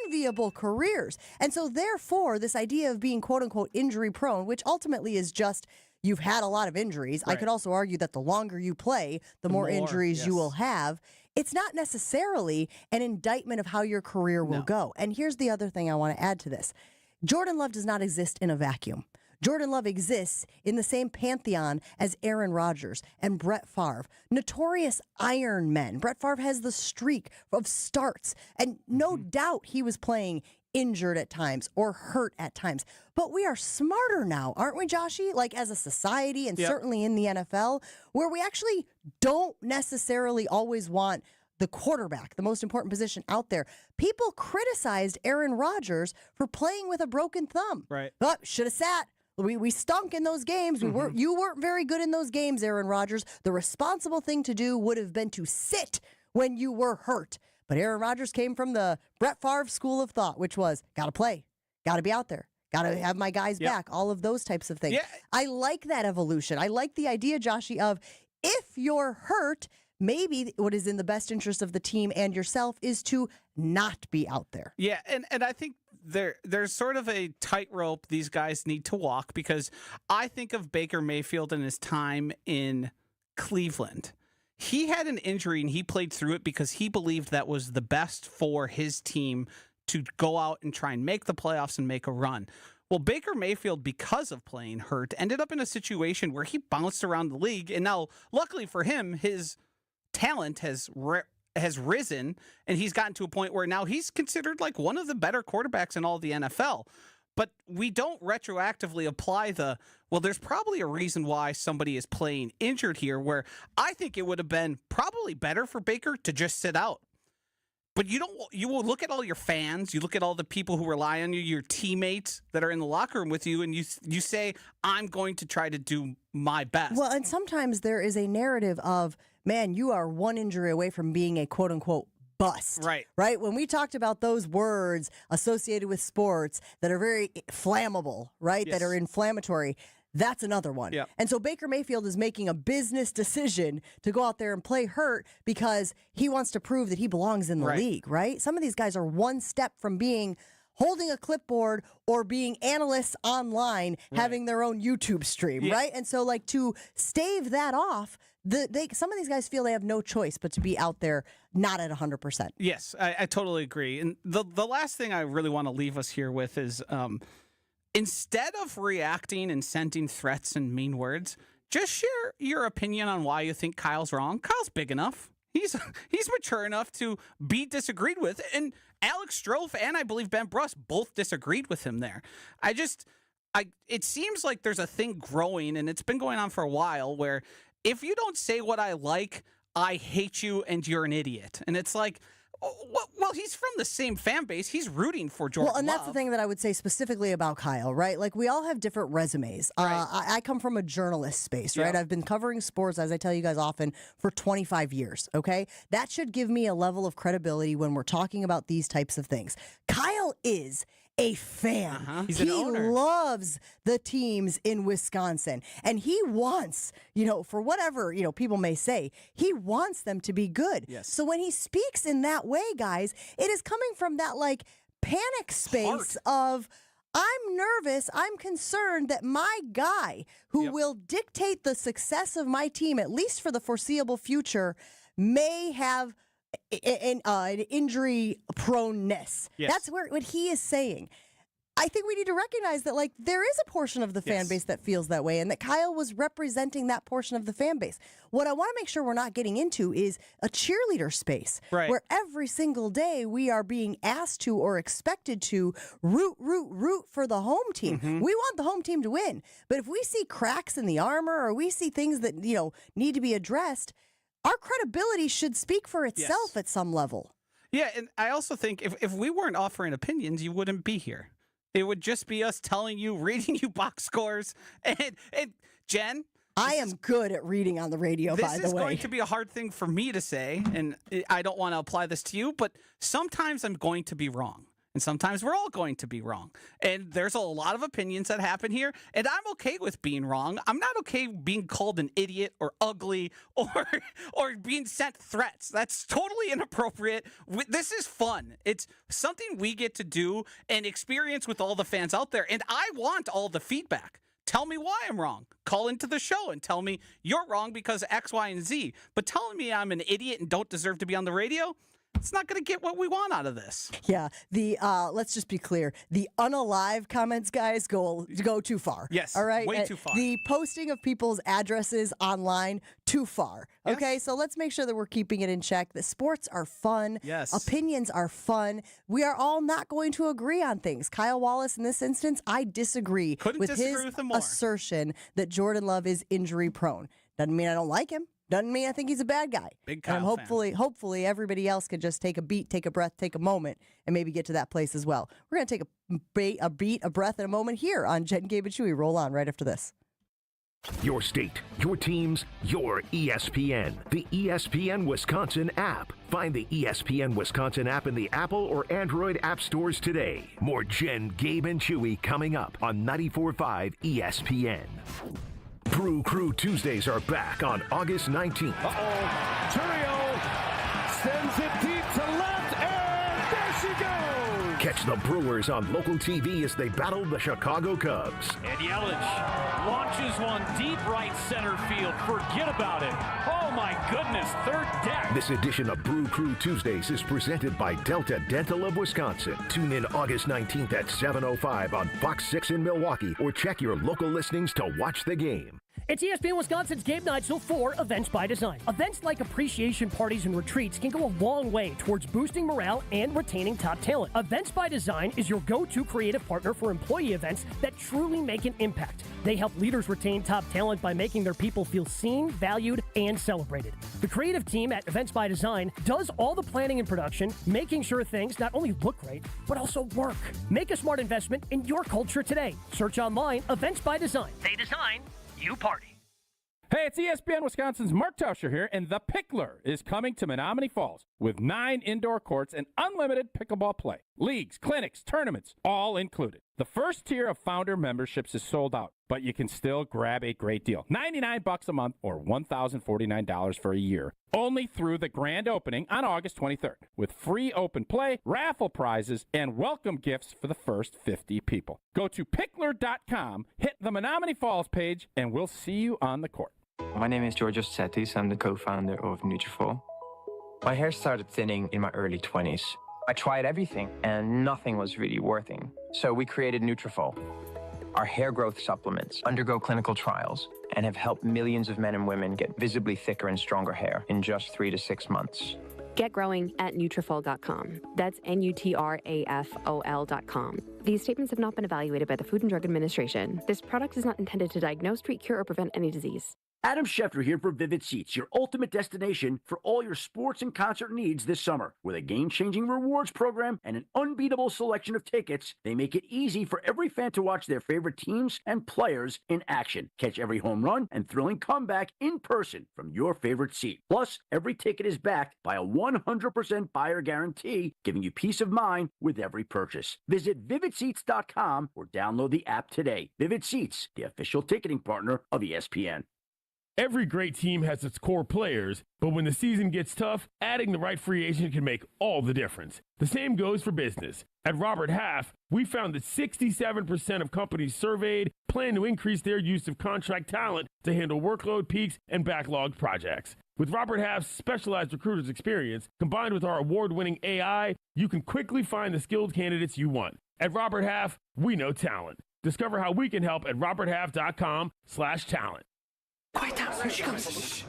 enviable careers. And so therefore, this idea of being quote unquote injury prone, which ultimately is just you've had a lot of injuries. I could also argue that the longer you play, the more injuries you will have. It's not necessarily an indictment of how your career will go. And here's the other thing I want to add to this. Jordan Love does not exist in a vacuum. Jordan Love exists in the same pantheon as Aaron Rodgers and Brett Favre, notorious Iron Men. Brett Favre has the streak of starts, and no doubt he was playing injured at times or hurt at times. But we are smarter now, aren't we, Joshy? Like as a society and certainly in the NFL, where we actually don't necessarily always want the quarterback, the most important position out there. People criticized Aaron Rodgers for playing with a broken thumb. Right. But should have sat. We stunk in those games. You weren't very good in those games, Aaron Rodgers. The responsible thing to do would have been to sit when you were hurt. But Aaron Rodgers came from the Brett Favre school of thought, which was, got to play, got to be out there, got to have my guys back, all of those types of things. Yeah. I like that evolution. I like the idea, Joshy, of if you're hurt, maybe what is in the best interest of the team and yourself is to not be out there. Yeah, and I think there's sort of a tightrope these guys need to walk, because I think of Baker Mayfield and his time in Cleveland. He had an injury and he played through it because he believed that was the best for his team to go out and try and make the playoffs and make a run. Well, Baker Mayfield, because of playing hurt, ended up in a situation where he bounced around the league. And now, luckily for him, his talent has risen, and he's gotten to a point where now he's considered like one of the better quarterbacks in all of the NFL. But we don't retroactively apply there's probably a reason why somebody is playing injured here, where I think it would have been probably better for Baker to just sit out. But you will look at all your fans, you look at all the people who rely on you, your teammates that are in the locker room with you, and you say, I'm going to try to do my best. Well, and sometimes there is a narrative of, man, you are one injury away from being a quote unquote bust. Right? When we talked about those words associated with sports that are very flammable, right? That are inflammatory, that's another one. Yep. And so Baker Mayfield is making a business decision to go out there and play hurt because he wants to prove that he belongs in the league, right? Some of these guys are one step from holding a clipboard or being analysts online, having their own YouTube stream, right? And so like to stave that off, some of these guys feel they have no choice but to be out there not at 100%. Yes, I totally agree. And the last thing I really want to leave us here with is instead of reacting and sending threats and mean words, just share your opinion on why you think Kyle's wrong. Kyle's big enough. He's mature enough to be disagreed with. And Alex Strofe and I believe Ben Bruss both disagreed with him there. It seems like there's a thing growing, and it's been going on for a while, where if you don't say what I like, I hate you and you're an idiot. And it's like, well, he's from the same fan base. He's rooting for Jordan Well, and Love. that's the thing that I would say specifically about Kyle, right? Like, we all have different resumes. I come from a journalist space, right? I've been covering sports, as I tell you guys often, for 25 years, okay? That should give me a level of credibility when we're talking about these types of things. Kyle is a fan. He's an owner. He loves the teams in Wisconsin. And he wants, for whatever, people may say, he wants them to be good. Yes. So when he speaks in that way, guys, it is coming from that like panic space of, I'm nervous, I'm concerned that my guy who will dictate the success of my team, at least for the foreseeable future, may have an injury proneness. Yes. That's what he is saying. I think we need to recognize that, like, there is a portion of the fan base that feels that way, and that Kyle was representing that portion of the fan base. What I want to make sure we're not getting into is a cheerleader space, where every single day we are being asked to or expected to root for the home team. We want the home team to win, but if we see cracks in the armor or we see things that need to be addressed, our credibility should speak for itself at some level. Yeah, and I also think if we weren't offering opinions, you wouldn't be here. It would just be us telling you, reading you box scores. And Jen? I am good at reading on the radio, by the way. This is going to be a hard thing for me to say, and I don't want to apply this to you, but sometimes I'm going to be wrong. And sometimes we're all going to be wrong. And there's a lot of opinions that happen here. And I'm okay with being wrong. I'm not okay being called an idiot or ugly or being sent threats. That's totally inappropriate. This is fun. It's something we get to do and experience with all the fans out there. And I want all the feedback. Tell me why I'm wrong. Call into the show and tell me you're wrong because X, Y, and Z. But telling me I'm an idiot and don't deserve to be on the radio, it's not going to get what we want out of this. Yeah, let's just be clear. The unalive comments, guys, go too far. Yes, all right? way too far. The posting of people's addresses online, too far. Yes. Okay, so let's make sure that we're keeping it in check. The sports are fun. Yes. Opinions are fun. We are all not going to agree on things. Kyle Wallace, in this instance, I disagree with his assertion that Jordan Love is injury prone. Doesn't mean I don't like him. Doesn't mean I think he's a bad guy. Big Kyle and hopefully everybody else can just take a beat, take a breath, take a moment, and maybe get to that place as well. We're going to take a beat, a breath, and a moment here on Jen, Gabe, and Chewy. Roll on right after this. Your state, your teams, your ESPN. The ESPN Wisconsin app. Find the ESPN Wisconsin app in the Apple or Android app stores today. More Jen, Gabe, and Chewy coming up on 94.5 ESPN. Brew Crew Tuesdays are back on August 19th. Turio sends it deep to left, and there she goes. Catch the Brewers on local TV as they battle the Chicago Cubs. And Yelich launches one deep right center field. Forget about it. Oh, my goodness, third deck. This edition of Brew Crew Tuesdays is presented by Delta Dental of Wisconsin. Tune in August 19th at 7:05 on Fox 6 in Milwaukee or check your local listings to watch the game. It's ESPN Wisconsin's Gabe Neitzel for Events by Design. Events like appreciation parties and retreats can go a long way towards boosting morale and retaining top talent. Events by Design is your go-to creative partner for employee events that truly make an impact. They help leaders retain top talent by making their people feel seen, valued, and celebrated. The creative team at Events by Design does all the planning and production, making sure things not only look great, but also work. Make a smart investment in your culture today. Search online, Events by Design. They design, you party. Hey, it's ESPN Wisconsin's Mark Tauscher here, and The Pickler is coming to Menominee Falls with 9 indoor courts and unlimited pickleball play. Leagues, clinics, tournaments, all included. The first tier of founder memberships is sold out, but you can still grab a great deal. $99 a month or $1,049 for a year. Only through the grand opening on August 23rd, with free open play, raffle prizes, and welcome gifts for the first 50 people. Go to pickler.com, hit the Menominee Falls page, and we'll see you on the court. My name is Georgios Tsetis. I'm the co-founder of Nutrafol. My hair started thinning in my early 20s. I tried everything, and nothing was really working. So we created Nutrafol. Our hair growth supplements undergo clinical trials and have helped millions of men and women get visibly thicker and stronger hair in just 3 to 6 months. Get growing at Nutrafol.com. That's Nutrafol.com. These statements have not been evaluated by the Food and Drug Administration. This product is not intended to diagnose, treat, cure, or prevent any disease. Adam Schefter here for Vivid Seats, your ultimate destination for all your sports and concert needs this summer. With a game-changing rewards program and an unbeatable selection of tickets, they make it easy for every fan to watch their favorite teams and players in action. Catch every home run and thrilling comeback in person from your favorite seat. Plus, every ticket is backed by a 100% buyer guarantee, giving you peace of mind with every purchase. Visit VividSeats.com or download the app today. Vivid Seats, the official ticketing partner of ESPN. Every great team has its core players, but when the season gets tough, adding the right free agent can make all the difference. The same goes for business. At Robert Half, we found that 67% of companies surveyed plan to increase their use of contract talent to handle workload peaks and backlogged projects. With Robert Half's specialized recruiters experience, combined with our award-winning AI, you can quickly find the skilled candidates you want. At Robert Half, we know talent. Discover how we can help at roberthalf.com/talent. Quiet down, here she comes.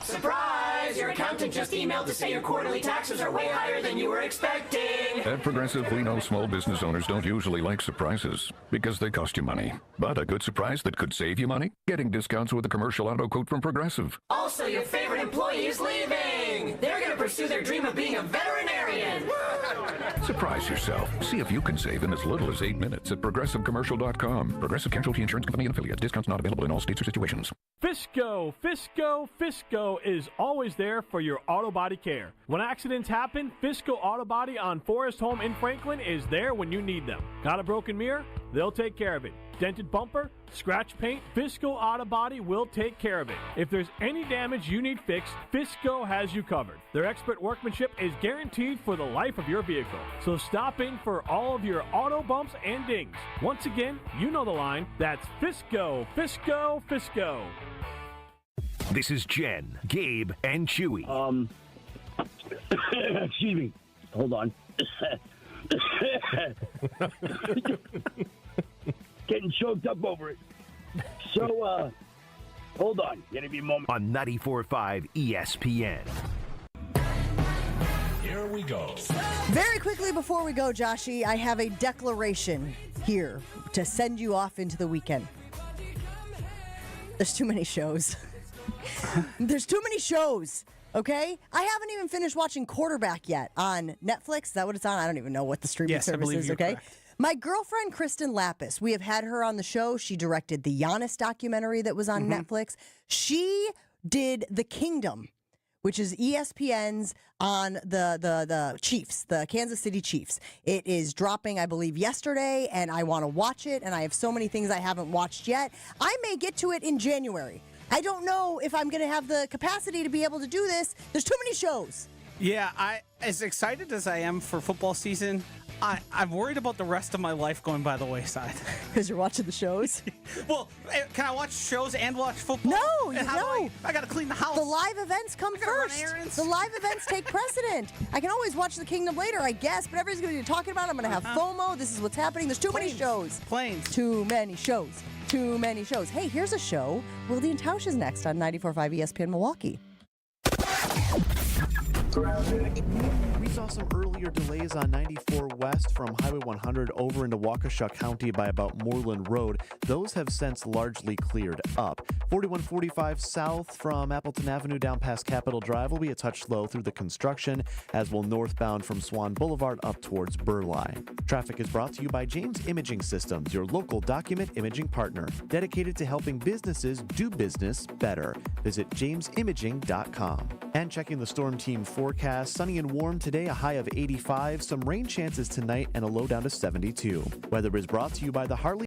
Surprise! Your accountant just emailed to say your quarterly taxes are way higher than you were expecting. At Progressive, we know small business owners don't usually like surprises because they cost you money. But a good surprise that could save you money? Getting discounts with a commercial auto quote from Progressive. Also, your favorite employee is leaving. They're going to pursue their dream of being a veterinarian. Centurion. Surprise yourself. See if you can save in as little as 8 minutes at ProgressiveCommercial.com. Progressive Casualty Insurance Company and affiliates. Discounts not available in all states or situations. Fisco is always there for your auto body care. When accidents happen, Fisco Auto Body on Forest Home in Franklin is there when you need them. Got a broken mirror? They'll take care of it. Dented bumper? Scratch paint? Fisco Auto Body will take care of it. If there's any damage you need fixed, Fisco has you covered. Their expert workmanship is guaranteed for the life of your vehicle. So stop in for all of your auto bumps and dings. Once again, you know the line. That's Fisco. This is Jen, Gabe, and Chewy. Excuse me. Hold on. Getting choked up over it. So, hold on. Give me a moment. On 94.5 ESPN. Here we go. Very quickly before we go, Joshy, I have a declaration here to send you off into the weekend. There's too many shows. There's too many shows, okay? I haven't even finished watching Quarterback yet on Netflix. Is that what it's on? I don't even know what the streaming service is, okay? Correct. My girlfriend, Kristen Lapis, we have had her on the show. She directed the Giannis documentary that was on Netflix. She did The Kingdom, which is ESPN's on the Chiefs, the Kansas City Chiefs. It is dropping, I believe, yesterday, and I want to watch it, and I have so many things I haven't watched yet. I may get to it in January. I don't know if I'm going to have the capacity to be able to do this. There's too many shows. Yeah, as excited as I am for football season, I'm worried about the rest of my life going by the wayside. Because you're watching the shows? Well, can I watch shows and watch football? No, I got to clean the house. The live events come first. The live events take precedent. I can always watch The Kingdom later, I guess, but everybody's going to be talking about it. I'm going to have FOMO. This is what's happening. There's too many shows. Too many shows. Too many shows. Hey, here's a show. Wilde and Tausch is next on 94.5 ESPN Milwaukee. We saw some earlier delays on 94 West from Highway 100 over into Waukesha County by about Moreland Road. Those have since largely cleared up. 4145 south from Appleton Avenue down past Capitol Drive will be a touch slow through the construction, as will northbound from Swan Boulevard up towards Burleigh. Traffic is brought to you by James Imaging Systems, your local document imaging partner, dedicated to helping businesses do business better. Visit jamesimaging.com. And checking the Storm Team forecast, sunny and warm today, a high of 85, some rain chances tonight, and a low down to 72. Weather is brought to you by the Harley